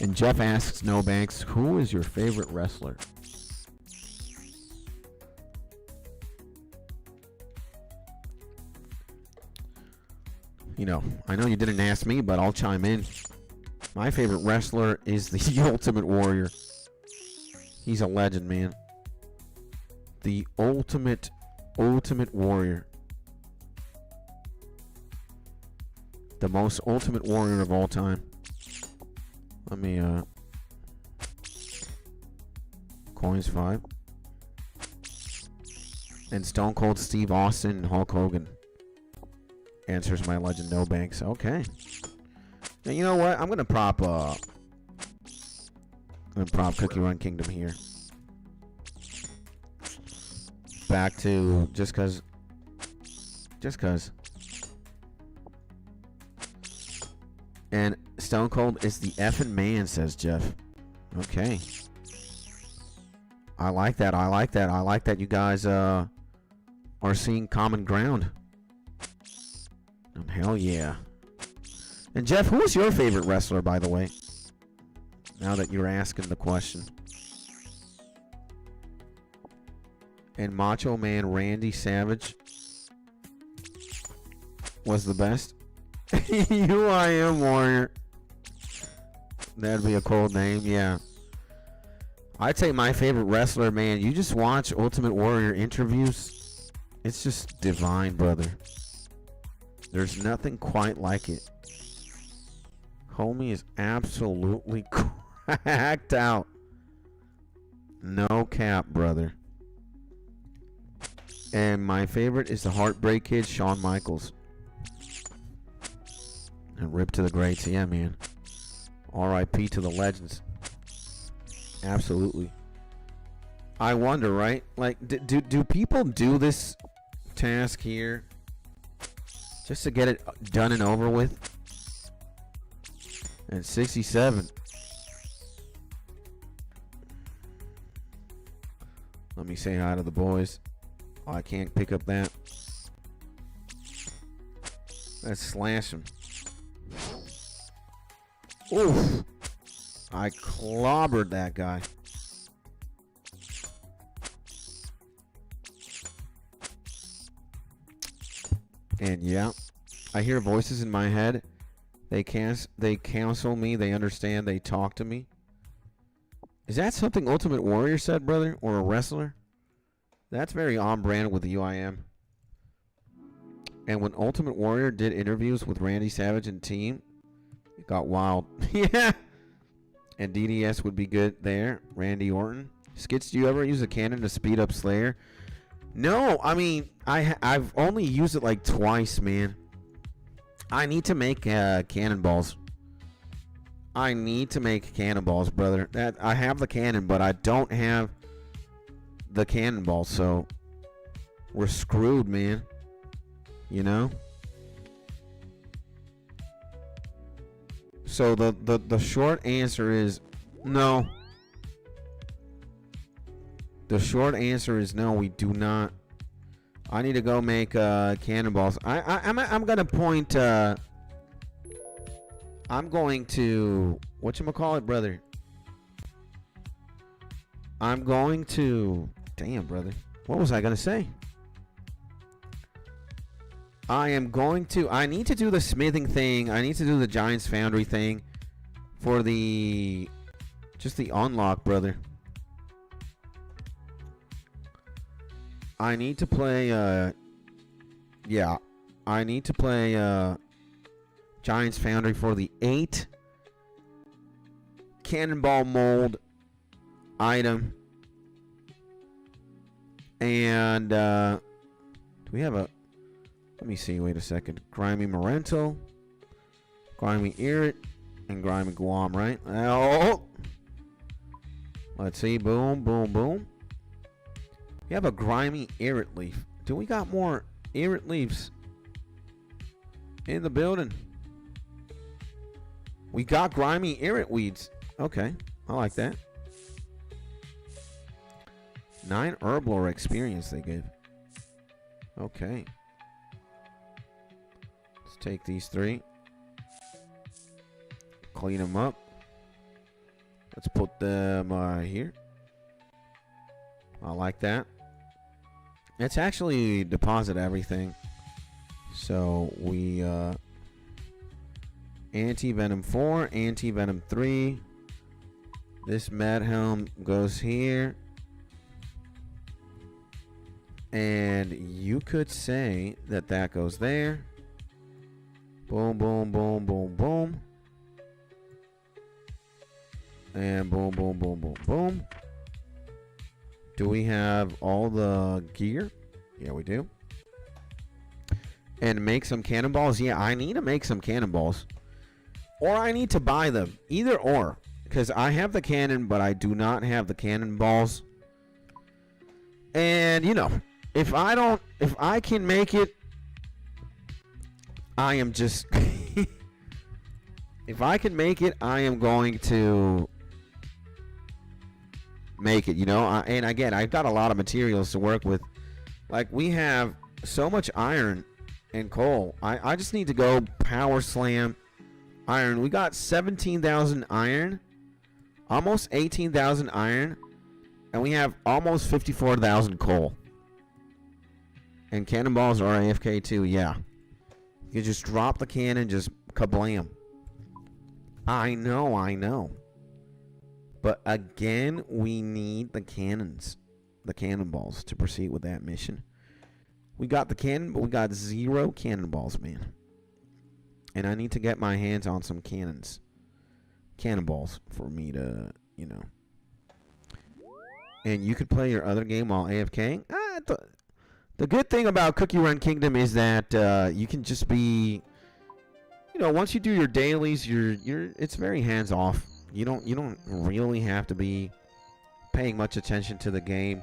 And Jeff asks, No Banks, who is your favorite wrestler? You know you didn't ask me, but I'll chime in. My favorite wrestler is the Ultimate Warrior. He's a legend, man. The Ultimate Warrior. The most ultimate warrior of all time. Let me, coins 5. And Stone Cold Steve Austin and Hulk Hogan. Answers my legend, No Banks. Okay. Now, you know what? I'm gonna prop Cookie Run Kingdom here. Back to just cause. And Stone Cold is the effing man, says Jeff. Okay. I like that. I like that you guys are seeing common ground. Hell yeah. And Jeff, who is your favorite wrestler, by the way? Now that you're asking the question. And Macho Man Randy Savage was the best. UIM Warrior. That'd be a cool name, yeah. I'd say my favorite wrestler, man. You just watch Ultimate Warrior interviews. It's just divine, brother. There's nothing quite like it. Homie is absolutely cracked out. No cap, brother. And my favorite is the Heartbreak Kid, Shawn Michaels. And rip to the greats. Yeah, man. R.I.P. to the legends. Absolutely. I wonder, right? Like, do people do this task here just to get it done and over with? And 67. Let me say hi to the boys. Oh, I can't pick up that. Let's slash him. Oof. I clobbered that guy. And yeah, I hear voices in my head. They counsel me. They understand. They talk to me. Is that something Ultimate Warrior said, brother? Or a wrestler? That's very on brand with the UIM. And when Ultimate Warrior did interviews with Randy Savage and team, it got wild. Yeah. And DDS would be good there. Randy Orton. Skits, do you ever use a cannon to speed up Slayer? No, I mean, I've only used it like twice, man. I need to make cannonballs. I need to make cannonballs, brother. I have the cannon, but I don't have the cannonball, so we're screwed, man. You know? So the short answer is no. The short answer is no, we do not. I need to go make cannonballs. I'm gonna point I'm going to whatchamacallit, brother. I'm going to damn, brother. What was I gonna say? I need to do the smithing thing. I need to do the Giant's Foundry thing for just the unlock, brother. I need to play I need to play Giant's Foundry for the 8 cannonball mold item. And do we have a, let me see, wait a second. 𝗦𝗬𝗧𝗏𝗏𝗡𝗡𝗡𝗚𝗓, and 𝗦𝗬𝗏𝗡𝗡𝗧𝗏, right? Oh, let's see. Boom, boom, boom. We have a 𝗦𝗬𝗏𝗡𝗡𝗧𝗏 leaf. Do we got more irrit leaves in the building? We got 𝗦𝗬𝗏𝗡𝗏𝗡𝗧𝗏 weeds. Okay, I like that. 9 herblore experience they give. Okay. Let's take these 3. Clean them up. Let's put them here. I like that. Let's actually deposit everything. So we anti-venom 4, anti-venom 3. This med helm goes here. And you could say that that goes there. Boom, boom, boom, boom, boom. And boom, boom, boom, boom, boom. Do we have all the gear? Yeah, we do. And make some cannonballs? Yeah, I need to make some cannonballs. Or I need to buy them. Either or. Because I have the cannon, but I do not have the cannonballs. And, you know, if I can make it, I am just... if I can make it, I am going to make it, you know. And again, I've got a lot of materials to work with. Like, we have so much iron and coal. I just need to go power slam iron. We got 17,000 iron, almost 18,000 iron, and we have almost 54,000 coal. And cannonballs are AFK too, yeah. You just drop the cannon, just kablam. I know. But again, we need the cannons, the cannonballs, to proceed with that mission. We got the cannon, but we got 0 cannonballs, man. And I need to get my hands on some cannonballs for me to, you know. And you could play your other game while AFKing. The good thing about Cookie Run Kingdom is that you can just be, you know, once you do your dailies, it's very hands off. You don't really have to be paying much attention to the game.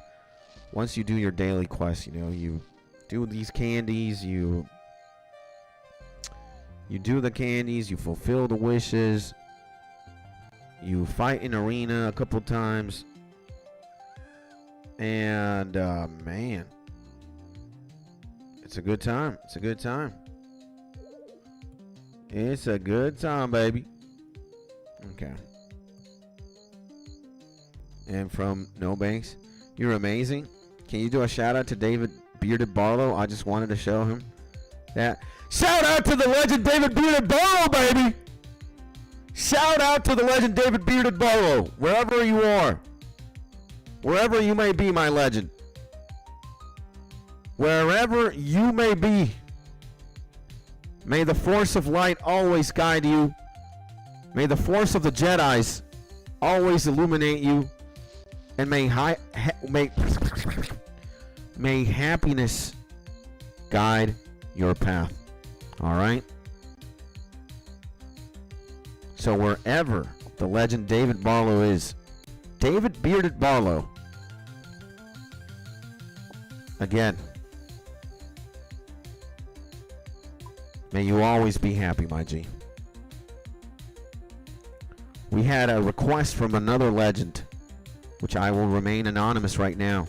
Once you do your daily quests, you know, you do these candies, you do the candies, you fulfill the wishes, you fight in arena a couple times, and man, it's a good time. It's a good time. It's a good time, baby. Okay. And from No Banks, you're amazing. Can you do a shout out to David Bearded Barlow? I just wanted to show him that. Shout out to the legend David Bearded Barlow, baby. Shout out to the legend David Bearded Barlow, wherever you are. Wherever you may be, my legend. Wherever you may be, May the force of light always guide you. May the force of the Jedis always illuminate you. And may happiness guide your path. All right? So wherever the legend David Barlow is, David Bearded Barlow, again, may you always be happy, my G. We had a request from another legend, which I will remain anonymous right now.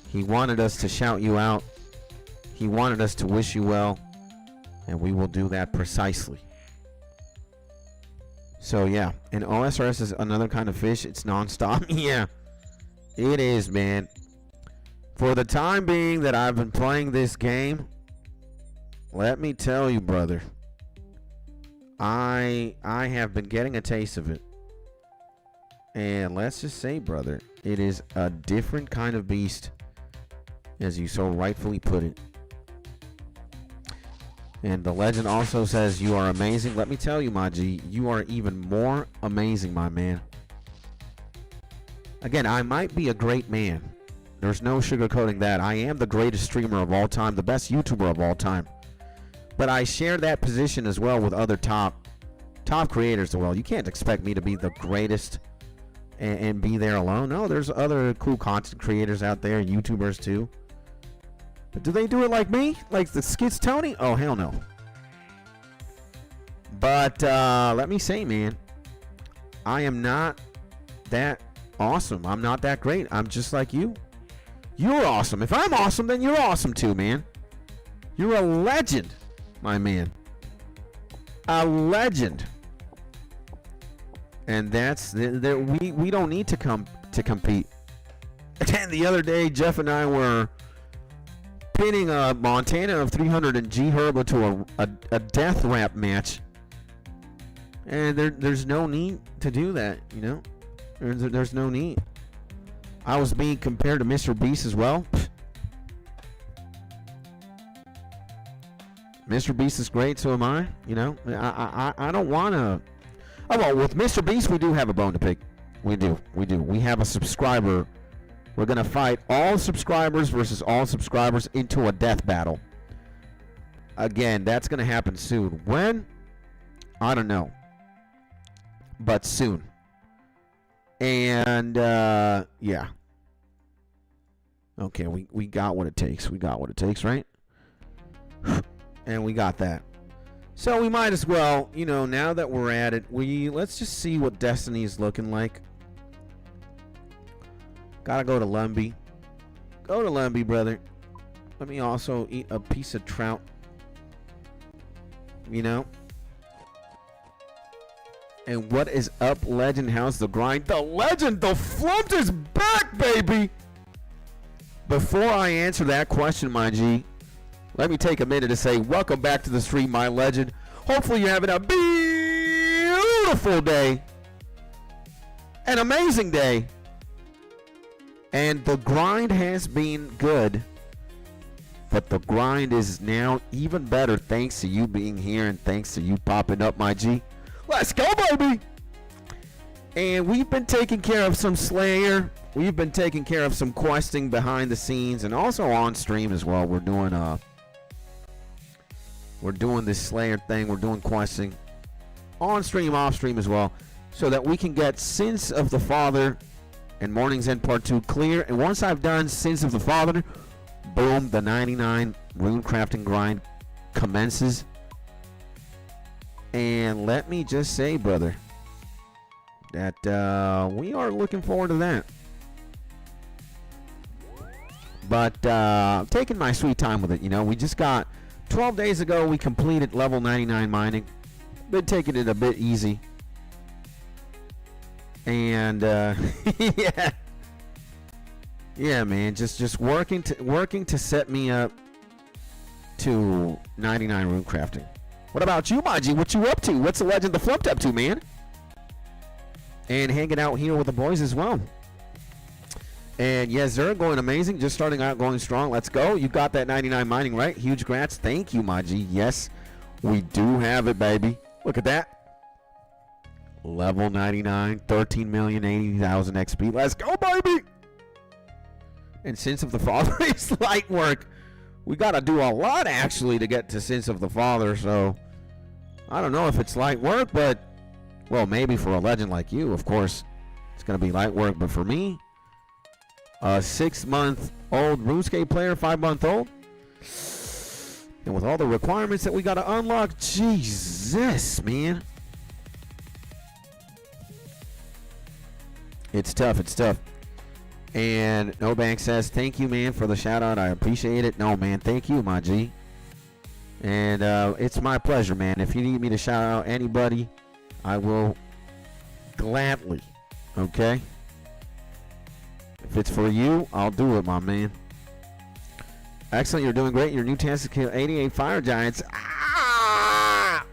He wanted us to shout you out. He wanted us to wish you well, and we will do that precisely. So yeah, and OSRS is another kind of fish. It's non-stop. Yeah, it is, man. For the time being that I've been playing this game, let me tell you, brother, I have been getting a taste of it. And let's just say, brother, it is a different kind of beast, as you so rightfully put it. And the legend also says you are amazing. Let me tell you, my G, you are even more amazing, my man. Again, I might be a great man. There's no sugarcoating that. I am the greatest streamer of all time, the best YouTuber of all time. But I share that position as well with other top creators as well. You can't expect me to be the greatest and be there alone. No, there's other cool content creators out there, YouTubers too. But do they do it like me? Like the 𝗧𝗟𝗘𝗧𝗜𝗍𝗔𝗍𝗔? Oh, hell no. But let me say, man, I am not that awesome. I'm not that great. I'm just like you. You're awesome. If I'm awesome, then you're awesome too, man. You're a legend, my man. A legend. And that's we don't need to compete. And the other day, Jeff and I were pinning a Montana of 300 and 𝗔𝗪𝗔𝗞𝗘𝗡𝗜 to a death rap match, and there's no need to do that, you know. There's no need. I was being compared to Mr. Beast as well. Mr. Beast is great, so am I. You know, I don't want to. Oh well, with Mr. Beast we do have a bone to pick. We do. We have a subscriber. We're going to fight all subscribers versus all subscribers into a death battle. Again, that's going to happen soon. When? I don't know. But soon. And, yeah. Okay, we got what it takes. We got what it takes, right? And we got that. So we might as well, you know, now that we're at it, let's just see what Destiny is looking like. Gotta go to Lumbee. Go to Lumbee, brother. Let me also eat a piece of trout. You know? And what is up, legend? How's the grind? The legend, the flump is back, baby! Before I answer that question, my G, let me take a minute to say welcome back to the stream, my legend. Hopefully you're having a beautiful day. An amazing day. And the grind has been good, but the grind is now even better thanks to you being here and thanks to you popping up, my G. Let's go, baby! And we've been taking care of some Slayer. We've been taking care of some questing behind the scenes and also on stream as well. We're doing this Slayer thing. We're doing questing on stream, off stream as well, so that we can get Sins of the Father and Morning's End Part 2 clear. And once I've done Sins of the Father, boom, the 99 rune crafting grind commences. And let me just say, brother, that we are looking forward to that. But I'm taking my sweet time with it, you know. We just got 12 days ago, we completed level 99 mining. Been taking it a bit easy. And yeah, man, just working to set me up to 99 rune crafting. What about you, Maji? What you up to? What's the legend the flipped up to, man? And hanging out here with the boys as well. And yes, they're going amazing. Just starting out, going strong. Let's go. You got that 99 mining, right? Huge grats. Thank you, my G. Yes, we do have it, baby. Look at that. Level 99, 13,080,000 XP. Let's go, baby. And Sins of the Father is light work. We got to do a lot, actually, to get to Sins of the Father. So, I don't know if it's light work, but, well, maybe for a legend like you, of course, it's going to be light work. But for me, a 6-month-old RuneScape player, 5-month-old, and with all the requirements that we got to unlock, Jesus, man. It's tough. It's tough. And No Bank says, thank you, man, for the shout out. I appreciate it. No, man, thank you, my G. And it's my pleasure, man. If you need me to shout out anybody, I will gladly. Okay? If it's for you, I'll do it, my man. Excellent. You're doing great. Your new task is to kill 88 fire giants. Ah!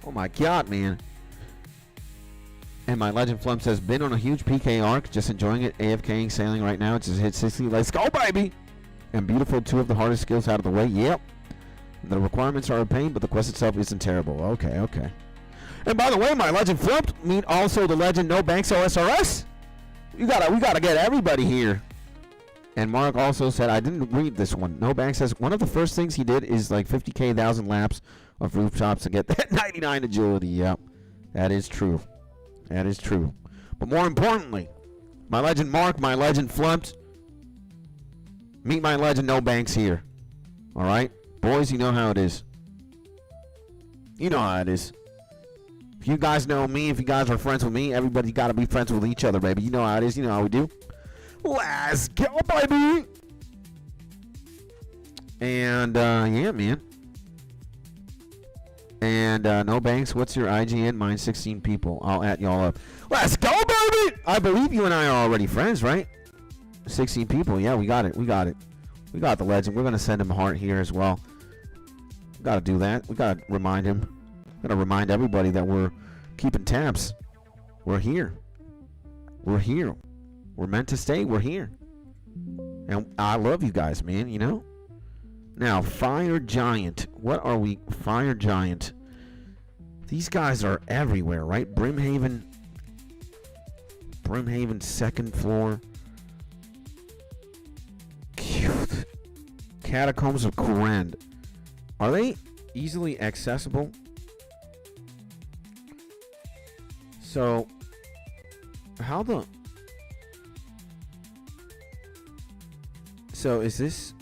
Oh, my God, man. And my Legend Flum says, been on a huge PK arc, just enjoying it, AFKing, sailing right now. It just hit 60. Let's go, baby! And beautiful, 2 of the hardest skills out of the way. Yep. The requirements are a pain, but the quest itself isn't terrible. Okay, okay. And by the way, my Legend Flum, meet also the Legend No Banks OSRS. We gotta get everybody here. And Mark also said, I didn't read this one. No Bank says, one of the first things he did is like 50K 1,000 laps of rooftops to get that 99 agility. Yep. That is true. That is true. But more importantly, my Legend Mark, my Legend Flumped, meet my Legend No Banks here. Alright? Boys, you know how it is. You know how it is. If you guys know me, if you guys are friends with me, everybody got to be friends with each other, baby. You know how it is. You know how we do. Let's go, baby! And, yeah, man. And No Banks, what's your IGN? Mine 16 people. I'll at y'all up. Let's go, baby! I believe you and I are already friends, right? 16 people. Yeah, we got it. We got it. We got the Legend. We're going to send him a heart here as well. We got to do that. We got to remind him. Got to remind everybody that we're keeping tabs. We're here. We're here. We're meant to stay. We're here. And I love you guys, man, you know? Now, Fire Giant. What are we? Fire Giant. These guys are everywhere, right? Brimhaven. Brimhaven, 2nd floor. Cute. Catacombs of 𝗬𝗏𝗏. Are they easily accessible? So, how the... So, is this...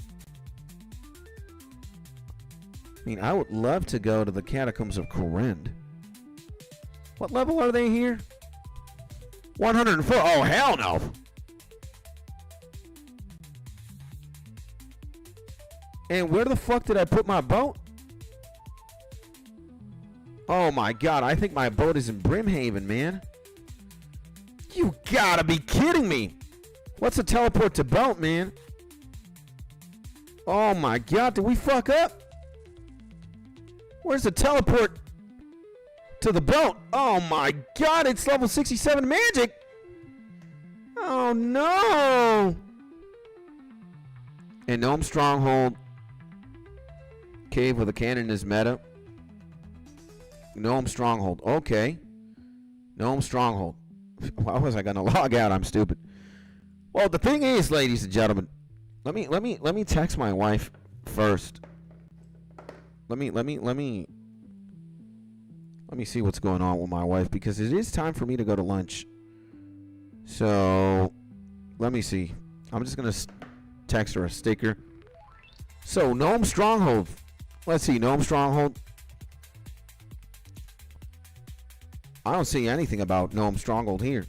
I mean, I would love to go to the Catacombs of 𝗬𝗏𝗏. What level are they here? 104. Oh, hell no. And where the fuck did I put my boat? Oh my God, I think my boat is in Brimhaven, man. You gotta be kidding me. What's a teleport to boat, man? Oh my God, did we fuck up? Where's the teleport to the boat? Oh my God, it's level 67 magic. Oh no. And Gnome Stronghold. Cave with a cannon is meta. Gnome Stronghold. Okay. Gnome Stronghold. Why was I gonna log out? I'm stupid. Well, the thing is, ladies and gentlemen, let me text my wife first. Let me see what's going on with my wife, because it is time for me to go to lunch. So, let me see. I'm just gonna text her a sticker. So, Gnome Stronghold. Let's see, Gnome Stronghold. I don't see anything about Gnome Stronghold here.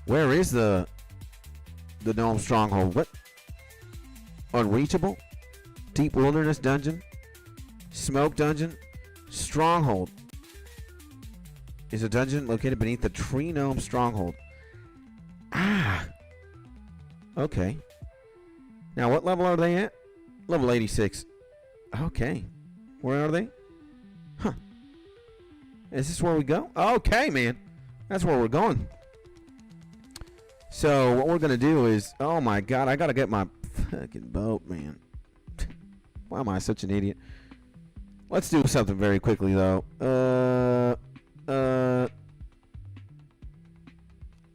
Where is the Gnome Stronghold? What? Unreachable? Deep Wilderness Dungeon? Smoke Dungeon? Stronghold is a dungeon located beneath the Tree Gnome Stronghold. Ah. Okay. Now, what level are they at? Level 86. Okay. Where are they? Huh. Is this where we go? Okay, man. That's where we're going. So what we're gonna do is, oh my god, I gotta get my fucking boat, man. Why am I such an idiot? Let's do something very quickly though.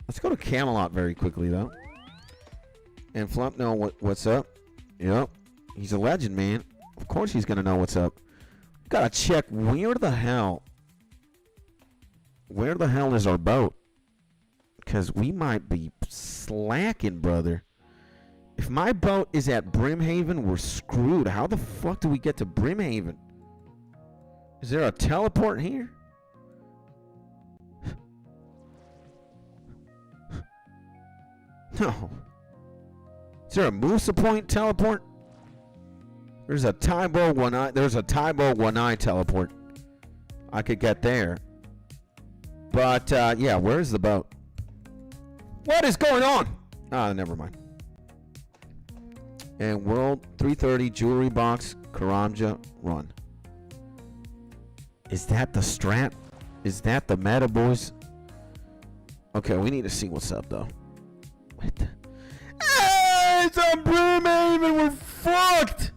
Let's go to Camelot very quickly though. And Flump know what's up. Yep, he's a legend, man. Of course he's gonna know what's up. Gotta check where the hell is our boat? Because we might be slacking, brother. If my boat is at Brimhaven, we're screwed. How the fuck do we get to Brimhaven? Is there a teleport here? No. Is there a Moosa Point teleport? There's a 𝗦𝗬𝗏𝗦𝗏 teleport. I could get there. But, yeah, where's the boat? What is going on? Ah, never mind. And World 330 Jewelry Box, 𝗦𝗬𝗏𝗏 run. Is that the strat? Is that the meta, boys? Okay, we need to see what's up, though. What the? Hey, it's on Brimhaven. We're fucked.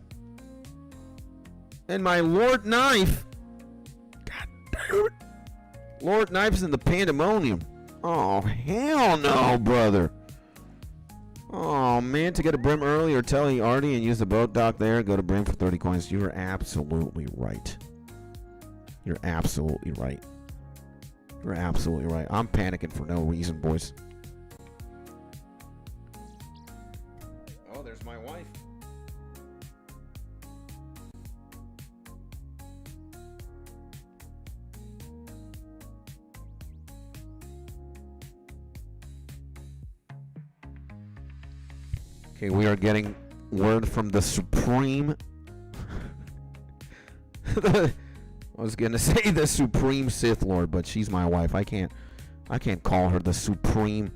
And my Lord Knife. God damn it. Lord Knife's in the pandemonium. Oh, hell no, brother. Oh, man, to get a Brim early or tell 𝗬𝗏𝗏 and use the boat dock there, go to Brim for 30 coins. You're absolutely right. You're absolutely right. You're absolutely right. I'm panicking for no reason, boys. Oh, there's my wife. Okay, we are getting word from the Supreme. I was gonna say the Supreme Sith Lord, but she's my wife. I can't call her the Supreme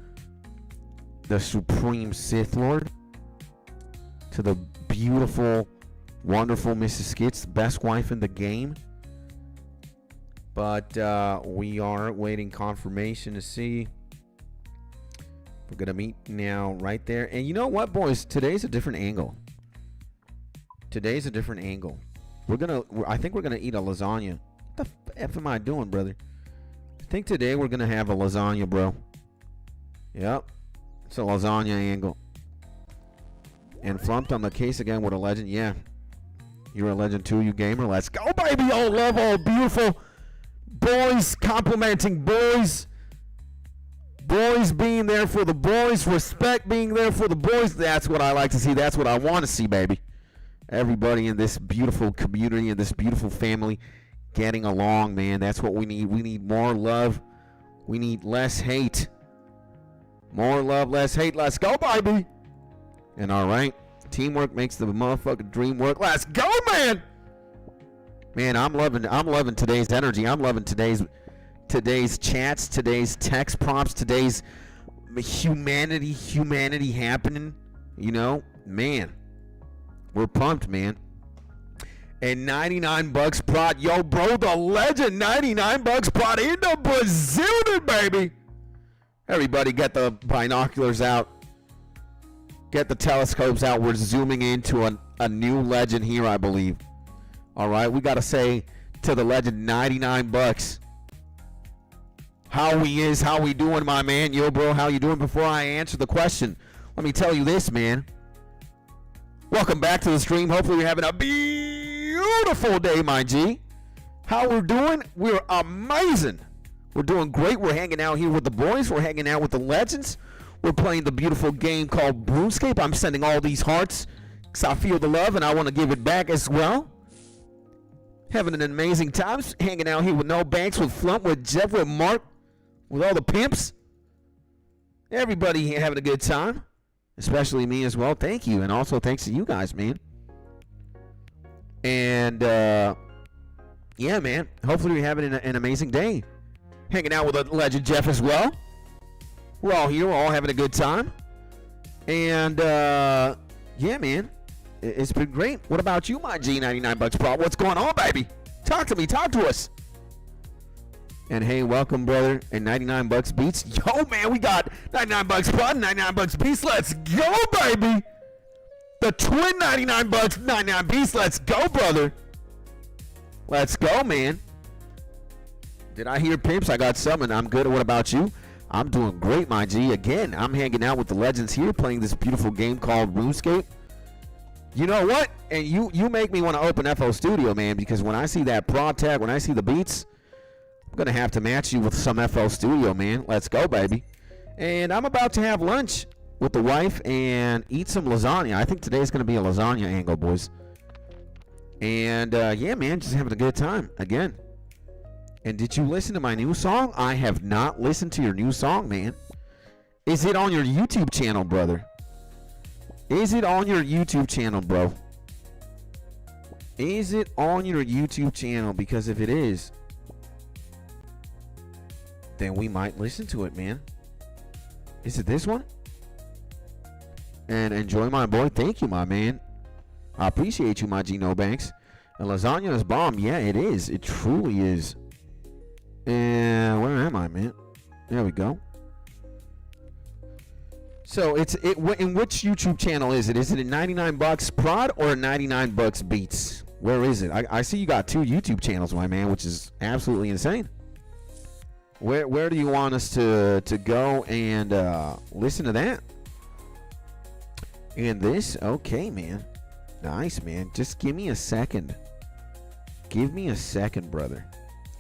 Sith Lord. To the beautiful, wonderful Mrs. Skits, best wife in the game. But we are waiting confirmation to see. We're gonna meet now right there. And you know what, boys? Today's a different angle. Today's a different angle. I think we're gonna eat a lasagna. What the F am I doing, brother? I think today we're gonna have a lasagna, bro. Yep. It's a lasagna angle. And Flumped on the case again with a legend. Yeah. You're a legend too, you gamer. Let's go, baby. Oh, love, all beautiful. Boys complimenting boys. Boys being there for the boys. Respect being there for the boys. That's what I like to see. That's what I want to see, baby. Everybody in this beautiful community, in this beautiful family, getting along, man. That's what we need. We need more love. We need less hate. More love, less hate. Let's go, baby. And all right, teamwork makes the motherfucking dream work. Let's go, man. Man, I'm loving today's energy. I'm loving today's chats, today's text prompts, today's humanity happening. You know, man, we're pumped, man. And 99 bucks prod, yo, bro, the legend, 99 bucks prod in the Brazilian, baby. Everybody, get the binoculars out, get the telescopes out. We're zooming into a new legend here, I believe. All right, we gotta say to the legend, 99 bucks. How we doing, my man? Yo, bro, how you doing? Before I answer the question, let me tell you this, man. Welcome back to the stream. Hopefully you're having a beautiful day, my G. How we're doing? We're amazing. We're doing great. We're hanging out here with the boys. We're hanging out with the legends. We're playing the beautiful game called RUNESCAPE. I'm sending all these hearts because I feel the love and I want to give it back as well. Having an amazing time. Hanging out here with No Banks, with Flump, with Jeff, with Mark, with all the pimps. Everybody having a good time. Especially me as well. Thank you. And also thanks to you guys, man. And, yeah, man. Hopefully you're having an amazing day. Hanging out with the legend Jeff as well. We're all here. We're all having a good time. And, yeah, man. It's been great. What about you, my G? 99 bucks pro? What's going on, baby? Talk to me. Talk to us. And hey, welcome, brother. And 99 bucks beats. Yo, man, we got 99 bucks prod, 99 bucks beats. Let's go, baby. The twin 99 bucks, 99 beats. Let's go, brother. Let's go, man. Did I hear pimps? I got summoned. I'm good. What about you? I'm doing great, my G. Again, I'm hanging out with the legends here, playing this beautiful game called RuneScape. You know what? And you make me want to open FL Studio, man, because when I see that prod tag, when I see the beats, I'm going to have to match you with some FL Studio, man. Let's go, baby. And I'm about to have lunch with the wife and eat some lasagna. I think today's going to be a lasagna angle, boys. And, yeah, man, just having a good time again. And did you listen to my new song? I have not listened to your new song, man. Is it on your YouTube channel, brother? Is it on your YouTube channel, bro? Is it on your YouTube channel? Because if it is, then we might listen to it, man. Is it this one? And enjoy my boy. Thank you, my man. I appreciate you, my Gino Banks. And lasagna is bomb. Yeah, it is. It truly is. And where am I, man? There we go. So in which YouTube channel is it? Is it a 99 bucks prod or a 99 bucks beats? Where is it? I see you got two YouTube channels, my man, which is absolutely insane. Where do you want us to go and listen to that? And this? Okay, man. Nice, man. Just give me a second. Give me a second, brother.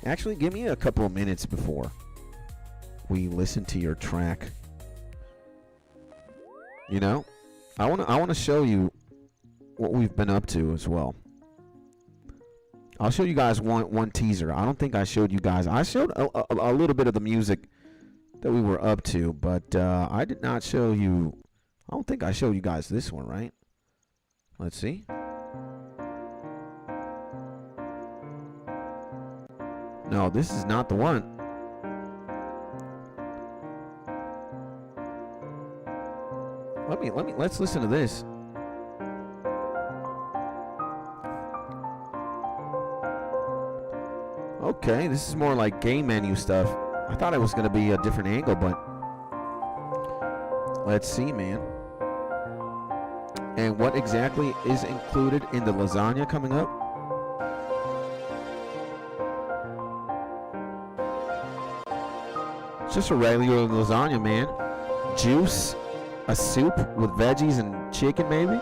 Actually, give me a couple of minutes before we listen to your track. You know, I want to show you what we've been up to as well. I'll show you guys one teaser. I don't think I showed you guys. I showed a little bit of the music that we were up to, but I did not show you. I don't think I showed you guys this one, right? Let's see. No, this is not the one. Let's listen to this. Okay, this is more like game menu stuff. I thought it was going to be a different angle, but let's see, man. And what exactly is included in the lasagna coming up? It's just a regular lasagna, man. Juice, a soup with veggies and chicken, maybe,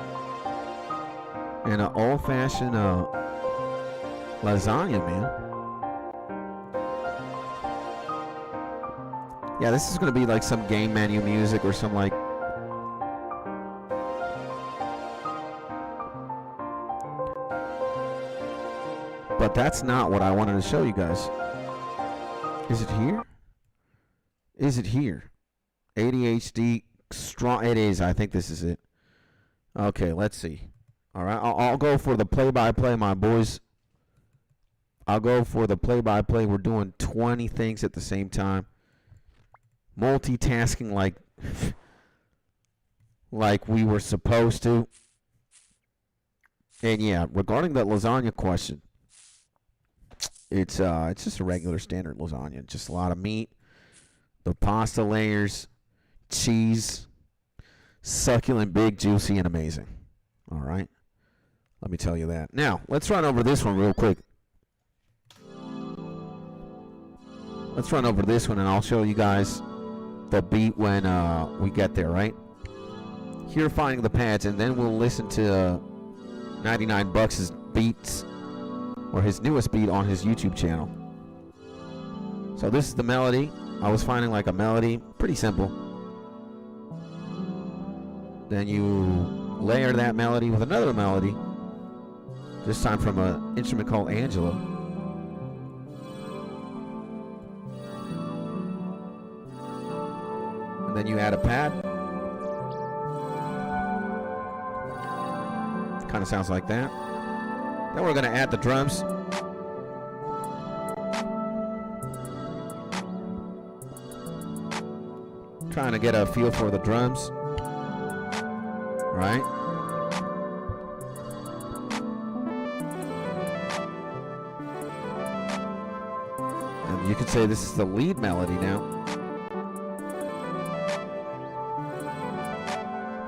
and an old-fashioned lasagna, man. Yeah, this is going to be like some game menu music or some like... But that's not what I wanted to show you guys. Is it here? Is it here? ADHD strong. It is. I think this is it. Okay, let's see. All right, I'll go for the play-by-play, my boys. I'll go for the play-by-play. We're doing 20 things at the same time. Multitasking like we were supposed to. And yeah, regarding that lasagna question, it's just a regular standard lasagna. Just a lot of meat, the pasta layers, cheese, succulent, big, juicy, and amazing. All right, let me tell you that. Now let's run over this one real quick. Let's run over this one, and I'll show you guys the beat when we get there, right? Here, finding the pads, and then we'll listen to 99 Bucks' beats, or his newest beat on his YouTube channel. So this is the melody. I was finding like a melody, pretty simple. Then you layer that melody with another melody, this time from an instrument called Angelo. Then you add a pad. Kind of sounds like that. Then we're going to add the drums. Trying to get a feel for the drums. Right? And you could say this is the lead melody now.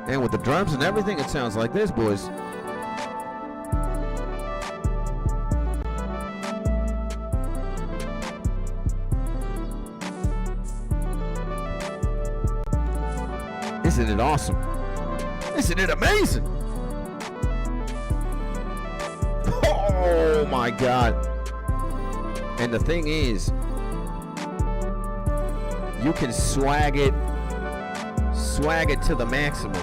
And with the drums and everything, it sounds like this, boys. Isn't it awesome? Isn't it amazing? Oh my God. And the thing is, you can swag it to the maximum.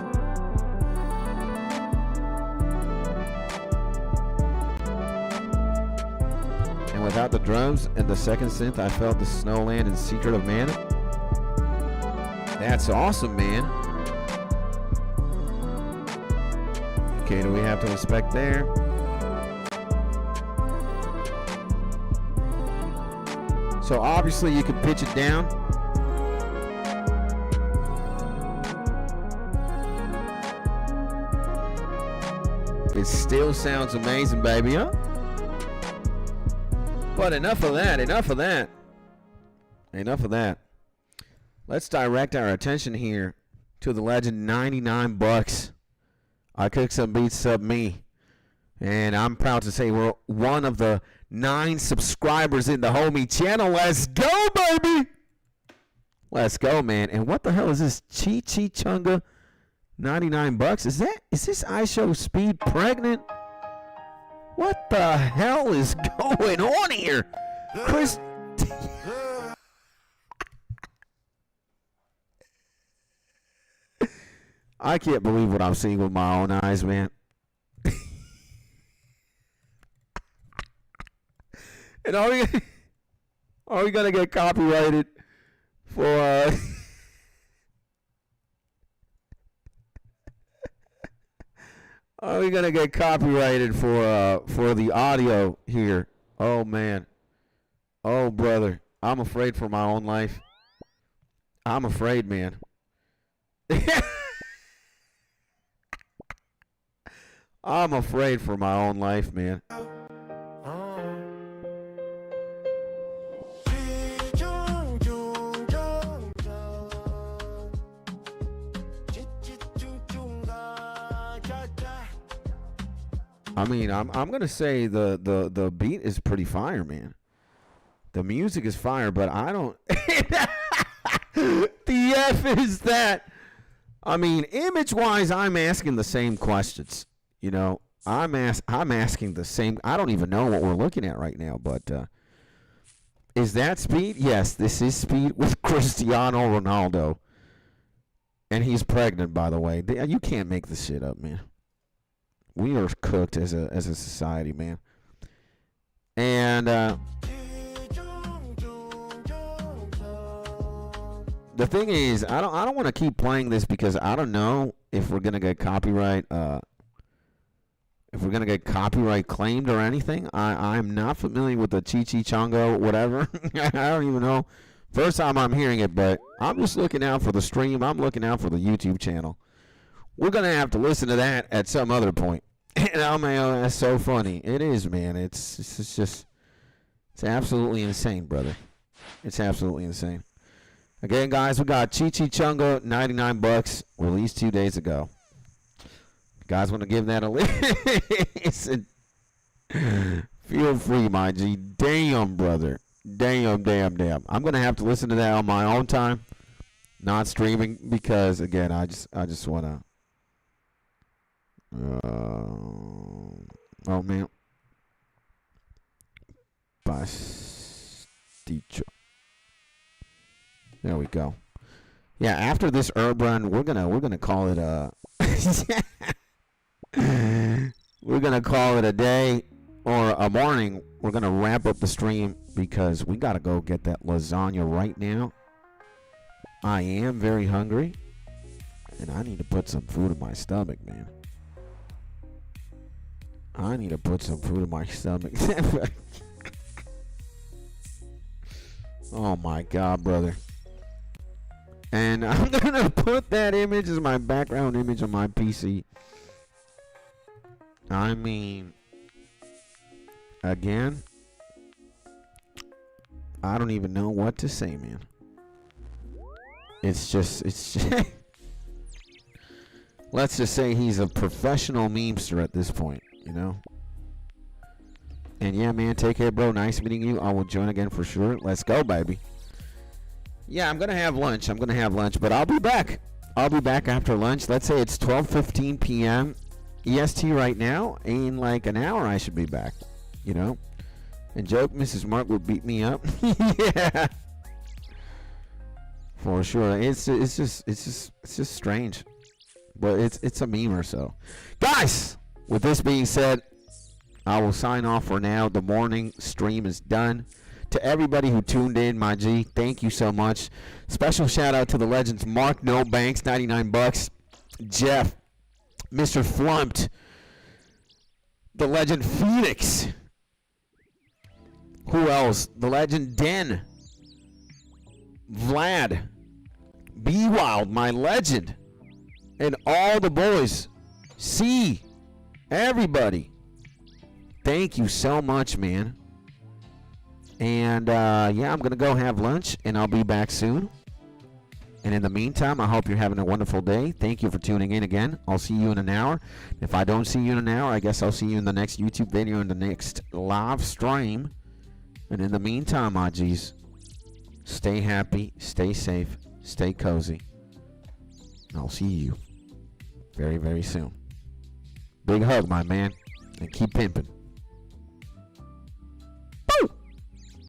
And without the drums and the second synth, I felt the Snowland and Secret of Mana. That's awesome, man. Okay, do we have to inspect there? So obviously you can pitch it down. It still sounds amazing, baby, huh? But enough of that, enough of that. Enough of that. Let's direct our attention here to the legend 99 bucks. I cooked some beats, sub me. And I'm proud to say we're one of the 9 subscribers in the homie channel. Let's go, baby. Let's go, man. And what the hell is this? 𝗔𝗪𝗔𝗞𝗘𝗡𝗜𝗧𝗜𝗍 99 bucks. Is this iShow Speed pregnant? What the hell is going on here? Chris I can't believe what I'm seeing with my own eyes, man. And are we gonna get copyrighted for are we gonna get copyrighted for the audio here? Oh man. Oh brother. I'm afraid for my own life. I'm afraid, man. I'm afraid for my own life, man. I mean, I'm gonna say the beat is pretty fire, man. The music is fire, but I don't. The F is that. I mean, image-wise, I'm asking the same questions. You know, I'm asking the same. I don't even know what we're looking at right now, but is that Speed? Yes, this is Speed with Cristiano Ronaldo, and he's pregnant, by the way. You can't make this shit up, man. We are cooked as a society, man. And the thing is, I don't want to keep playing this because I don't know if we're gonna get copyright. If we're gonna get copyright claimed or anything. I'm not familiar with the 𝗔𝗪𝗔𝗔𝗞𝗘𝗡𝗧𝗜𝗖 whatever. I don't even know. First time I'm hearing it, but I'm just looking out for the stream. I'm looking out for the YouTube channel. We're gonna have to listen to that at some other point. And oh man, that's so funny. It is, man. It's just it's absolutely insane, brother. It's absolutely insane. Again, guys, we got 𝗔𝗪𝗔𝗔𝗞𝗘𝗡𝗧𝗜 99 bucks released 2 days ago. You guys want to give that a listen? Feel free, my G. Damn, brother. Damn. I'm gonna have to listen to that on my own time, not streaming, because again, I just wanna. Oh man. Pasticho. There we go. Yeah, after this herb run, we're gonna call it a we're gonna call it a day or a morning. We're gonna wrap up the stream because we gotta go get that lasagna right now. I am very hungry, and I need to put some food in my stomach, man. I need to put some food in my stomach. Oh my God, brother. And I'm gonna put that image as my background image on my PC. I mean, again, I don't even know what to say, man. It's just let's just say he's a professional memester at this point, you know? And yeah, man, take care, bro. Nice meeting you. I will join again for sure. Let's go, baby. Yeah, I'm going to have lunch. But I'll be back. I'll be back after lunch. Let's say it's 12:15 p.m. EST right now. In like an hour, I should be back, you know? And joke, Mrs. Mark will beat me up. Yeah. For sure. It's just strange. But it's a meme or so. Guys, with this being said, I will sign off for now. The morning stream is done. To everybody who tuned in, my G, thank you so much. Special shout out to the legends Mark No Banks, 99 bucks. Jeff, Mr. Flumped, the legend Phoenix. Who else? The legend Den, Vlad, Be Wild, my legend, and all the boys. See, everybody. Thank you so much, man. And yeah, I'm gonna go have lunch, and I'll be back soon. And in the meantime, I hope you're having a wonderful day. Thank you for tuning in again. I'll see you in an hour. If I don't see you in an hour, I guess I'll see you in the next YouTube video, in the next live stream. And in the meantime, my G's, stay happy, stay safe, stay cozy. And I'll see you very, very soon. Big hug, my man, and keep pimping.